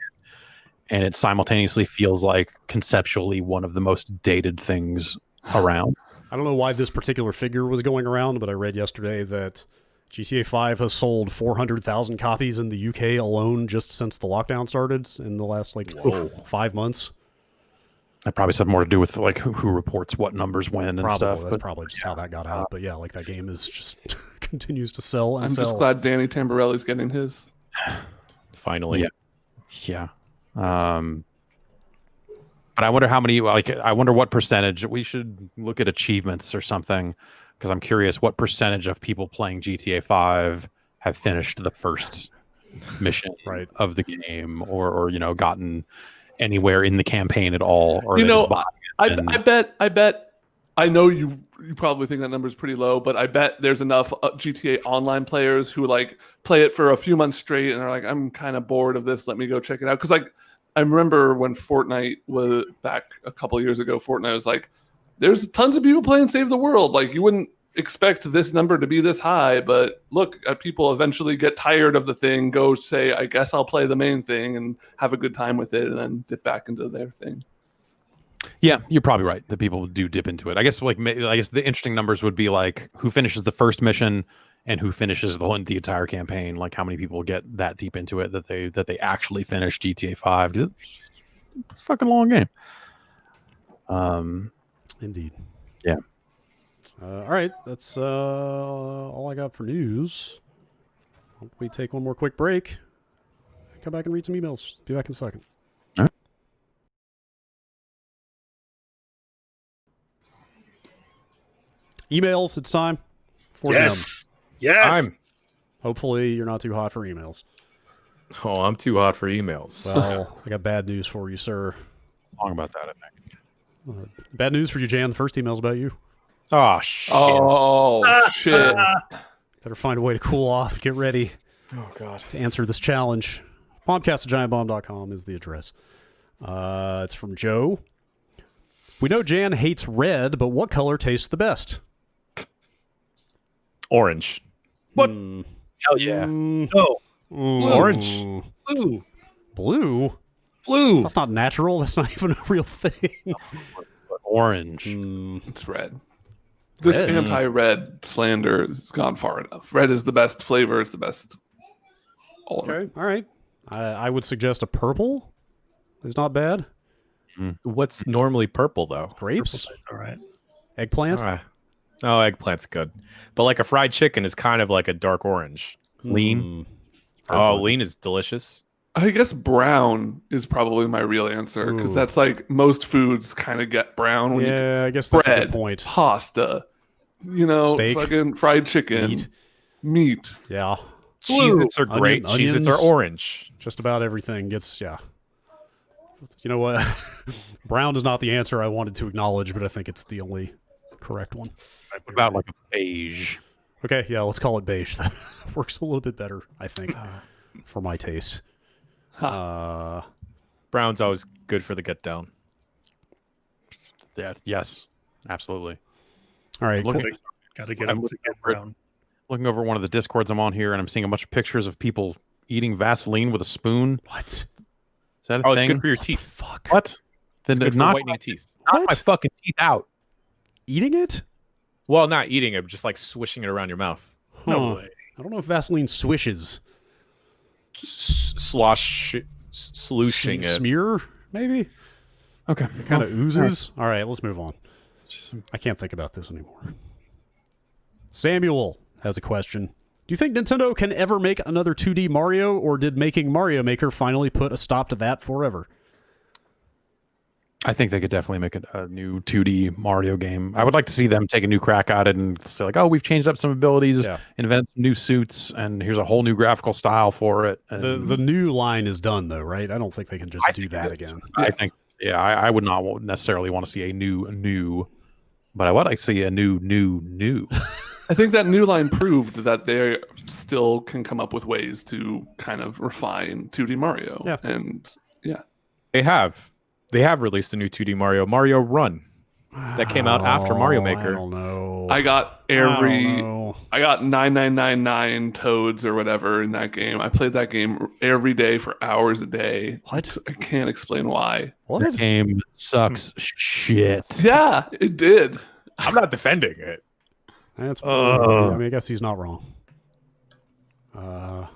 and it simultaneously feels like conceptually one of the most dated things around. I don't know why this particular figure was going around, but I read yesterday that GTA 5 has sold 400,000 copies in the UK alone just since the lockdown started in the last 5 months. That probably has more to do with like who reports what numbers when and stuff. That's probably just how that got out. But yeah, like that game is just continues to sell and I'm sell. just glad Danny Tamborelli's getting his. Finally. Yeah. But I wonder how many, I wonder what percentage. We should look at achievements or something, because I'm curious what percentage of people playing GTA 5 have finished the first mission of the game, or gotten anywhere in the campaign at all. Or I bet. I know you probably think that number is pretty low, but I bet there's enough GTA Online players who play it for a few months straight and are like, I'm kind of bored of this. Let me go check it out. Because I remember when Fortnite was back a couple of years ago, Fortnite was like, there's tons of people playing Save the World. You wouldn't expect this number to be this high, but look, people eventually get tired of the thing, go say, I guess I'll play the main thing and have a good time with it, and then dip back into their thing. Yeah, you're probably right. The people do dip into it. I guess the interesting numbers would be who finishes the first mission and who finishes the entire campaign. Like how many people get that deep into it that they actually finish GTA 5, because it's a fucking long game. Indeed. Yeah. All right, that's all I got for news. Hope we take one more quick break. Come back and read some emails. Be back in a second. All right. Emails, it's time. Yes. Time. Hopefully you're not too hot for emails. Oh, I'm too hot for emails. Well, I got bad news for you, sir. Long about that, I think. Bad news for you, Jan. The first email's about you. Oh, shit. Oh, shit. Better find a way to cool off. Get ready. Oh, God. To answer this challenge. Bombcast@giantbomb.com is the address. It's from Joe. We know Jan hates red, but what color tastes the best? Orange. What? Hell yeah. No. Orange. Blue? Blue. That's not natural. That's not even a real thing. Orange. It's red. This Red? anti-red slander has gone far enough. Red is the best flavor. It's the best. Okay, all right. I would suggest a purple. It's not bad. What's normally purple, though? Grapes? All right. Eggplant? Oh, eggplant's good. But a fried chicken is kind of like a dark orange. Lean. Oh, lean is delicious. I guess brown is probably my real answer, because that's most foods kind of get brown. When I guess that's a bread, good point. pasta, Steak, fucking fried chicken, meat. Yeah. Cheez-Its are great. Cheez-Its are orange. Just about everything gets, You know what? Brown is not the answer I wanted to acknowledge, but I think it's the only correct one. What about a beige? Okay, yeah, let's call it beige. That works a little bit better, I think, for my taste. Brown's always good for the get down. Yeah. Yes. Absolutely. All right. Got to get them to get brown. Looking over one of the Discords I'm on here, and I'm seeing a bunch of pictures of people eating Vaseline with a spoon. What? Is that a Oh, thing? it's good for your teeth. Fuck. What? It's good for not whitening teeth. Not my fucking teeth out. Eating it? Well, not eating it, just swishing it around your mouth. No way. I don't know if Vaseline swishes. Slooshing it. Smear, maybe? Okay. It kind of oozes. All right, let's move on. I can't think about this anymore. Samuel has a question. Do you think Nintendo can ever make another 2D Mario, or did making Mario Maker finally put a stop to that forever? I think they could definitely make a new 2D Mario game. I would like to see them take a new crack at it and say oh, we've changed up some abilities, invented some new suits, and here's a whole new graphical style for it. And The new line is done, though, right? I don't think they can just do that again. I think, I would not necessarily want to see a new, but I would like to see a new. I think that new line proved that they still can come up with ways to kind of refine 2D Mario. Yeah. And They have released a new 2D Mario Run, that came out after Mario Maker. I don't know. I got I got 9999 toads or whatever in that game. I played that game every day for hours a day. What? I can't explain why. What? The game sucks shit. Yeah, it did. I'm not defending it. That's I mean, I guess he's not wrong. Yeah,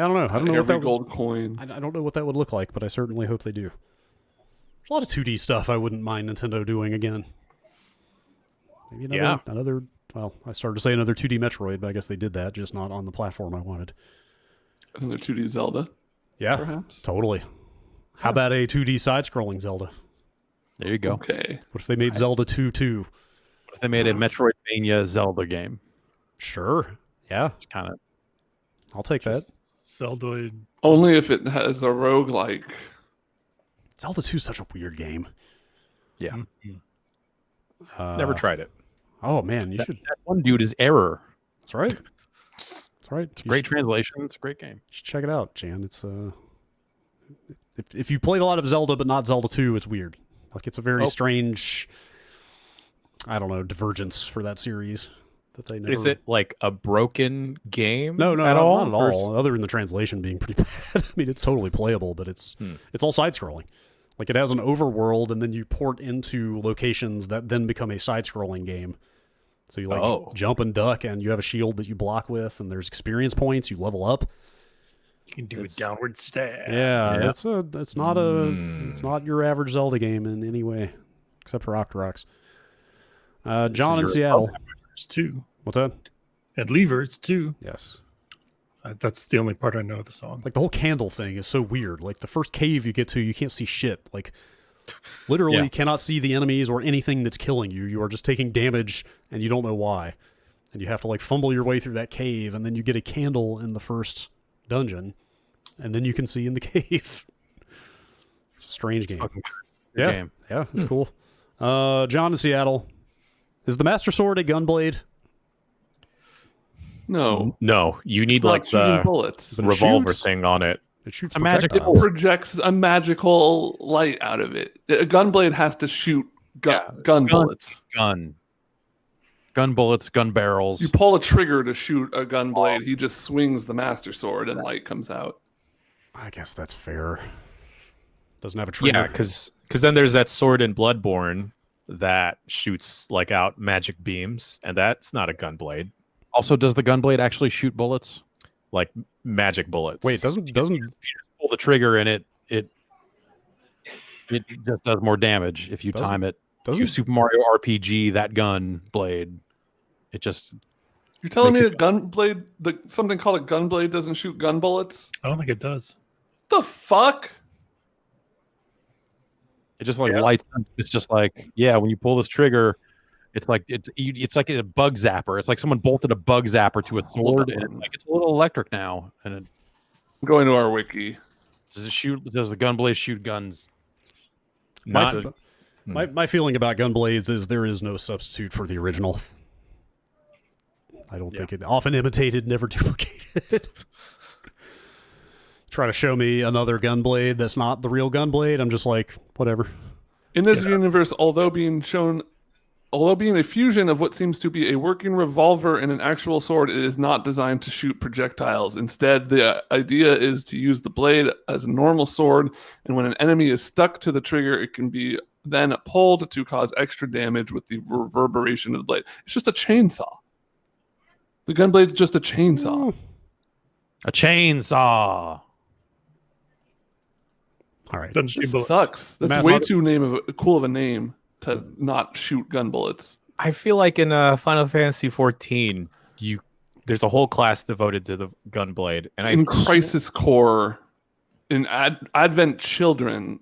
I don't know. I don't know what Every that gold coin. I don't know what that would look like, but I certainly hope they do. There's a lot of 2D stuff I wouldn't mind Nintendo doing again. Maybe another. Well, I started to say another 2D Metroid, but I guess they did that, just not on the platform I wanted. Another 2D Zelda. Yeah, perhaps. Totally. How about a 2D side-scrolling Zelda? There you go. Okay. What if they made Zelda 2 too? What if they made a Metroidvania Zelda game? Sure. Yeah, It's kind of I'll take that. Zelda. Only if it has a roguelike. Zelda 2 is such a weird game. yeah. Never tried it. Oh man, you should. That one dude is Error. That's right. That's right. It's a great translation. It's a great game. You should check it out, Jan. It's if you played a lot of Zelda but not Zelda 2, it's weird. Like it's a very strange, I don't know, divergence for that series that they never. Is it like a broken game? No, at not all? at all. Other than the translation being pretty bad. I mean, it's totally playable, but it's all side scrolling. Like it has an overworld, and then you port into locations that then become a side scrolling game. So you jump and duck, and you have a shield that you block with, and there's experience points. You level up. You can do a downward stab. Yeah, it's not your average Zelda game in any way, except for Octoroks. John in Seattle. It's 2. What's that? At Lever, it's 2. Yes. That's the only part I know of the song. Like the whole candle thing is so weird. Like the first cave you get to, you can't see shit. Like literally cannot see the enemies or anything that's killing you. You are just taking damage and you don't know why. And you have to like fumble your way through that cave, and then you get a candle in the first dungeon, and then you can see in the cave. It's a strange game. Game. Yeah, it's cool. John in Seattle. Is the Master Sword a gunblade? No. No, you need It's not like shooting the bullets. revolver shoots. thing on it. It shoots A magic projectiles. It projects a magical light out of it. A gunblade has to shoot gun bullets. Gun bullets, gun barrels. You pull a trigger to shoot a gunblade. He just swings the Master Sword and light comes out. I guess that's fair. Doesn't have a trigger. Yeah, because then there's that sword in Bloodborne that shoots like out magic beams, and that's not a gunblade. Also, does the gunblade actually shoot bullets? Like magic bullets. Wait, doesn't Pull the trigger and it just does more damage if you time it. If you Super Mario RPG that gun blade, it just. You're telling me a gunblade, something called a gunblade, doesn't shoot gun bullets? I don't think it does. The fuck? It just like lights. It's just like when you pull this trigger, it's like it's like a bug zapper. It's like someone bolted a bug zapper to a sword, and it's a little electric now. And I'm going to our wiki. does the gunblade shoot guns? My feeling about gunblades is there is no substitute for the original. I don't think it often imitated, never duplicated. Try to show me another gunblade that's not the real gunblade. I'm just like, whatever. In this universe, although being a fusion of what seems to be a working revolver and an actual sword, it is not designed to shoot projectiles. Instead, the idea is to use the blade as a normal sword, and when an enemy is stuck to the trigger, it can be then pulled to cause extra damage with the reverberation of the blade. It's just a chainsaw. The gunblade's just a chainsaw. A chainsaw. All right. Doesn't shoot It bullets. sucks. That's way too cool of a name to not shoot gun bullets. I feel like in Final Fantasy 14, there's a whole class devoted to the gunblade, and in Crisis Core, in Advent Children,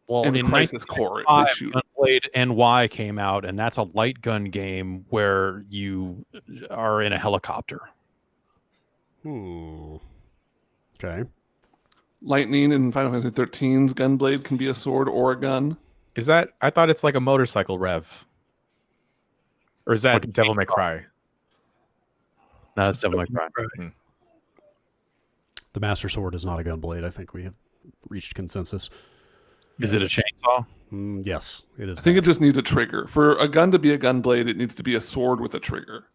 in Crisis Core, they shoot. Gunblade NY came out, and that's a light gun game where you are in a helicopter. Okay. Lightning in Final Fantasy 13's gunblade can be a sword or a gun. is that? I thought it's like a motorcycle rev, or is that Devil May Cry? No, that's Devil May Cry. The Master Sword is not a gunblade. I think we have reached consensus. Is it a chainsaw? Yes, it is. I think it just needs a trigger. For a gun to be a gunblade, it needs to be a sword with a trigger.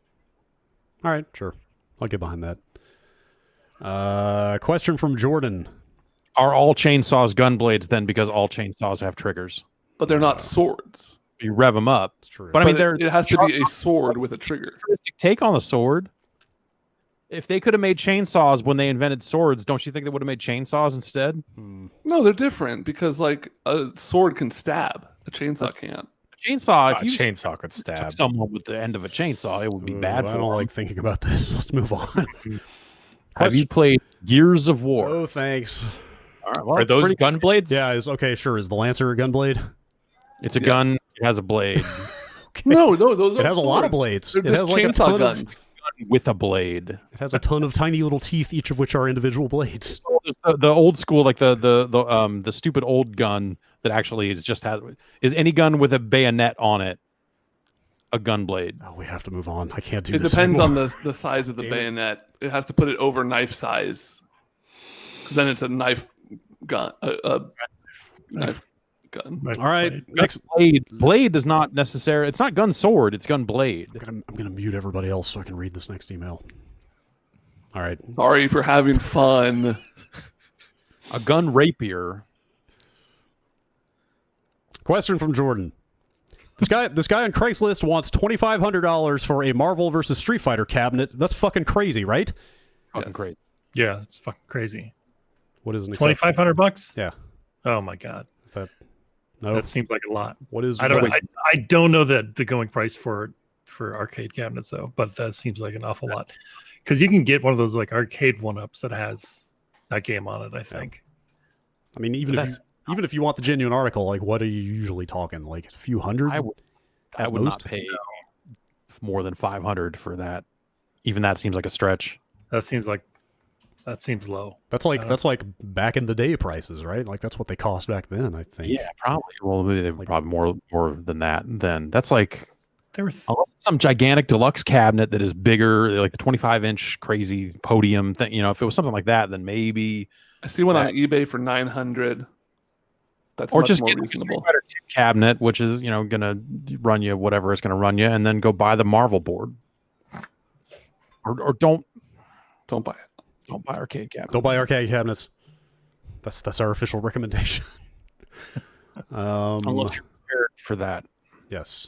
All right, sure. I'll get behind that. Question from Jordan. Are all chainsaws gunblades then because all chainsaws have triggers? But they're not swords. You rev them up. It's true. But I mean, it has to be a sword with a trigger. Take on the sword. If they could have made chainsaws when they invented swords, don't you think they would have made chainsaws instead? No, they're different because like a sword can stab, a chainsaw can't. A chainsaw, if A you chainsaw could stab. someone with the end of a chainsaw, it would be bad I for don't them. like thinking about this. Let's move on. Have you played Gears of War? Oh, thanks. All right, well, Are those pretty- gun blades? Yeah, okay, sure. Is the Lancer a gunblade? It's a gun. It has a blade. No, those are It has a lot of swords. blades. They're It just has like a chainsaw ton guns. of, With a blade. it has a ton of tiny little teeth, each of which are individual blades. The old school, like the stupid old gun that actually is any gun with a bayonet on it a gun blade. Oh, we have to move on. I can't do It this depends anymore. on the size of the Damn it. bayonet. It has to put it over knife size, because then it's a knife gun. Knife gun. All right, next. Blade does not necessarily. It's not gun sword. It's gun blade. I'm gonna mute everybody else so I can read this next email. All right. Sorry for having fun. A gun rapier. Question from Jordan. This guy on Craigslist wants $2,500 for a Marvel vs. Street Fighter cabinet. That's fucking crazy, right? Fucking great. Yeah, it's fucking crazy. What is an accept- $2,500? Yeah. Oh my god, Is that no? that seems like a lot. What is? I don't. what is- I don't know the going price for arcade cabinets though, but that seems like an awful lot. Because you can get one of those like arcade one-ups that has that game on it. I think. I mean, even if you want the genuine article, like, what are you usually talking? Like a few hundred? I would not pay more than 500 for that. Even that seems like a stretch. That seems low. That's like back in the day prices, right? Like that's what they cost back then, I think. Yeah, probably. Well, maybe they probably more than that. Then that's like There were some gigantic deluxe cabinet that is bigger, like the 25-inch crazy podium thing. You know, if it was something like that, then maybe. I see one on eBay for 900. That's Or much just more get a reasonable. Street Fighter 2 cabinet, which is gonna run you whatever it's gonna run you, and then go buy the Marvel board. Or don't Don't buy it. don't buy arcade cabinets. Don't buy arcade cabinets. That's our official recommendation. Unless you're prepared for that. Yes.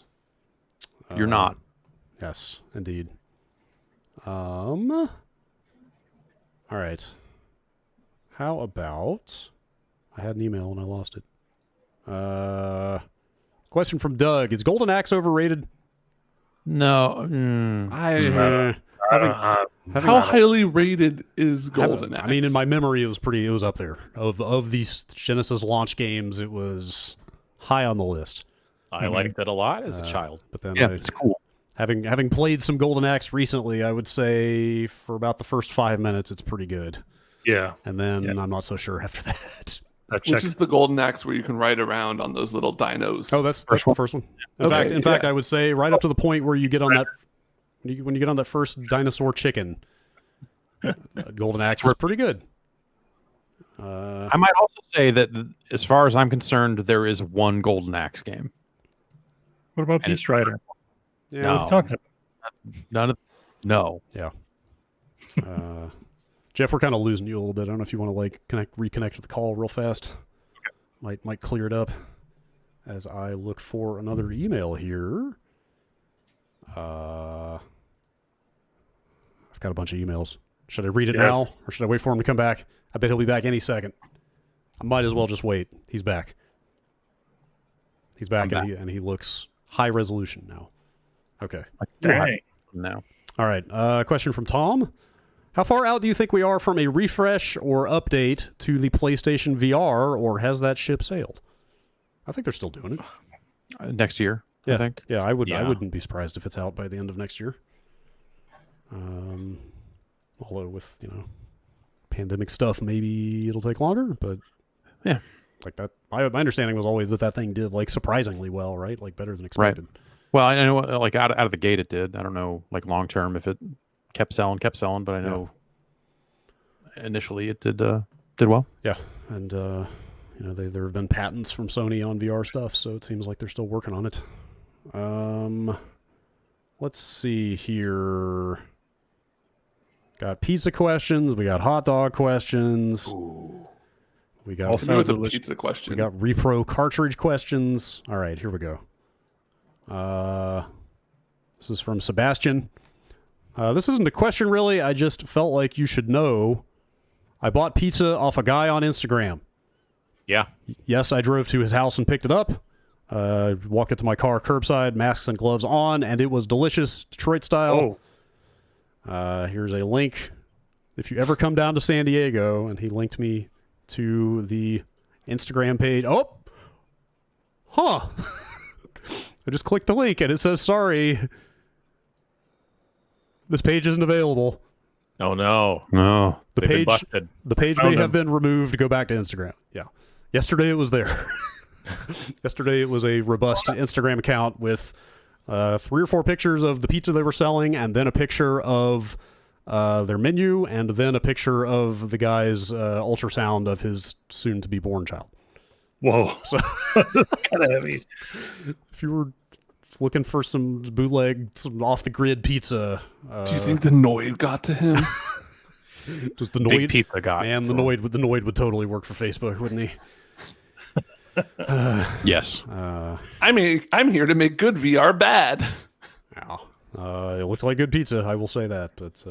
You're not. Yes, indeed. All right. How about I had an email and I lost it. Question from Doug: is Golden Axe overrated? No. How highly rated is Golden Axe? I mean, in my memory, it was up there. Of these Genesis launch games, it was high on the list. I liked it a lot as a child. But then, Yeah, it's cool. having played some Golden Axe recently, I would say for about the first 5 minutes, it's pretty good. yeah. And then I'm not so sure after that. That which checks. is the Golden Axe where you can ride around on those little dinos. Oh, that's the first one. In Okay, fact, yeah. I would say right up to the point where you get on that when you get on that first dinosaur chicken. Golden Axe is pretty good. I might also say that, as far as I'm concerned, there is one Golden Axe game. What about Beast Rider? Yeah. No. What are we talking about? None of. No. Yeah. Jeff, we're kind of losing you a little bit. I don't know if you want to reconnect with the call real fast. Okay. Might clear it up as I look for another email here. I've got a bunch of emails. Should I read it now, or should I wait for him to come back? I bet he'll be back any second. I might as well just wait. He's back. He's back, and he looks high resolution now. Okay. Dang. No. All right. Question from Tom. How far out do you think we are from a refresh or update to the PlayStation VR, or has that ship sailed? I think they're still doing it. Next year, Yeah, I think. Yeah, I Yeah. wouldn't be surprised if it's out by the end of next year. Although with pandemic stuff, maybe it'll take longer. But Yeah. like that. My understanding was always that thing did surprisingly well, right? Like better than expected. Well, I know, like out of the gate, it did. I don't know, like long term, if it kept selling, but I know initially it did well. Yeah, and there have been patents from Sony on VR stuff, so it seems like they're still working on it. Let's see here. Got pizza questions. We got hot dog questions. We got Hit me with the pizza question. We got repro cartridge questions. All right, here we go. This is from Sebastian. This isn't a question, really. I just felt like you should know. I bought pizza off a guy on Instagram. Yeah. Yes, I drove to his house and picked it up. Walked into my car curbside, masks and gloves on, and it was delicious, Detroit style. Here's a link. If you ever come down to San Diego, and he linked me to the Instagram page. Oh! Huh! I just clicked the link, and it says, sorry, this page isn't available. Oh, no. No. The They've been page, busted. the page may have been removed. Go back to Instagram. Yeah. Yesterday it was there. Yesterday it was a robust Instagram account with 3 or 4 pictures of the pizza they were selling, and then a picture of their menu, and then a picture of the guy's ultrasound of his soon-to-be-born child. Whoa. So, That's kind of heavy. if you were looking for some bootleg, some off-the-grid pizza... Do you think the Noid got to him? Just the Big Noid, pizza guy. man, the Noid would totally work for Facebook, wouldn't he? Yes. I'm here to make good VR bad. Wow. It looked like good pizza, I will say that. But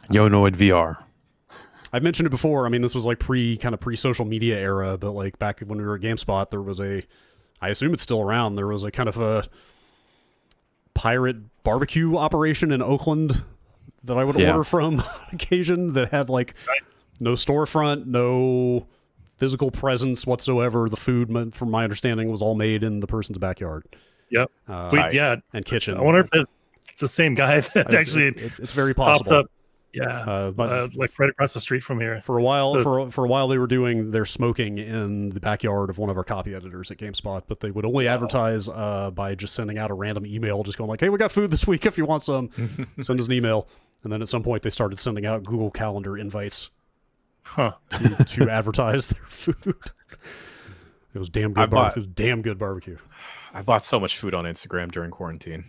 Yonoid VR. I've mentioned it before. I mean, this was like pre-social media era, but like back when we were at GameSpot, there was I assume it's still around, there was a kind of a pirate barbecue operation in Oakland that I would order from on occasion that had like no storefront, no physical presence whatsoever. The food, from my understanding, was all made in the person's backyard. Yep. And kitchen. I wonder if it's the same guy that actually it's very pops possible. up. Yeah, but like right across the street from here. For a while, for a while, they were doing their smoking in the backyard of one of our copy editors at GameSpot, but they would only advertise by just sending out a random email, just going like, "Hey, we got food this week. If you want some, send us an email." And then at some point, they started sending out Google Calendar invites to advertise their food. It was damn good. It was damn good barbecue. I bought so much food on Instagram during quarantine.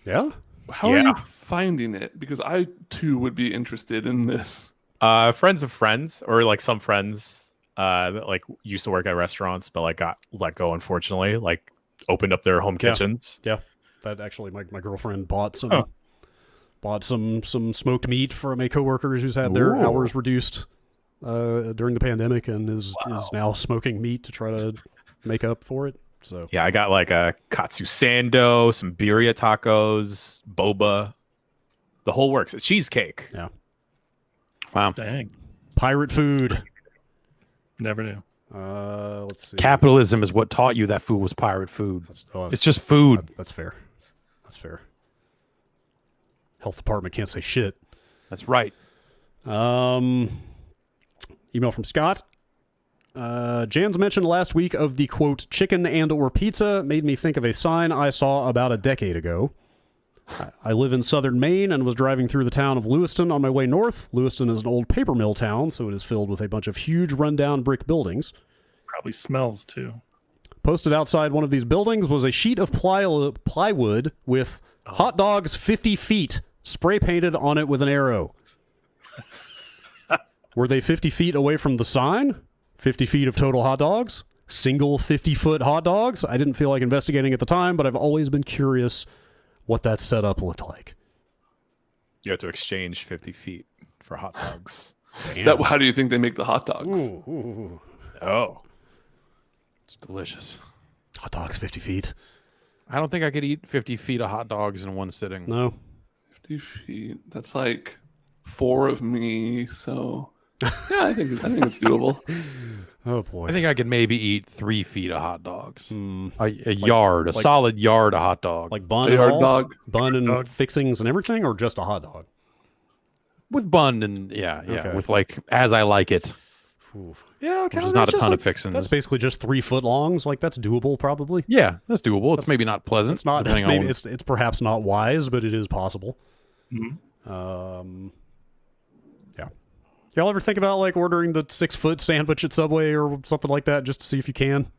Yeah. How are you finding it? Because I too would be interested in this. Friends of friends, or like some friends that like used to work at restaurants, but like got let go, unfortunately. Like opened up their home kitchens. Yeah, that actually, my girlfriend bought some smoked meat from a coworker who's had their hours reduced during the pandemic, and is now smoking meat to try to make up for it. So yeah, I got like a katsu sando, some birria tacos, boba, the whole works. A cheesecake. Yeah. Wow. Dang. Pirate food. Never knew. Let's see. Capitalism is what taught you that food was pirate food. It's just food. That's fair. That's fair. Health department can't say shit. That's right. Email from Scott. Jan's mention last week of the, quote, chicken and or pizza made me think of a sign I saw about a decade ago. I live in southern Maine and was driving through the town of Lewiston on my way north. Lewiston is an old paper mill town, so it is filled with a bunch of huge rundown brick buildings. Probably smells, too. Posted outside one of these buildings was a sheet of plywood with hot dogs 50 feet spray painted on it with an arrow. Were they 50 feet away from the sign? 50 feet of total hot dogs? Single 50-foot hot dogs? I didn't feel like investigating at the time, but I've always been curious what that setup looked like. You have to exchange 50 feet for hot dogs. How do you think they make the hot dogs? Oh. It's delicious. Hot dogs 50 feet? I don't think I could eat 50 feet of hot dogs in one sitting. No. 50 feet. That's like 4 of me, so... Yeah, I think it's doable. Oh boy! I think I could maybe eat 3 feet of hot dogs. A solid yard of hot dog, like bun, a yard dog, bun and fixings and everything, or just a hot dog with bun and with like as I like it. Oof. Yeah, okay. There's not a ton of fixings. That's basically just 3 foot longs. Like that's doable, probably. Yeah, that's doable. It's maybe not pleasant. It's not. It's perhaps not wise, but it is possible. Mm-hmm. Y'all ever think about like ordering the 6-foot sandwich at Subway or something like that just to see if you can?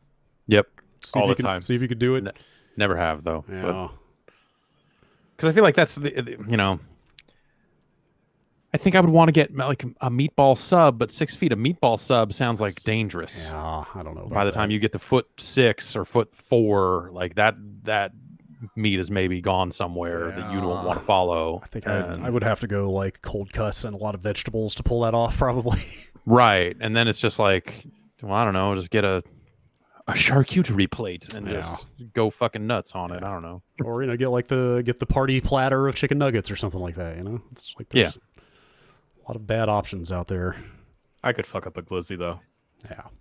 Yep. All the time. See if you could do it. Never have though. Yeah. Because I feel like that's I think I would want to get like a meatball sub, but 6 feet of meatball sub sounds like dangerous. Yeah, I don't know. By the time you get to foot 6 or foot 4, like that meat is maybe gone somewhere that you don't Yeah. want to follow. I think I would have to go like cold cuts and a lot of vegetables to pull that off, probably. Right, and then it's just like, well, I don't know, just get a charcuterie plate and just go fucking nuts on it. I don't know. Or get the party platter of chicken nuggets or something like that. It's like there's a lot of bad options out there. I could fuck up a glizzy though.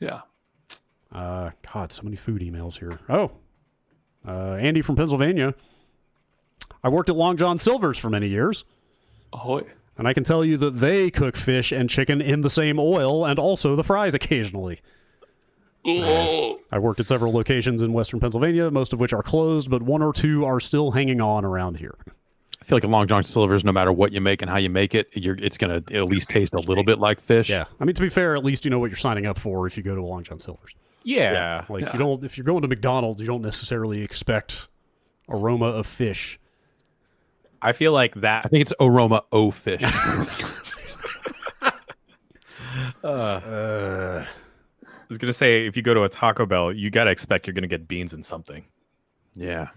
Yeah. God, so many food emails here. Oh, Andy from Pennsylvania. I worked at Long John Silver's for many years, Ahoy. and I can tell you that they cook fish and chicken in the same oil and also the fries occasionally. Oh. I worked at several locations in western Pennsylvania, most of which are closed, but one or two are still hanging on around here. I feel like at Long John Silver's, no matter what you make and how you make it, it's going to at least taste a little bit like fish. Yeah. I mean, to be fair, at least you know what you're signing up for if you go to a Long John Silver's. Yeah. Like, if you're going to McDonald's, you don't necessarily expect aroma of fish. I feel like that. I think it's aroma o fish. I was gonna say, if you go to a Taco Bell, you gotta expect you're gonna get beans and something. Yeah.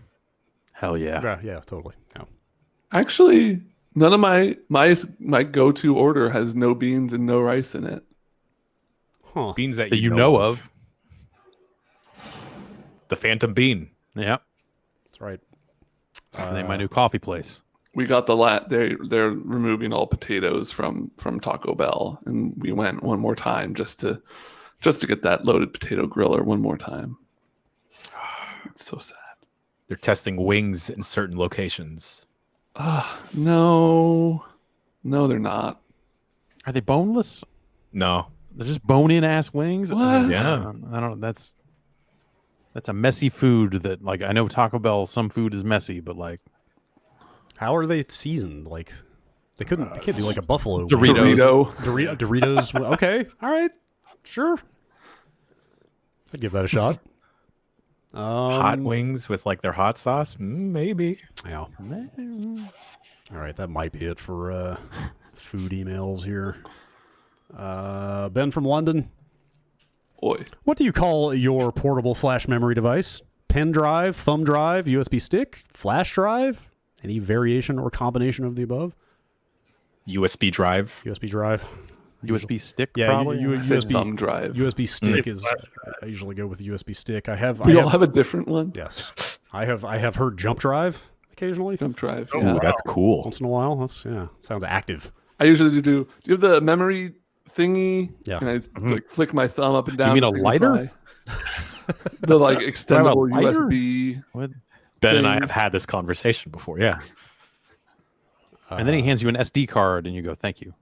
Hell yeah. Yeah, totally. Yeah. Actually, none of my go-to order has no beans and no rice in it. Huh. Beans that That you know of. The Phantom Bean. Yeah. That's right. Name my new coffee place. We got they're removing all potatoes from Taco Bell, and we went one more time just to get that loaded potato griller one more time. It's so sad. They're testing wings in certain locations. No, they're not. Are they boneless? No. They're just bone-in ass wings? What? Yeah. I don't that's a messy food that, like, I know Taco Bell, some food is messy, but like, How are they seasoned? Like, they can't do like a buffalo. Doritos. Doritos. Okay. All right. Sure. I'd give that a shot. Hot wings with like their hot sauce? Maybe. Yeah. All right. That might be it for food emails here. Ben from London. Oi. What do you call your portable flash memory device? Pen drive, thumb drive, USB stick, flash drive? Any variation or combination of the above? USB drive. USB drive. USB stick, Yeah, probably? I said USB thumb drive. USB stick is. I usually go with USB stick. We all have a different one. Yes, I have heard jump drive occasionally. Jump drive. Oh, Yeah. that's cool. Once in a while. Sounds active. I usually do. Do you have the memory thingy? Yeah. And I like flick my thumb up and down. mean to a lighter? signify the like extendable lighter? USB. What? Ben and I have had this conversation before. Yeah. And then he hands you an SD card, and you go, "Thank you."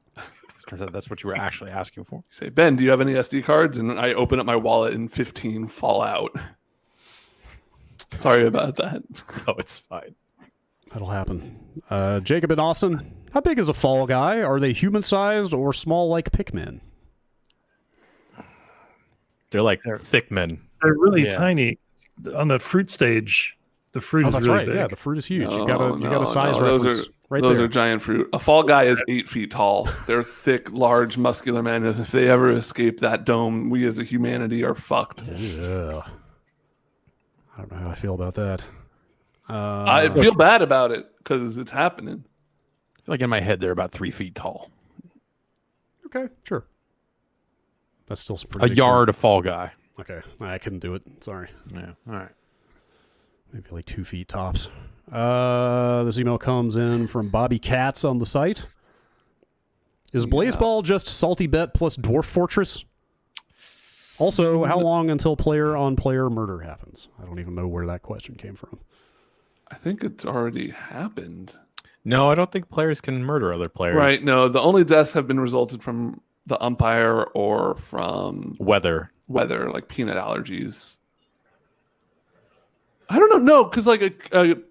Turns out that's what you were actually asking for. You say, Ben, do you have any SD cards? And I open up my wallet and 15 fall out. Sorry about that. Oh, it's fine. That'll happen. Jacob and Austin. How big is a fall guy? Are they human-sized or small like Pikmin? They're like thick men. They're really Yeah. tiny. On the fruit stage, the fruit Oh, is that's really right. big. Yeah, the fruit is huge. No, you got a size no, reference right those there. are giant fruit. A fall guy is 8 feet tall. They're thick, large, muscular men. If they ever escape that dome, we as a humanity are fucked. Yeah. I don't know how I feel about that. I feel bad about it because it's happening. I feel like in my head, they're about 3 feet tall. Okay, sure. That's still some A pretty big yard of Fall Guy. fruit. Okay, I couldn't do it. Sorry. Yeah. All right. Maybe like 2 feet tops. This email comes in from Bobby Katz on the site. Is Blazeball just Salty Bet plus Dwarf Fortress? Also, how long until player-on-player murder happens? I don't even know where that question came from. I think it's already happened. No, I don't think players can murder other players. Right. No, the only deaths have been resulted from the umpire or from Weather. weather, like peanut allergies. I don't know. No, because like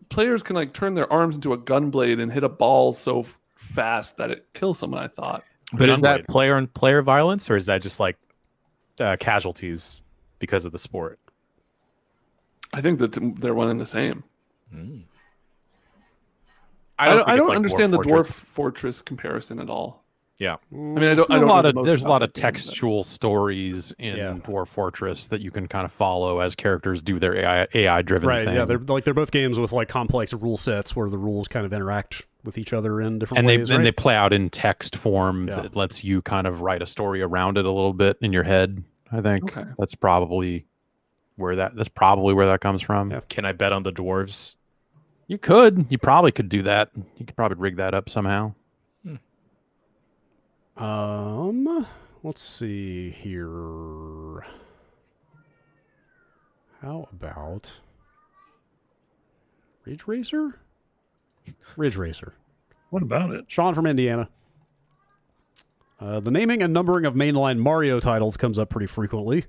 players can like turn their arms into a gunblade and hit a ball so fast that it kills someone. I thought. But is that Gunblade. player-on-player violence, or is that just like casualties because of the sport? I think that they're one and the same. Mm. I don't think it's like understand the Dwarf Fortress. Fortress comparison at all. Yeah. I mean, I don't There's know the most there's a about lot of that game, but- textual stories in Yeah. Dwarf Fortress that you can kind of follow as characters do their AI driven Right. thing. Yeah. They're both games with like complex rule sets where the rules kind of interact with each other in different and ways. they play out in text form Yeah. that lets you kind of write a story around it a little bit in your head. I think Okay. that's probably where that comes from. Yeah. Can I bet on the dwarves? You probably could do that. You could probably rig that up somehow. Let's see here. How about Ridge Racer? Ridge Racer. What about it? Sean from Indiana. The naming and numbering of mainline Mario titles comes up pretty frequently.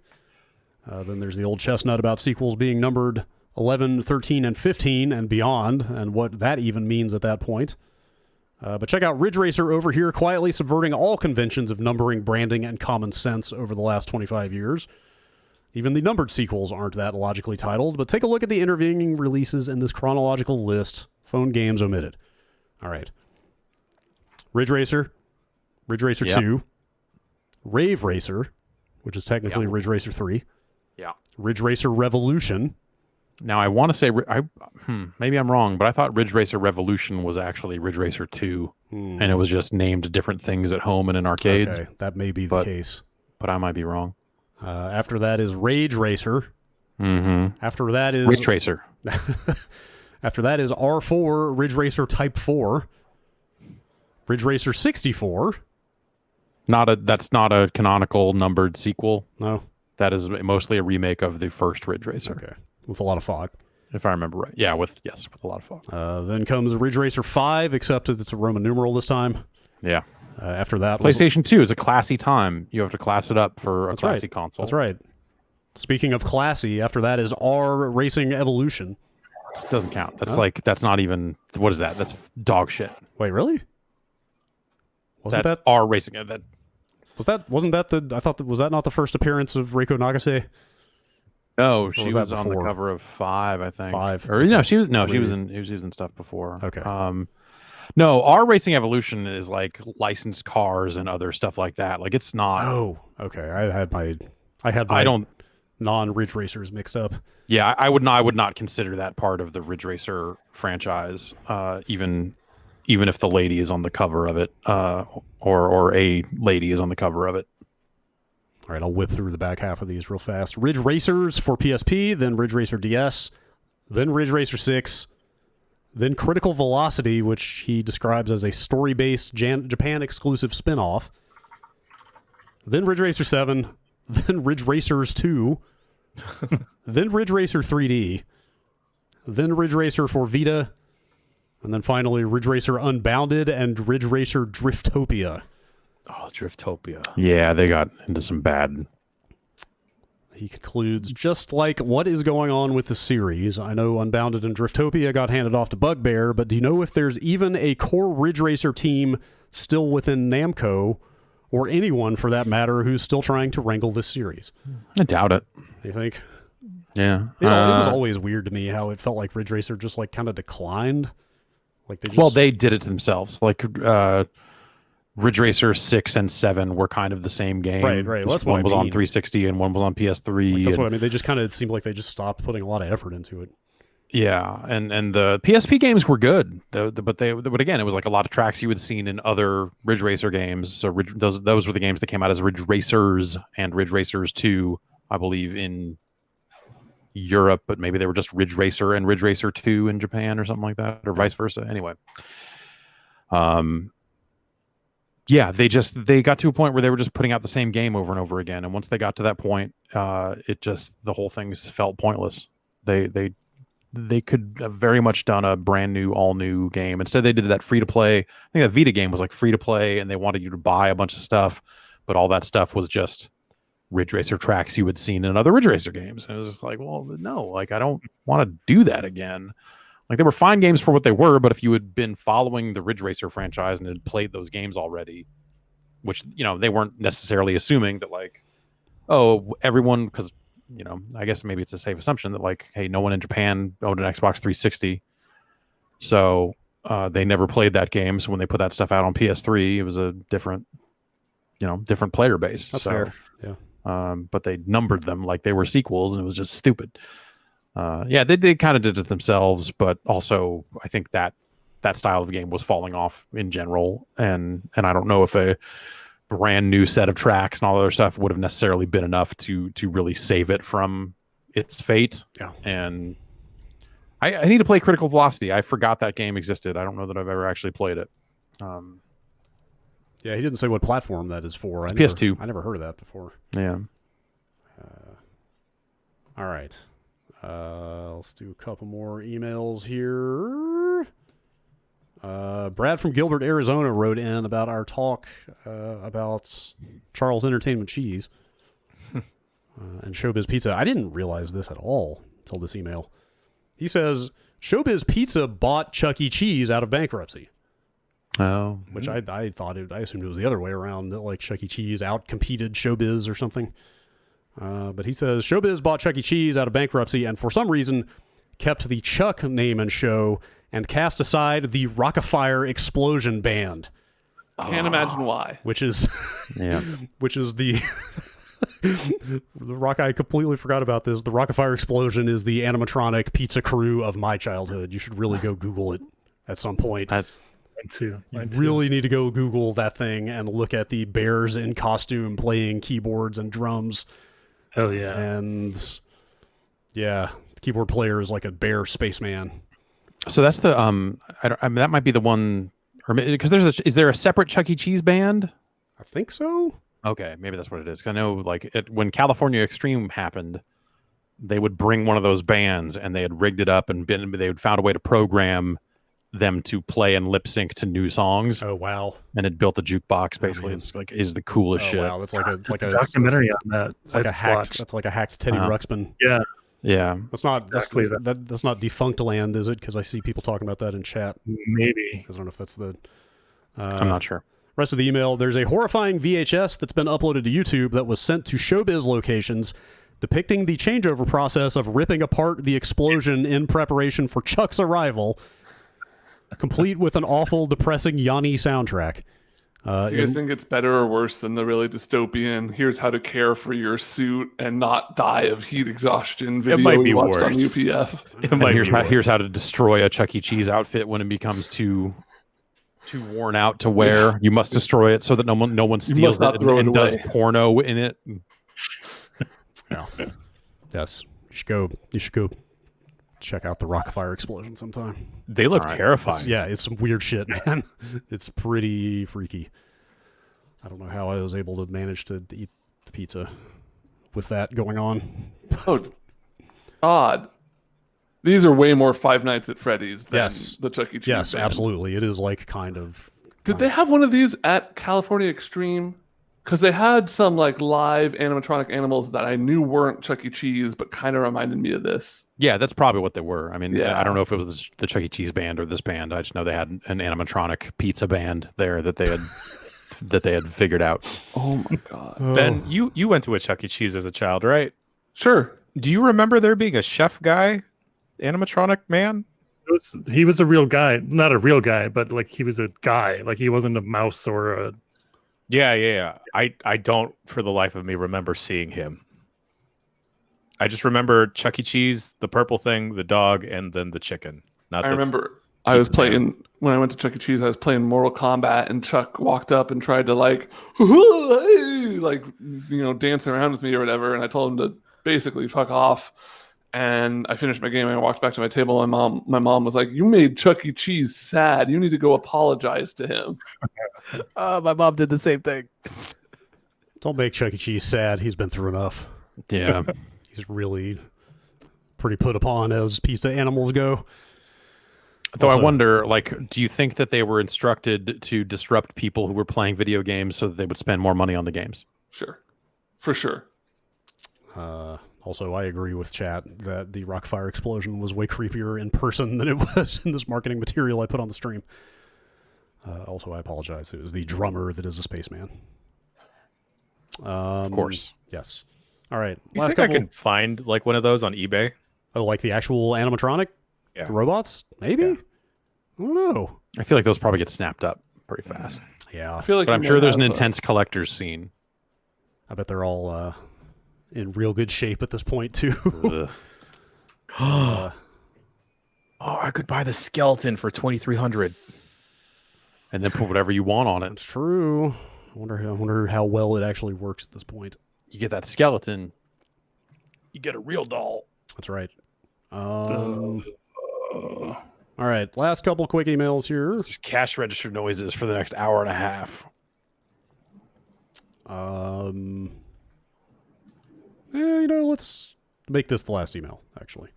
Then there's the old chestnut about sequels being numbered 11, 13, and 15 and beyond, and what that even means at that point. But check out Ridge Racer over here, quietly subverting all conventions of numbering, branding, and common sense over the last 25 years. Even the numbered sequels aren't that logically titled, but take a look at the intervening releases in this chronological list. Phone games omitted. All right. Ridge Racer 2, Rave Racer, which is technically Ridge Racer 3, Ridge Racer Revolution. Now I want to say maybe I'm wrong, but I thought Ridge Racer Revolution was actually Ridge Racer 2, and it was just named different things at home and in arcades. Okay, that may be the case. But I might be wrong. After that is Rage Racer. Mm-hmm. After that is Ridge Tracer. After that is R4 Ridge Racer Type 4, Ridge Racer 64. That's not a canonical numbered sequel. No. That is mostly a remake of the first Ridge Racer. Okay. With a lot of fog. If I remember right. Yeah, with a lot of fog. Then comes Ridge Racer 5, except it's a Roman numeral this time. Yeah. After that was PlayStation 2 is a classy time. You have to class it up for a classy console. That's right. Speaking of classy, after that is R Racing Evolution. This doesn't count. That's not even, what is that? That's dog shit. Wait, really? Wasn't that R Racing? wasn't that I thought was that not the first appearance of Reiko Nagase? No, she was was that on the before? cover of 5, I think. 5. Or she was Maybe. in stuff before. Okay. No, R Racing Evolution is like licensed cars and other stuff like that. Like it's not. Oh, okay. I had my non-Ridge Racers mixed up. Yeah, I would not consider that part of the Ridge Racer franchise, even if the lady is on the cover of it, or a lady is on the cover of it. All right, I'll whip through the back half of these real fast. Ridge Racers for PSP, then Ridge Racer DS, then Ridge Racer 6, then Critical Velocity, which he describes as a story-based Japan-exclusive spin-off, then Ridge Racer 7, then Ridge Racers 2, then Ridge Racer 3D, then Ridge Racer for Vita, and then finally Ridge Racer Unbounded and Ridge Racer Driftopia. Oh, Driftopia. Yeah, they got into some bad. He concludes, just like what is going on with the series, I know Unbounded and Driftopia got handed off to Bugbear, but do you know if there's even a core Ridge Racer team still within Namco, or anyone for that matter, who's still trying to wrangle this series? I doubt it. You think? Yeah. It was always weird to me how it felt like Ridge Racer just like kind of declined. Like they just, Well, they did it themselves. Like Ridge Racer 6 and 7 were kind of the same game. Right. Well, that's what one I was on mean. 360 and one was on PS3. That's what I mean. They just kind of, it seemed like they just stopped putting a lot of effort into it. Yeah, and the PSP games were good, but again, it was like a lot of tracks you had seen in other Ridge Racer games. So those were the games that came out as Ridge Racers and Ridge Racers 2, I believe, in Europe, but maybe they were just Ridge Racer and Ridge Racer 2 in Japan or something like that, or vice versa. Anyway, yeah, they got to a point where they were just putting out the same game over and over again, and once they got to that point, the whole thing felt pointless. They could have very much done a brand new, all new game. Instead, they did that free to play. I think that Vita game was like free to play, and they wanted you to buy a bunch of stuff, but all that stuff was just Ridge Racer tracks you had seen in other Ridge Racer games. And it was just like, well, no, like I don't want to do that again. Like they were fine games for what they were, but if you had been following the Ridge Racer franchise and had played those games already, which they weren't necessarily assuming that like, oh, everyone, because I guess maybe it's a safe assumption that like, hey, no one in Japan owned an Xbox 360. So they never played that game, so when they put that stuff out on PS3, it was a different player base. That's so, fair. Yeah. But they numbered them like they were sequels, and it was just stupid. They kind of did it themselves, but also I think that style of game was falling off in general, and I don't know if a brand new set of tracks and all other stuff would have necessarily been enough to really save it from its fate. Yeah. And I need to play Critical Velocity. I forgot that game existed. I don't know that I've ever actually played it. Yeah, he didn't say what platform that is for. It's PS2. I never heard of that before. Yeah. All right. Let's do a couple more emails here. Brad from Gilbert, Arizona wrote in about our talk about Charles Entertainment Cheese and Showbiz Pizza. I didn't realize this at all until this email. He says, Showbiz Pizza bought Chuck E. Cheese out of bankruptcy. Oh. Which I assumed it was the other way around, that like Chuck E. Cheese out-competed Showbiz or something. But he says, Showbiz bought Chuck E. Cheese out of bankruptcy and for some reason kept the Chuck name and show and cast aside the Rock-afire Explosion band. Can't imagine why. Which is the the rock. I completely forgot about this. The Rock-afire Explosion is the animatronic pizza crew of my childhood. You should really go Google it at some point. That's Mine too. Really need to go Google that thing and look at the bears in costume playing keyboards and drums. Hell yeah. And yeah, the keyboard player is like a bear spaceman. so that's the that might be the one, or because is there a separate Chuck E. Cheese band? I think so. Okay, maybe that's what it is. 'Cause I know, like, when California Extreme happened, they would bring one of those bands, and they had rigged it up, and they had found a way to program them to play and lip sync to new songs. Oh wow! And it built a jukebox. Basically, man. it's like is the coolest shit. Wow, that's like a documentary on that. It's like a hacked. That's like a hacked Teddy Ruxpin. Yeah. Yeah, that's not Exactly that's not Defunct Land, is it? Because I see people talking about that in chat. Maybe. I don't know if that's the. I'm not sure. Rest of the email. There's a horrifying VHS that's been uploaded to YouTube that was sent to Showbiz locations, depicting the changeover process of ripping apart the explosion in preparation for Chuck's arrival, complete with an awful, depressing Yanni soundtrack. Do you guys think it's better or worse than the really dystopian, here's how to care for your suit and not die of heat exhaustion video might be we watched on worse. UPF? Here's how to destroy a Chuck E. Cheese outfit when it becomes too worn out to wear. You must destroy it so that no one steals it and does porno in it. Yeah. Yes. You should go check out the Rock-afire Explosion sometime. They look terrifying. It's some weird shit, man. It's pretty freaky. I don't know how I was able to manage to eat the pizza with that going on. Oh, odd. These are way more Five Nights at Freddy's than the Chuck E. Cheese. Yes, band. absolutely. It is like kind of. Did they have one of these at California Extreme? Because they had some like live animatronic animals that I knew weren't Chuck E. Cheese, but kind of reminded me of this. Yeah, that's probably what they were. I mean, Yeah. I don't know if it was the Chuck E. Cheese band or this band. I just know they had an animatronic pizza band there that they had that they had figured out. Oh my god. Ben, you went to a Chuck E. Cheese as a child, right? Sure. Do you remember there being a chef guy, animatronic man? He was a real guy. Not a real guy, but like he was a guy. Like he wasn't a mouse or a. Yeah. I don't, for the life of me, remember seeing him. I just remember Chuck E. Cheese, the purple thing, the dog, and then the chicken. I remember I was playing, when I went to Chuck E. Cheese, I was playing Mortal Kombat, and Chuck walked up and tried to like, hey, like, dance around with me or whatever, and I told him to basically fuck off. And I finished my game and I walked back to my table, and my mom was like, you made Chuck E. Cheese sad. You need to go apologize to him. My mom did the same thing. Don't make Chuck E. Cheese sad. He's been through enough. Yeah. He's really pretty put upon as pizza animals go. Though Also, I wonder, like, do you think that they were instructed to disrupt people who were playing video games so that they would spend more money on the games? Sure. For sure. Also, I agree with chat that the Rock-afire Explosion was way creepier in person than it was in this marketing material I put on the stream. Also, I apologize. It was the drummer that is a spaceman. Of course. Yes. All right. You think I could find like one of those on eBay? Oh, like the actual animatronic? Yeah. The robots? Maybe? Yeah. I don't know. I feel like those probably get snapped up pretty fast. Yeah, I feel like But you I'm may sure there's an have, intense collector's scene. I bet they're all in real good shape at this point too. Ugh. uh, Oh, I could buy the skeleton for 2,300. And then put whatever you want on it. That's true. I wonder how well it actually works at this point. You get that skeleton, you get a real doll. That's right. All right, last couple quick emails here. Just cash register noises for the next hour and a half. Let's make this the last email, actually.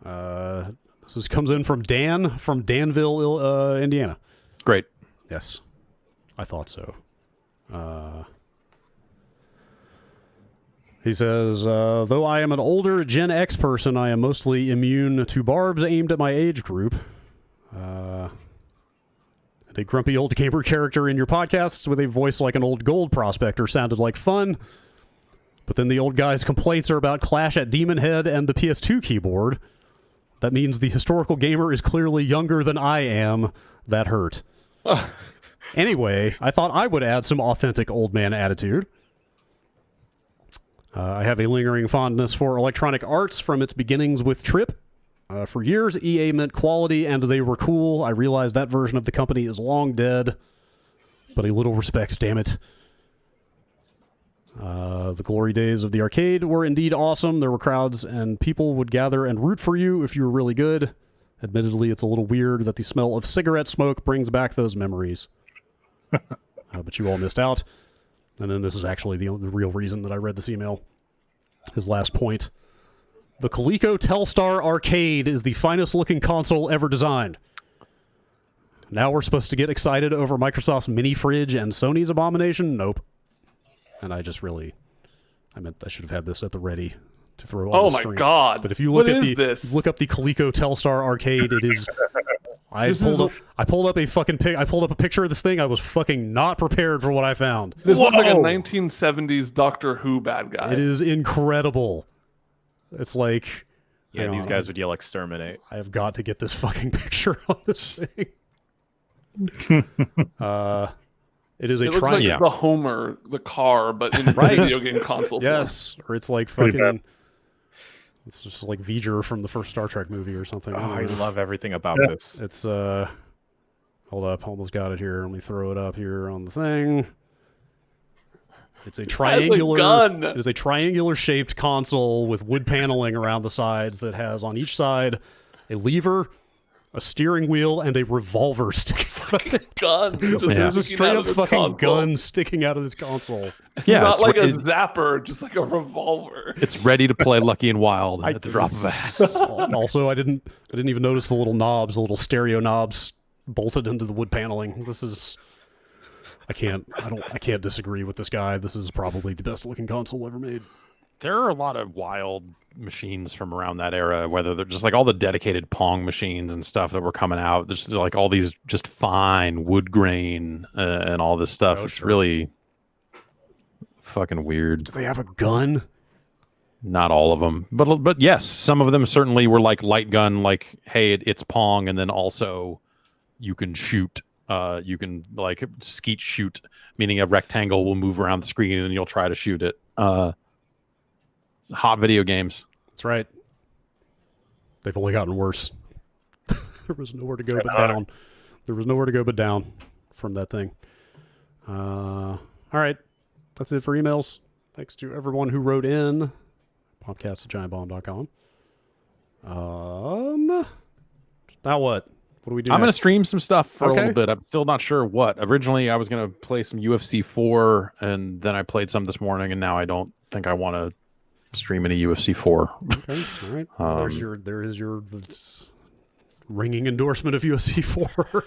Comes in from Dan from Danville, Indiana. Great. Yes, I thought so. He says, though I am an older Gen X person, I am mostly immune to barbs aimed at my age group. A grumpy old gamer character in your podcasts with a voice like an old gold prospector sounded like fun. But then the old guy's complaints are about Clash at Demon Head and the PS2 keyboard. That means the historical gamer is clearly younger than I am. That hurt. Anyway, I thought I would add some authentic old man attitude. I have a lingering fondness for Electronic Arts from its beginnings with Trip. For years, EA meant quality, and they were cool. I realize that version of the company is long dead, but a little respect, damn it. The glory days of the arcade were indeed awesome. There were crowds, and people would gather and root for you if you were really good. Admittedly, it's a little weird that the smell of cigarette smoke brings back those memories. But you all missed out. And then this is actually the real reason that I read this email. His last point. The Coleco Telstar Arcade is the finest looking console ever designed. Now we're supposed to get excited over Microsoft's mini fridge and Sony's abomination? Nope. And I should have had this at the ready to throw on Oh the my stream. god! But if you look What at is this? look up the Coleco Telstar Arcade, it is. I pulled up a picture of this thing. I was fucking not prepared for what I found. This looks like a Whoa. 1970s Doctor Who bad guy. It is incredible. It's like, Yeah, hang these on, guys would yell exterminate. I have got to get this fucking picture on this thing. It is a It looks triangle. like the Homer, the car, but in Right. video game console form. Yes, or it's like Pretty fucking. It's just like V'ger from the first Star Trek movie or something. Oh, I I don't know. love everything about Yeah. this. It's hold up, almost got it here. Let me throw it up here on the thing. It's a triangular gun. It is a triangular shaped console with wood paneling around the sides that has on each side a lever, a steering wheel, and a revolver sticking out of it. Gun. Just There's a sticking straight out up of this fucking console. gun sticking out of this console. Yeah, Not it's, like a it- zapper, just like a revolver. it's ready to play Lucky and Wild at the drop of a hat. Also, I didn't even notice the little knobs, the little stereo knobs bolted into the wood paneling. This is I can't disagree with this guy. This is probably the best looking console ever made. There are a lot of wild machines from around that era, whether they're just like all the dedicated Pong machines and stuff that were coming out. There's like all these just fine wood grain and all this stuff. Oh, It's sure. really fucking weird. Do they have a gun? Not all of them, but yes, some of them certainly were like light gun, like hey, it's Pong, and then also you can shoot. You can like skeet shoot, meaning a rectangle will move around the screen and you'll try to shoot it. Hot video games. That's right. They've only gotten worse. There was nowhere to go but hotter. down. There was nowhere to go but down from that thing. All right. That's it for emails. Thanks to everyone who wrote in. Bombcast@giantbomb.com. Now what? What do we do I'm going to next? stream some stuff for a Okay. little bit. I'm still not sure what. Originally, I was going to play some UFC 4, and then I played some this morning, and now I don't think I want to stream any UFC 4. Okay. All right. There is your ringing endorsement of UFC 4.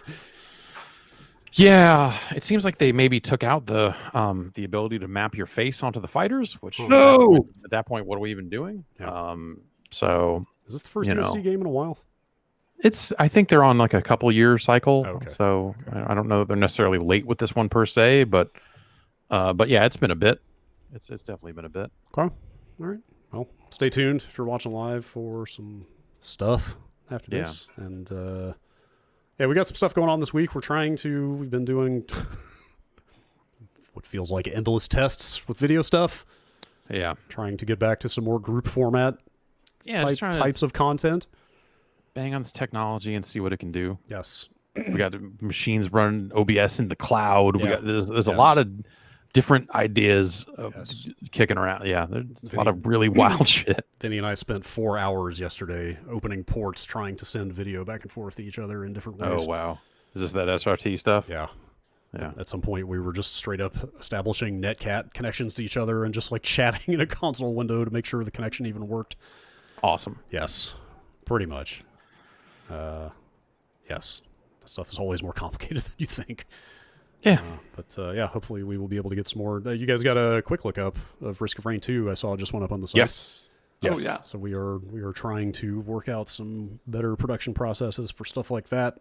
Yeah, it seems like they maybe took out the ability to map your face onto the fighters, which No! at that point, what are we even doing? Yeah. So Is this the first You UFC know. game in a while? I think they're on like a couple year cycle. Okay. So I don't know that they're necessarily late with this one per se, but yeah, it's been a bit. It's definitely been a bit. Okay. All right. Well, stay tuned if you're watching live for some stuff after Yeah. this. And Yeah, we got some stuff going on this week. We've been doing what feels like endless tests with video stuff. Yeah. Trying to get back to some more group format types of content. Bang on this technology and see what it can do. Yes. We got machines running OBS in the cloud. Yeah. There's a lot of different ideas kicking around. Yeah, there's a lot of really wild shit. Vinny and I spent 4 hours yesterday opening ports trying to send video back and forth to each other in different ways. Oh, wow. Is this that SRT stuff? Yeah. Yeah. At some point, we were just straight up establishing netcat connections to each other and just like chatting in a console window to make sure the connection even worked. Awesome. Yes, pretty much. Yes. That stuff is always more complicated than you think. Yeah. But yeah, hopefully we will be able to get some more. You guys got a quick look up of Risk of Rain 2. I saw it just went up on the site. Yes. Oh, yeah. So we are trying to work out some better production processes for stuff like that.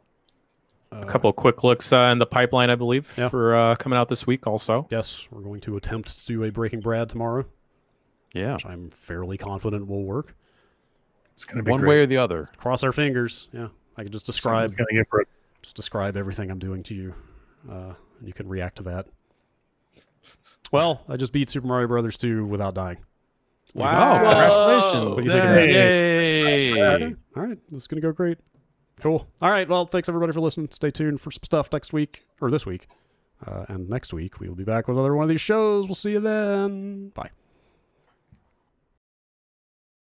A couple of quick looks in the pipeline, I believe, for coming out this week also. Yes, we're going to attempt to do a Breaking Brad tomorrow. Yeah. Which I'm fairly confident will work. It's going to be one great. way or the other. Cross our fingers. Yeah. I can just describe everything I'm doing to you. And you can react to that. Well, I just beat Super Mario Brothers 2 without dying. Wow. Congratulations. What do you think of that? Yay. All right. This is going to go great. Cool. All right. Well, thanks everybody for listening. Stay tuned for some stuff next week, or this week. And next week, we will be back with another one of these shows. We'll see you then. Bye.